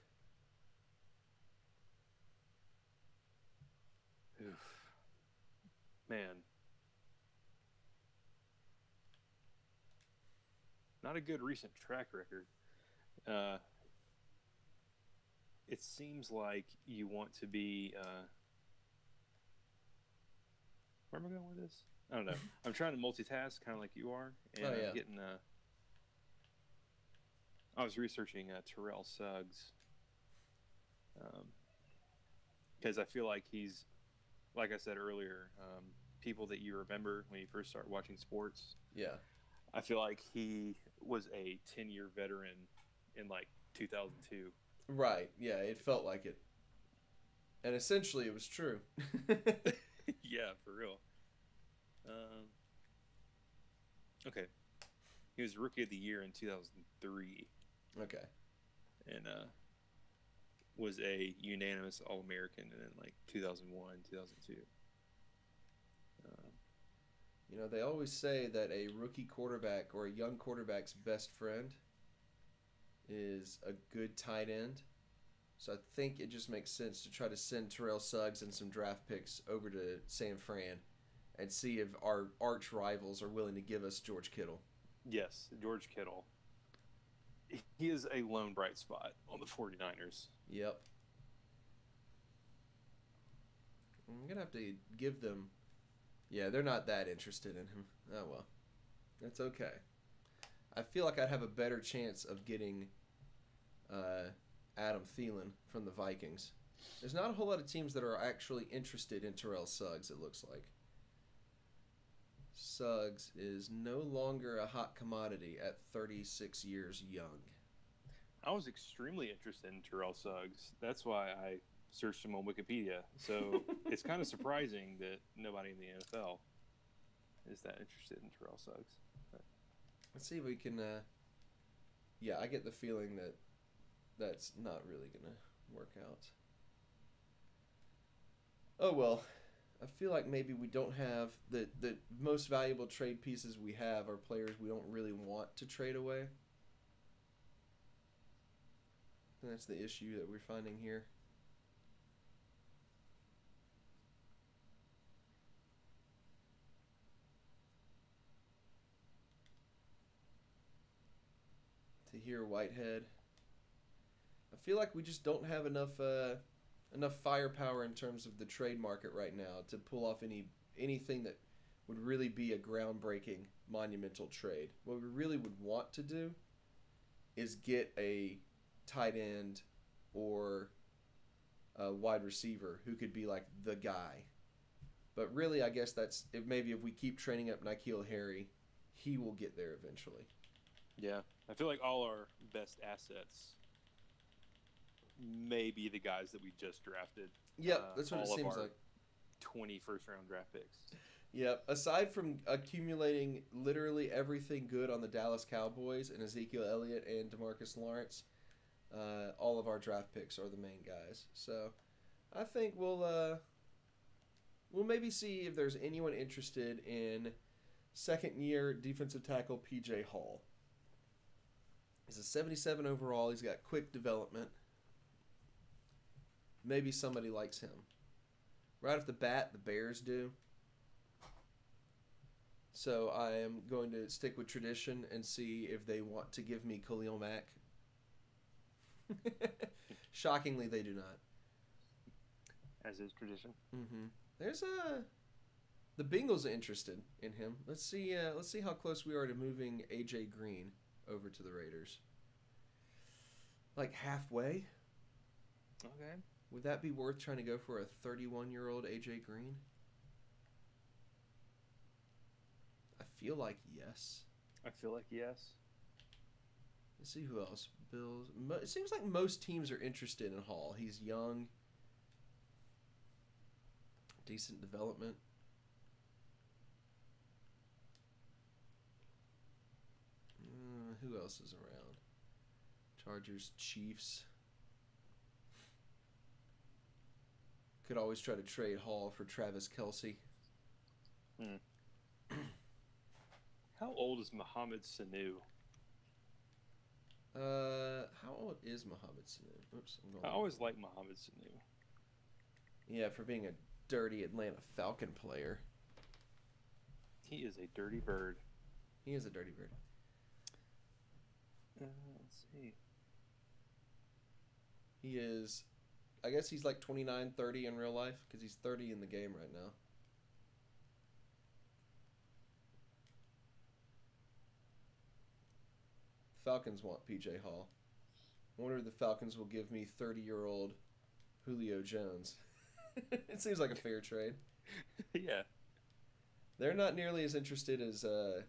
Oof. Man. Not a good recent track record. It seems like you want to be... where am I going with this? I don't know. I'm trying to multitask kind of like you are. And I'm getting... I was researching Terrell Suggs. Because I feel like he's, like I said earlier, people that you remember when you first start watching sports. Yeah. I feel like he was a 10-year veteran in like 2002. Right. Yeah, it felt like it. And essentially it was true. Yeah, for real. Okay. He was Rookie of the Year in 2003. Okay. And was a unanimous All-American in like 2001, 2002. They always say that a rookie quarterback or a young quarterback's best friend is a good tight end. So I think it just makes sense to try to send Terrell Suggs and some draft picks over to San Fran and see if our arch rivals are willing to give us George Kittle. Yes, George Kittle. He is a lone bright spot on the 49ers. Yep. I'm going to have to give them... Yeah, they're not that interested in him. Oh, well. That's okay. I feel like I'd have a better chance of getting Adam Thielen from the Vikings. There's not a whole lot of teams that are actually interested in Terrell Suggs, it looks like. Suggs is no longer a hot commodity at 36 years young. I was extremely interested in Terrell Suggs. That's why I searched him on Wikipedia. So it's kind of surprising that nobody in the NFL is that interested in Terrell Suggs. But let's see if we can... yeah, I get the feeling that that's not really going to work out. Oh, well. I feel like maybe we don't have... The most valuable trade pieces we have are players we don't really want to trade away. And that's the issue that we're finding here. Tahir Whitehead. I feel like we just don't have enough enough firepower in terms of the trade market right now to pull off anything that would really be a groundbreaking, monumental trade. What we really would want to do is get a tight end or a wide receiver who could be like the guy. But really, I guess that's if we keep training up N'Keal Harry, he will get there eventually. Yeah, I feel like all our best assets may be the guys that we just drafted. Yep, that's what it seems like. 20 first-round draft picks. Yep. Aside from accumulating literally everything good on the Dallas Cowboys and Ezekiel Elliott and DeMarcus Lawrence, all of our draft picks are the main guys. So I think we'll maybe see if there's anyone interested in second-year defensive tackle P.J. Hall. He's a 77 overall. He's got quick development. Maybe somebody likes him. Right off the bat, the Bears do. So I am going to stick with tradition and see if they want to give me Khalil Mack. Shockingly, they do not. As is tradition. Mm-hmm. There's the Bengals are interested in him. Let's see how close we are to moving AJ Green over to the Raiders. Like halfway. Okay. Would that be worth trying to go for a 31-year-old AJ Green? I feel like yes. I feel like yes. Let's see who else. Bills. It seems like most teams are interested in Hall. He's young. Decent development. Who else is around? Chargers, Chiefs. Could always try to trade Hall for Travis Kelce. How old is Mohamed Sanu? How old is Mohamed Sanu? Oops, I always like Mohamed Sanu. Yeah, for being a dirty Atlanta Falcon player. He is a dirty bird. He is a dirty bird. Let's see. He is, I guess he's like 29, 30 in real life because he's 30 in the game right now. Falcons want P.J. Hall. I wonder if the Falcons will give me 30-year-old Julio Jones. It seems like a fair trade. Yeah. They're not nearly as interested as the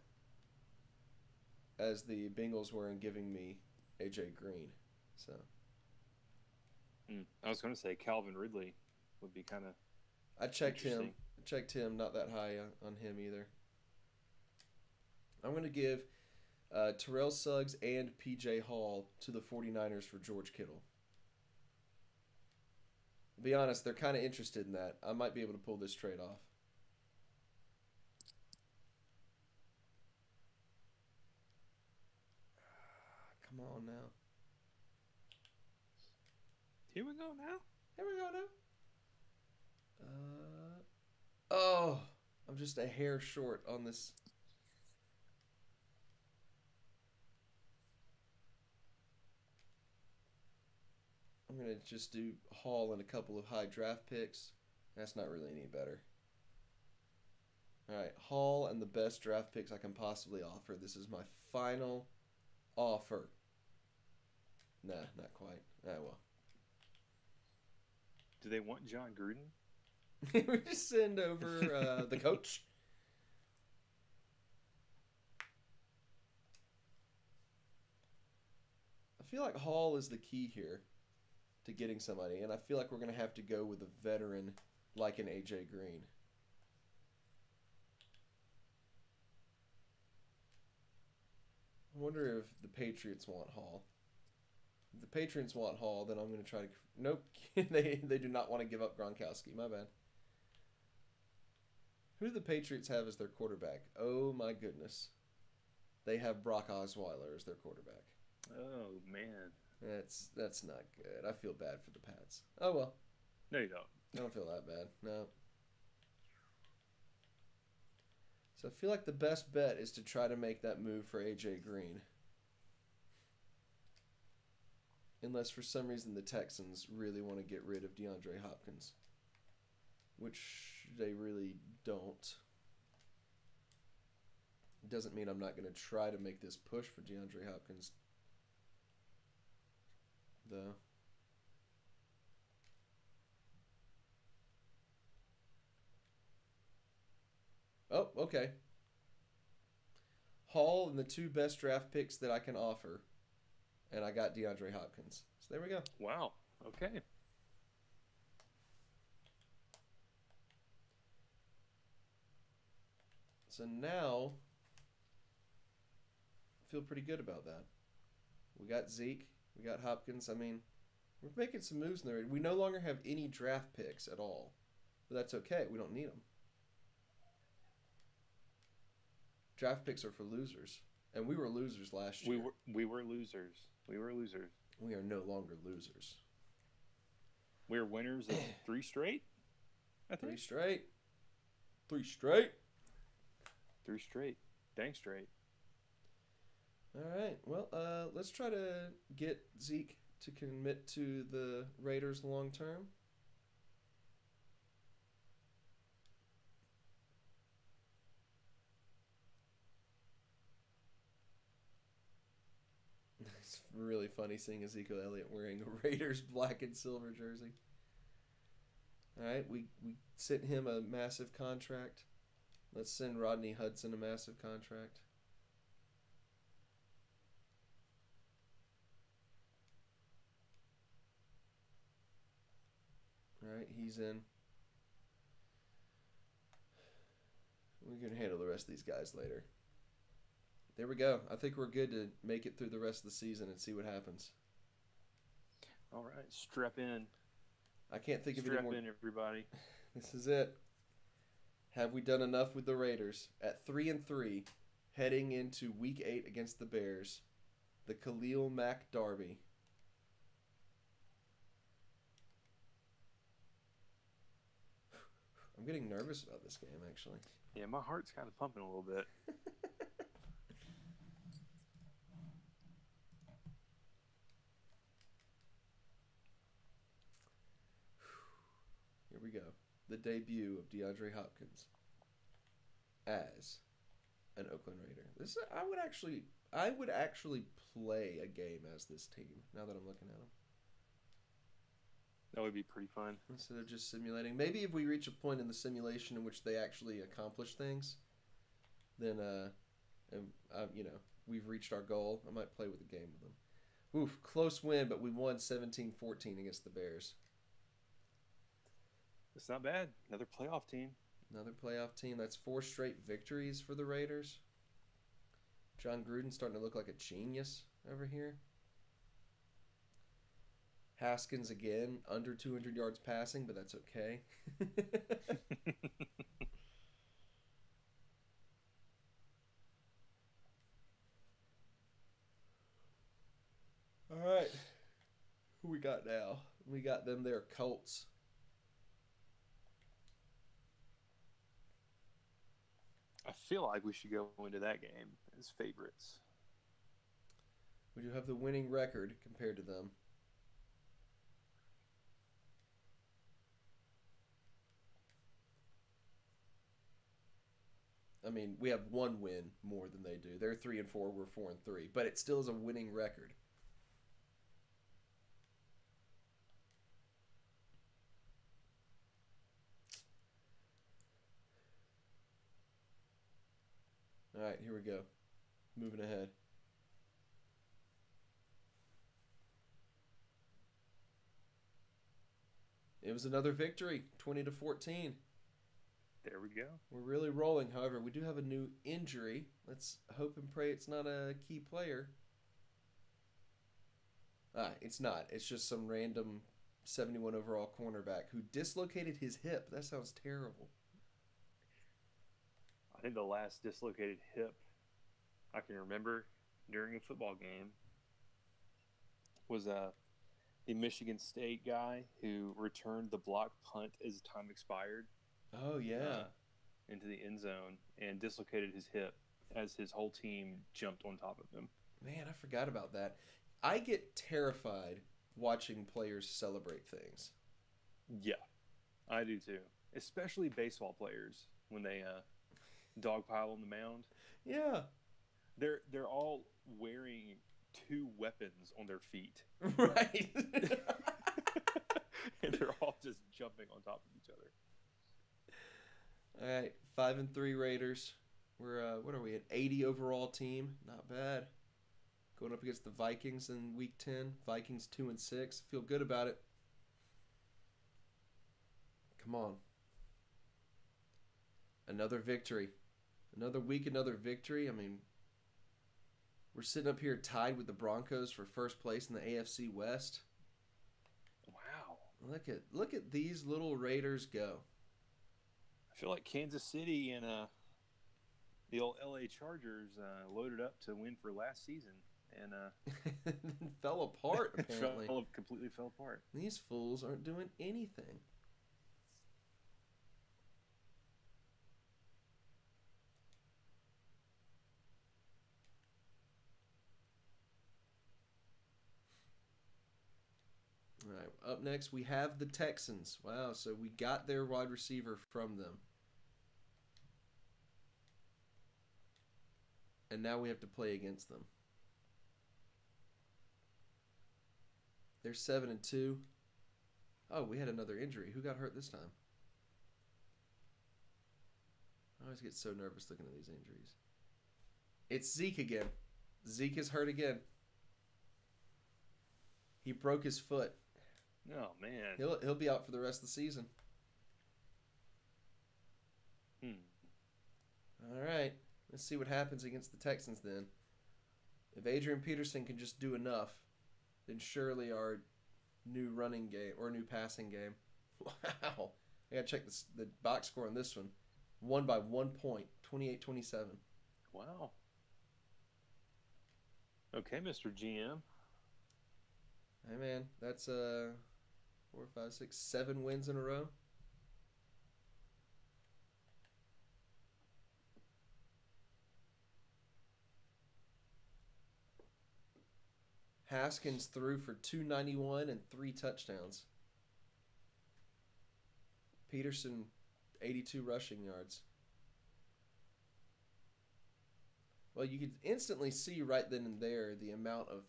Bengals were in giving me AJ Green. So. I was going to say Calvin Ridley would be kind of. I checked him. Not that high on him either. I'm going to give Terrell Suggs and P.J. Hall to the 49ers for George Kittle. To be honest, they're kind of interested in that. I might be able to pull this trade off. Come on now. Here we go now. Oh, I'm just a hair short on this. I'm going to just do Hall and a couple of high draft picks. That's not really any better. All right, Hall and the best draft picks I can possibly offer. This is my final offer. Nah, not quite. Ah, well. Do they want John Gruden? We just send over the coach. I feel like Hall is the key here to getting somebody, and I feel like we're going to have to go with a veteran like an AJ Green. I wonder if the Patriots want Hall. If the Patriots want Hall, then I'm going to try to... Nope, they do not want to give up Gronkowski. My bad. Who do the Patriots have as their quarterback? Oh, my goodness. They have Brock Osweiler as their quarterback. Oh, man. That's not good. I feel bad for the Pats. Oh, well. No, you don't. I don't feel that bad. No. So I feel like the best bet is to try to make that move for AJ Green. unless for some reason the Texans really want to get rid of DeAndre Hopkins, which they really don't. Doesn't mean I'm not going to try to make this push for DeAndre Hopkins, though. Oh, okay. Hall and the 2 best draft picks that I can offer, and I got DeAndre Hopkins. So there we go. Wow. Okay. So now, I feel pretty good about that. We got Zeke. We got Hopkins. I mean, we're making some moves in there. We no longer have any draft picks at all. But that's okay. We don't need them. Draft picks are for losers. And we were losers last year. We were losers. We were losers. We are no longer losers. We were winners of 3 straight? I think. 3 straight. 3 straight. 3 straight. Dang straight. All right. Well, let's try to get Zeke to commit to the Raiders long term. It's really funny seeing Ezekiel Elliott wearing a Raiders black and silver jersey. All right, we sent him a massive contract. Let's send Rodney Hudson a massive contract. All right, he's in. We can handle the rest of these guys later. There we go. I think we're good to make it through the rest of the season and see what happens. All right, strap in. I can't think of any more. Strap in, everybody. This is it. Have we done enough with the Raiders at 3-3, heading into Week 8 against the Bears, the Khalil Mack Derby? I'm getting nervous about this game, actually. Yeah, my heart's kind of pumping a little bit. Here we go. The debut of DeAndre Hopkins as an Oakland Raider. I would actually play a game as this team now that I'm looking at them. That would be pretty fun. Instead of just simulating. Maybe if we reach a point in the simulation in which they actually accomplish things, then we've reached our goal. I might play with a game with them. Oof, close win, but we won 17-14 against the Bears. It's not bad. Another playoff team. Another playoff team. That's 4 straight victories for the Raiders. John Gruden starting to look like a genius over here. Haskins again, under 200 yards passing, but that's okay. All right. Who we got now? We got them there, Colts. I feel like we should go into that game as favorites. We do have the winning record compared to them. I mean, we have 1 win more than they do. They're 3-4, we're 4-3, but it still is a winning record. All right, here we go. Moving ahead. It was another victory, 20-14. There we go. We're really rolling. However, we do have a new injury. Let's hope and pray it's not a key player. It's not. It's just some random 71 overall cornerback who dislocated his hip. That sounds terrible. I think the last dislocated hip I can remember during a football game was the Michigan State guy who returned the block punt as time expired. Oh, yeah. Into the end zone and dislocated his hip as his whole team jumped on top of him. Man, I forgot about that. I get terrified watching players celebrate things. Yeah, I do too. Especially baseball players when they dogpile on the mound. Yeah. They're all wearing two weapons on their feet. Right. And they're all just jumping on top of each other. All right, 5-3 Raiders. We're what are we, an 80 overall team? Not bad. Going up against the Vikings in Week 10. Vikings 2-6. Feel good about it. Come on. Another victory. Another week, another victory. I mean, we're sitting up here tied with the Broncos for first place in the AFC West. Wow. Look at these little Raiders go. I feel like Kansas City and the old LA Chargers loaded up to win for last season and fell apart apparently. Completely fell apart. These fools aren't doing anything. All right, up next we have the Texans. Wow, so we got their wide receiver from them. And now we have to play against them. They're 7-2. Oh, we had another injury. Who got hurt this time? I always get so nervous looking at these injuries. It's Zeke again. Zeke is hurt again. He broke his foot. Oh man. He'll be out for the rest of the season. All right. Let's see what happens against the Texans then. If Adrian Peterson can just do enough, then surely our new running game or new passing game. Wow. I got to check the box score on this one. Won by 1 point, 28-27. Wow. Okay, Mr. GM. Hey man, that's 4, 5, 6, 7 wins in a row. Haskins threw for 291 and 3 touchdowns. Peterson, 82 rushing yards. Well, you could instantly see right then and there the amount of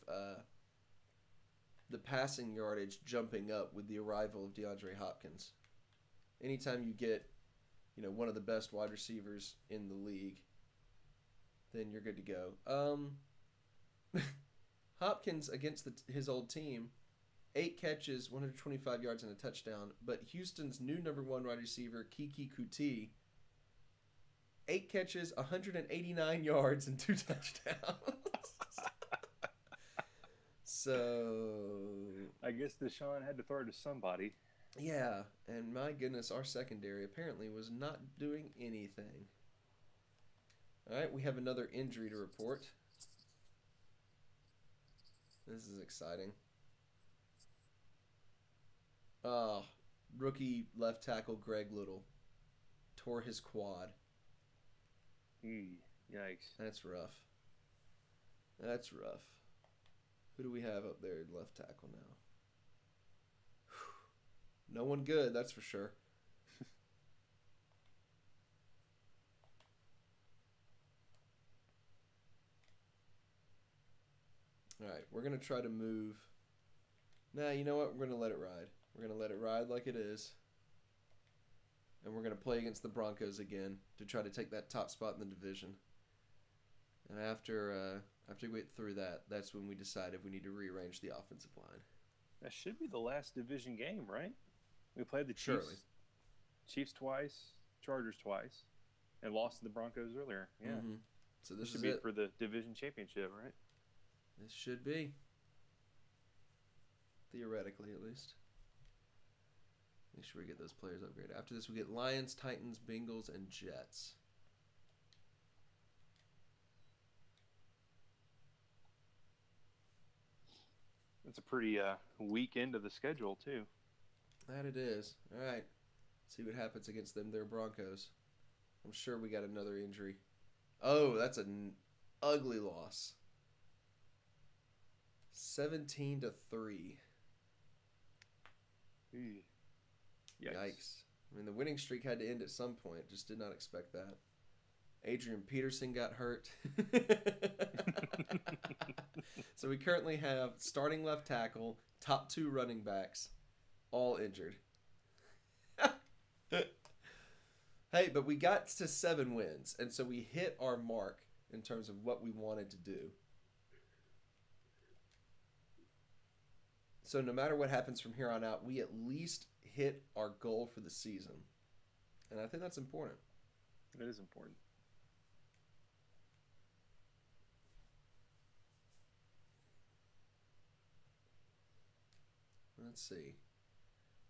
the passing yardage jumping up with the arrival of DeAndre Hopkins. Anytime you get, one of the best wide receivers in the league, then you're good to go. Hopkins against his old team, 8 catches, 125 yards, and a touchdown. But Houston's new number 1 wide receiver, Kiki Kuti, 8 catches, 189 yards, and 2 touchdowns. So I guess Deshaun had to throw it to somebody. Yeah, and my goodness, our secondary apparently was not doing anything. All right, we have another injury to report. This is exciting. Rookie left tackle Greg Little tore his quad. Yikes. That's rough. That's rough. Who do we have up there at left tackle now? No one good, that's for sure. All right, we're going to try to move. Nah, you know what? We're going to let it ride. We're going to let it ride like it is. And we're going to play against the Broncos again to try to take that top spot in the division. And after we get through that, that's when we decide if we need to rearrange the offensive line. That should be the last division game, right? We played the Chiefs, Surely. Chiefs twice, Chargers twice, and lost to the Broncos earlier. Yeah. Mm-hmm. So this should is be it for the division championship, right? This should be. Theoretically, at least. Make sure we get those players upgraded. After this, we get Lions, Titans, Bengals, and Jets. It's a pretty weak end of the schedule, too. That it is. All right. See what happens against them. They're Broncos. I'm sure we got another injury. Oh, that's an ugly loss. 17-3. Yikes. Yikes. I mean, the winning streak had to end at some point. Just did not expect that. Adrian Peterson got hurt. So we currently have starting left tackle, top 2 running backs, all injured. Hey, but we got to 7 wins, and so we hit our mark in terms of what we wanted to do. So no matter what happens from here on out, we at least hit our goal for the season. And I think that's important. That is important. Let's see.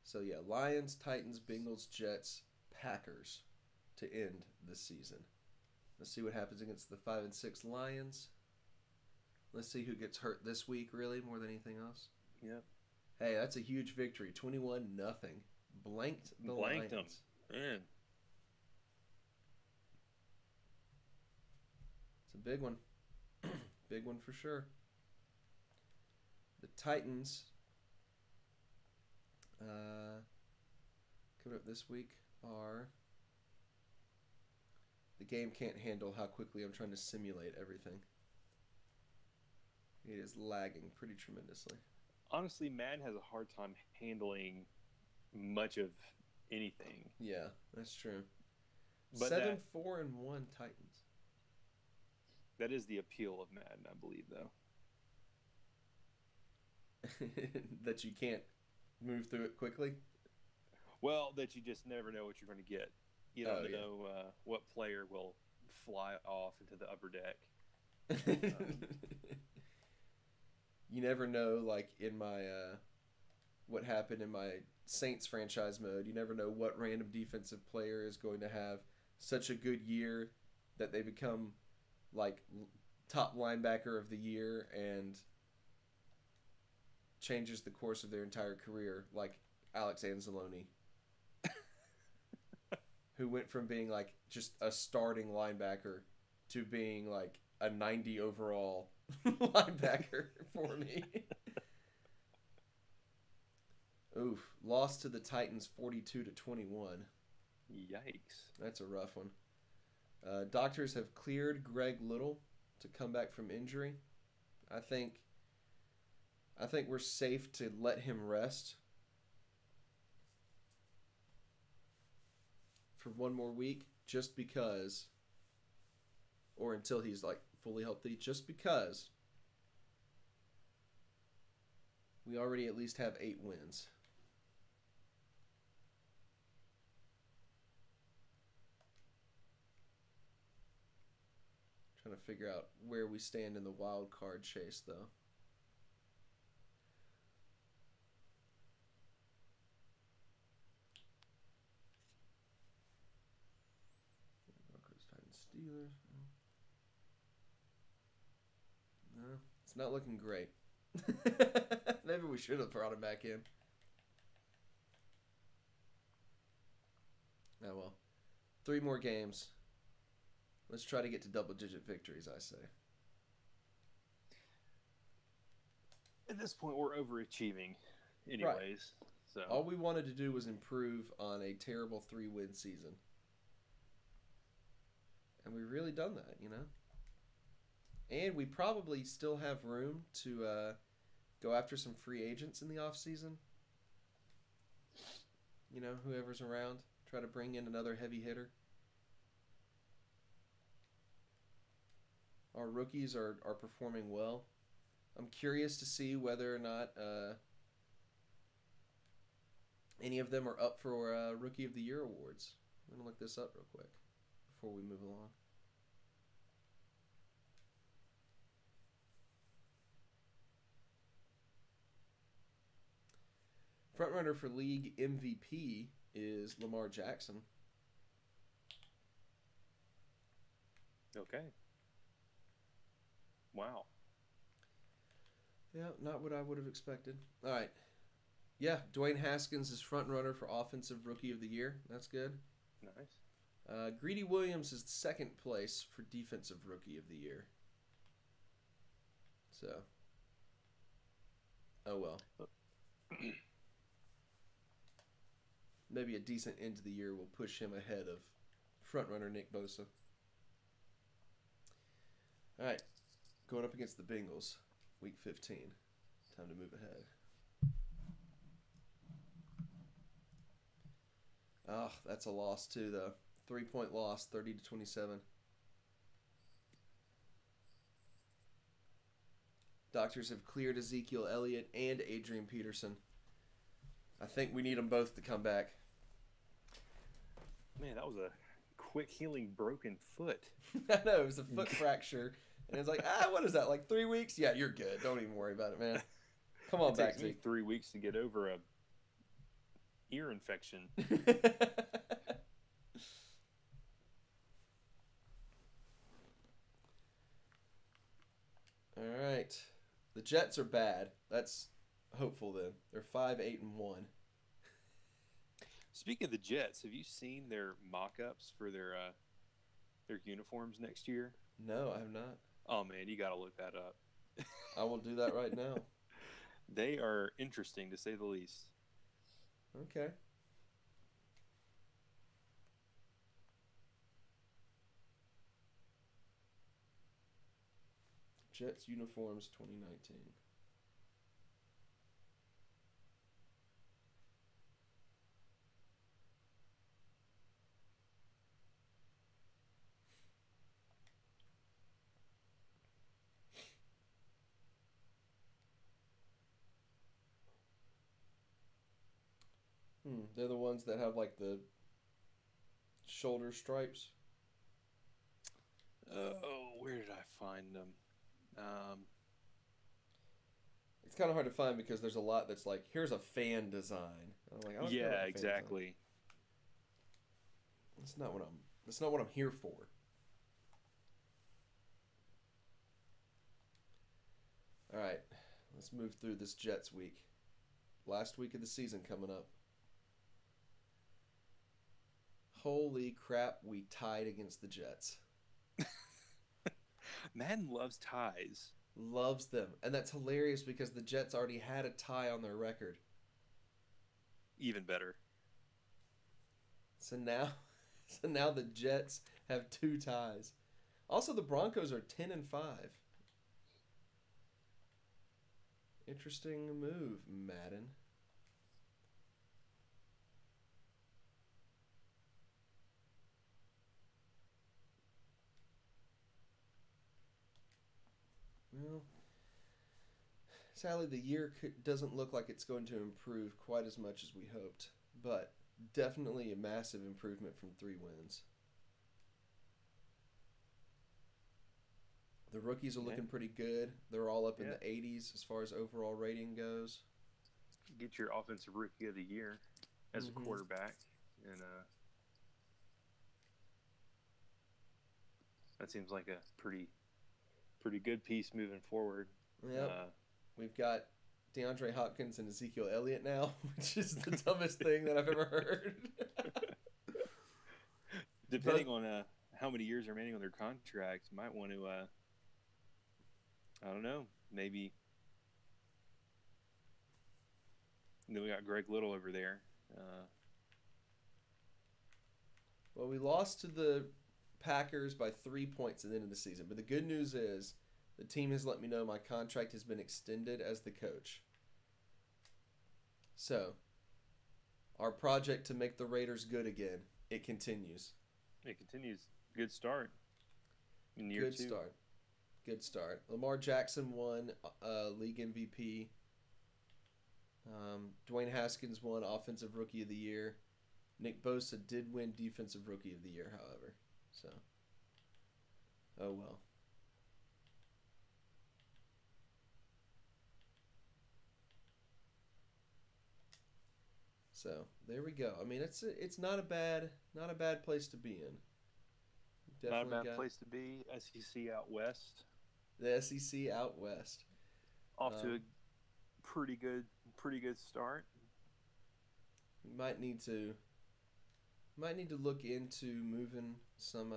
So yeah, Lions, Titans, Bengals, Jets, Packers to end the season. Let's see what happens against the 5 and 6 Lions. Let's see who gets hurt this week, really, more than anything else. Yep. Hey, that's a huge victory. 21-0. Blanked the Lions. Them. Man. It's a big one. Big one for sure. The Titans coming up this week are... The game can't handle how quickly I'm trying to simulate everything. It is lagging pretty tremendously. Honestly, Madden has a hard time handling much of anything. Yeah, that's true. But 7-4-1 Titans. That is the appeal of Madden, I believe, though. That you can't move through it quickly? Well, that you just never know what you're going to get. You don't know what player will fly off into the upper deck. You never know, like in my what happened in my Saints franchise mode. You never know what random defensive player is going to have such a good year that they become like top linebacker of the year and changes the course of their entire career, like Alex Anzalone, who went from being like just a starting linebacker to being like a 90 overall linebacker for me. Oof, lost to the Titans 42-21. Yikes. That's a rough one. Doctors have cleared Greg Little to come back from injury. I think we're safe to let him rest for one more week, just because, or until he's like fully healthy, just because we already at least have 8 wins. Trying to figure out where we stand in the wild card chase, though. Broncos, Titans, Steelers. No, it's not looking great. Maybe we should have brought him back in. Oh well. 3 more games. Let's try to get to double-digit victories, I say. At this point, we're overachieving anyways. Right. So All we wanted to do was improve on a terrible 3-win season. And we've really done that, you know? And we probably still have room to go after some free agents in the offseason. You know, whoever's around. Try to bring in another heavy hitter. Our rookies are performing well. I'm curious to see whether or not any of them are up for Rookie of the Year awards. I'm going to look this up real quick before we move along. Frontrunner for league MVP is Lamar Jackson. okay. Wow. Yeah, not what I would have expected. All right. Yeah, Dwayne Haskins is front runner for Offensive Rookie of the Year. That's good. Nice. Greedy Williams is second place for Defensive Rookie of the Year. So, oh well. maybe a decent end to the year will push him ahead of frontrunner Nick Bosa. All right, going up against the Bengals, Week 15. Time to move ahead. Oh, that's a loss too, though. 3-point loss, 30-27. Doctors have cleared Ezekiel Elliott and Adrian Peterson. I think we need them both to come back. Man, that was a quick healing broken foot. I know, it was a foot fracture. And it's like, what is that, like 3 weeks? Yeah, you're good. Don't even worry about it, man. Come on back, It takes me 3 weeks to get over a ear infection. All right. The Jets are bad. That's hopeful then. They're 5-8-1. Speaking of the Jets, have you seen their mock-ups for their uniforms next year? No, I have not. Oh man, you got to look that up. I will do that right now. They are interesting to say the least. Okay. Jets uniforms 2019. They're the ones that have like the shoulder stripes. Oh, where did I find them? It's kind of hard to find because there's a lot that's like, here's a fan design. I'm like, I don't care about the fan exactly. design. That's not what I'm here for. All right, let's move through this Jets week. Last week of the season coming up. Holy crap, we tied against the Jets. Madden loves ties. Loves them. And that's hilarious because the Jets already had a tie on their record. Even better. So now the Jets have 2 ties. Also, the Broncos are 10-5. Interesting move, Madden. Well, sadly, the year doesn't look like it's going to improve quite as much as we hoped, but definitely a massive improvement from 3 wins. The rookies are looking pretty good. They're all up in the 80s as far as overall rating goes. Get your offensive rookie of the year as a quarterback, and that seems like a pretty good piece moving forward. Yep. We've got DeAndre Hopkins and Ezekiel Elliott now, which is the dumbest thing that I've ever heard. Depending on how many years remaining on their contract, you might want to, I don't know, maybe. And then we got Greg Little over there. Well, we lost to the Packers by 3 points at the end of the season. But the good news is the team has let me know my contract has been extended as the coach. So, our project to make the Raiders good again, it continues. It continues. Good start in year 2. Good start. Good start. Lamar Jackson won league MVP. Dwayne Haskins won Offensive Rookie of the Year. Nick Bosa did win Defensive Rookie of the Year, however. So, oh well. So there we go. I mean, it's not a bad place to be in. Definitely not a bad place to be. SEC out west. The SEC out west. Off to a pretty good start. We might need to look into moving some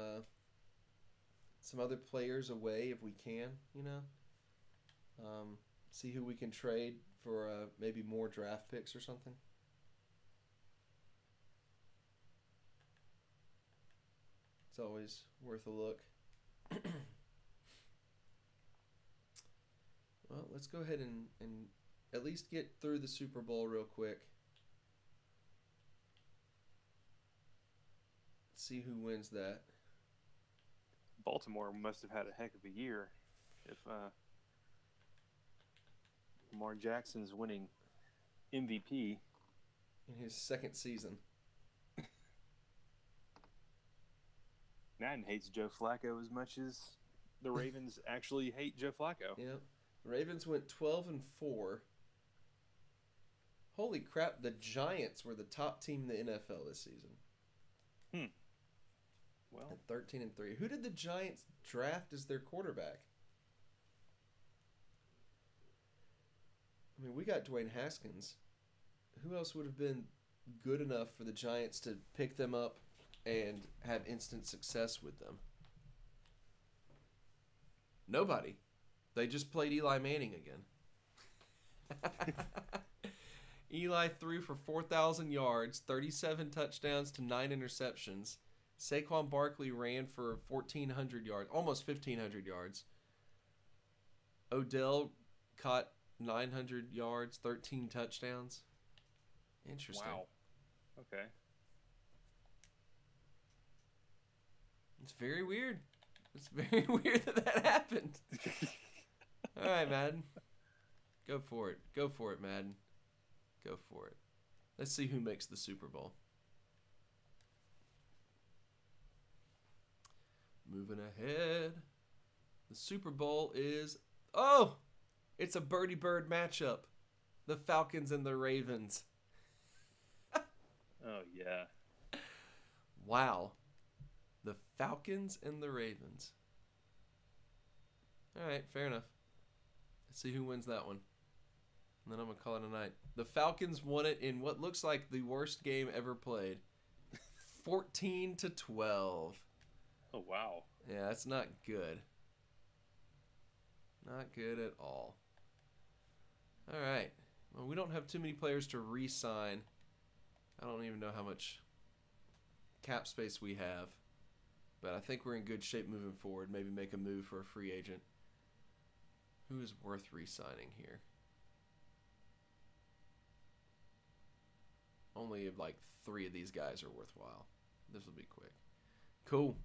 other players away if we can, see who we can trade for maybe more draft picks or something. It's always worth a look. Well, let's go ahead and at least get through the Super Bowl real quick. See who wins that. Baltimore must have had a heck of a year if Lamar Jackson's winning MVP in his second season. Madden hates Joe Flacco as much as the Ravens actually hate Joe Flacco. Yep. The Ravens went 12-4. Holy crap, the Giants were the top team in the NFL this season. Well, at 13-3. Who did the Giants draft as their quarterback? I mean, we got Dwayne Haskins. Who else would have been good enough for the Giants to pick them up and have instant success with them? Nobody. They just played Eli Manning again. Eli threw for 4,000 yards, 37 touchdowns to 9 interceptions. Saquon Barkley ran for 1,400 yards, almost 1,500 yards. Odell caught 900 yards, 13 touchdowns. Interesting. wow. Okay. It's very weird. It's very weird that happened. All right, Madden. Go for it. Go for it, Madden. Go for it. Let's see who makes the Super Bowl. Moving ahead. The Super Bowl is... Oh! It's a birdie bird matchup. The Falcons and the Ravens. Oh, yeah. Wow. The Falcons and the Ravens. All right, fair enough. Let's see who wins that one. And then I'm going to call it a night. The Falcons won it in what looks like the worst game ever played. 14-12. Oh, wow. Yeah, that's not good. Not good at all. All right. Well, we don't have too many players to re-sign. I don't even know how much cap space we have. But I think we're in good shape moving forward. Maybe make a move for a free agent. Who is worth re-signing here? Only like 3 of these guys are worthwhile. This will be quick. Cool.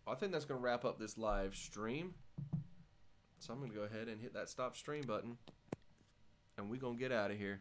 I think that's going to wrap up this live stream. So I'm going to go ahead and hit that stop stream button. And we're going to get out of here.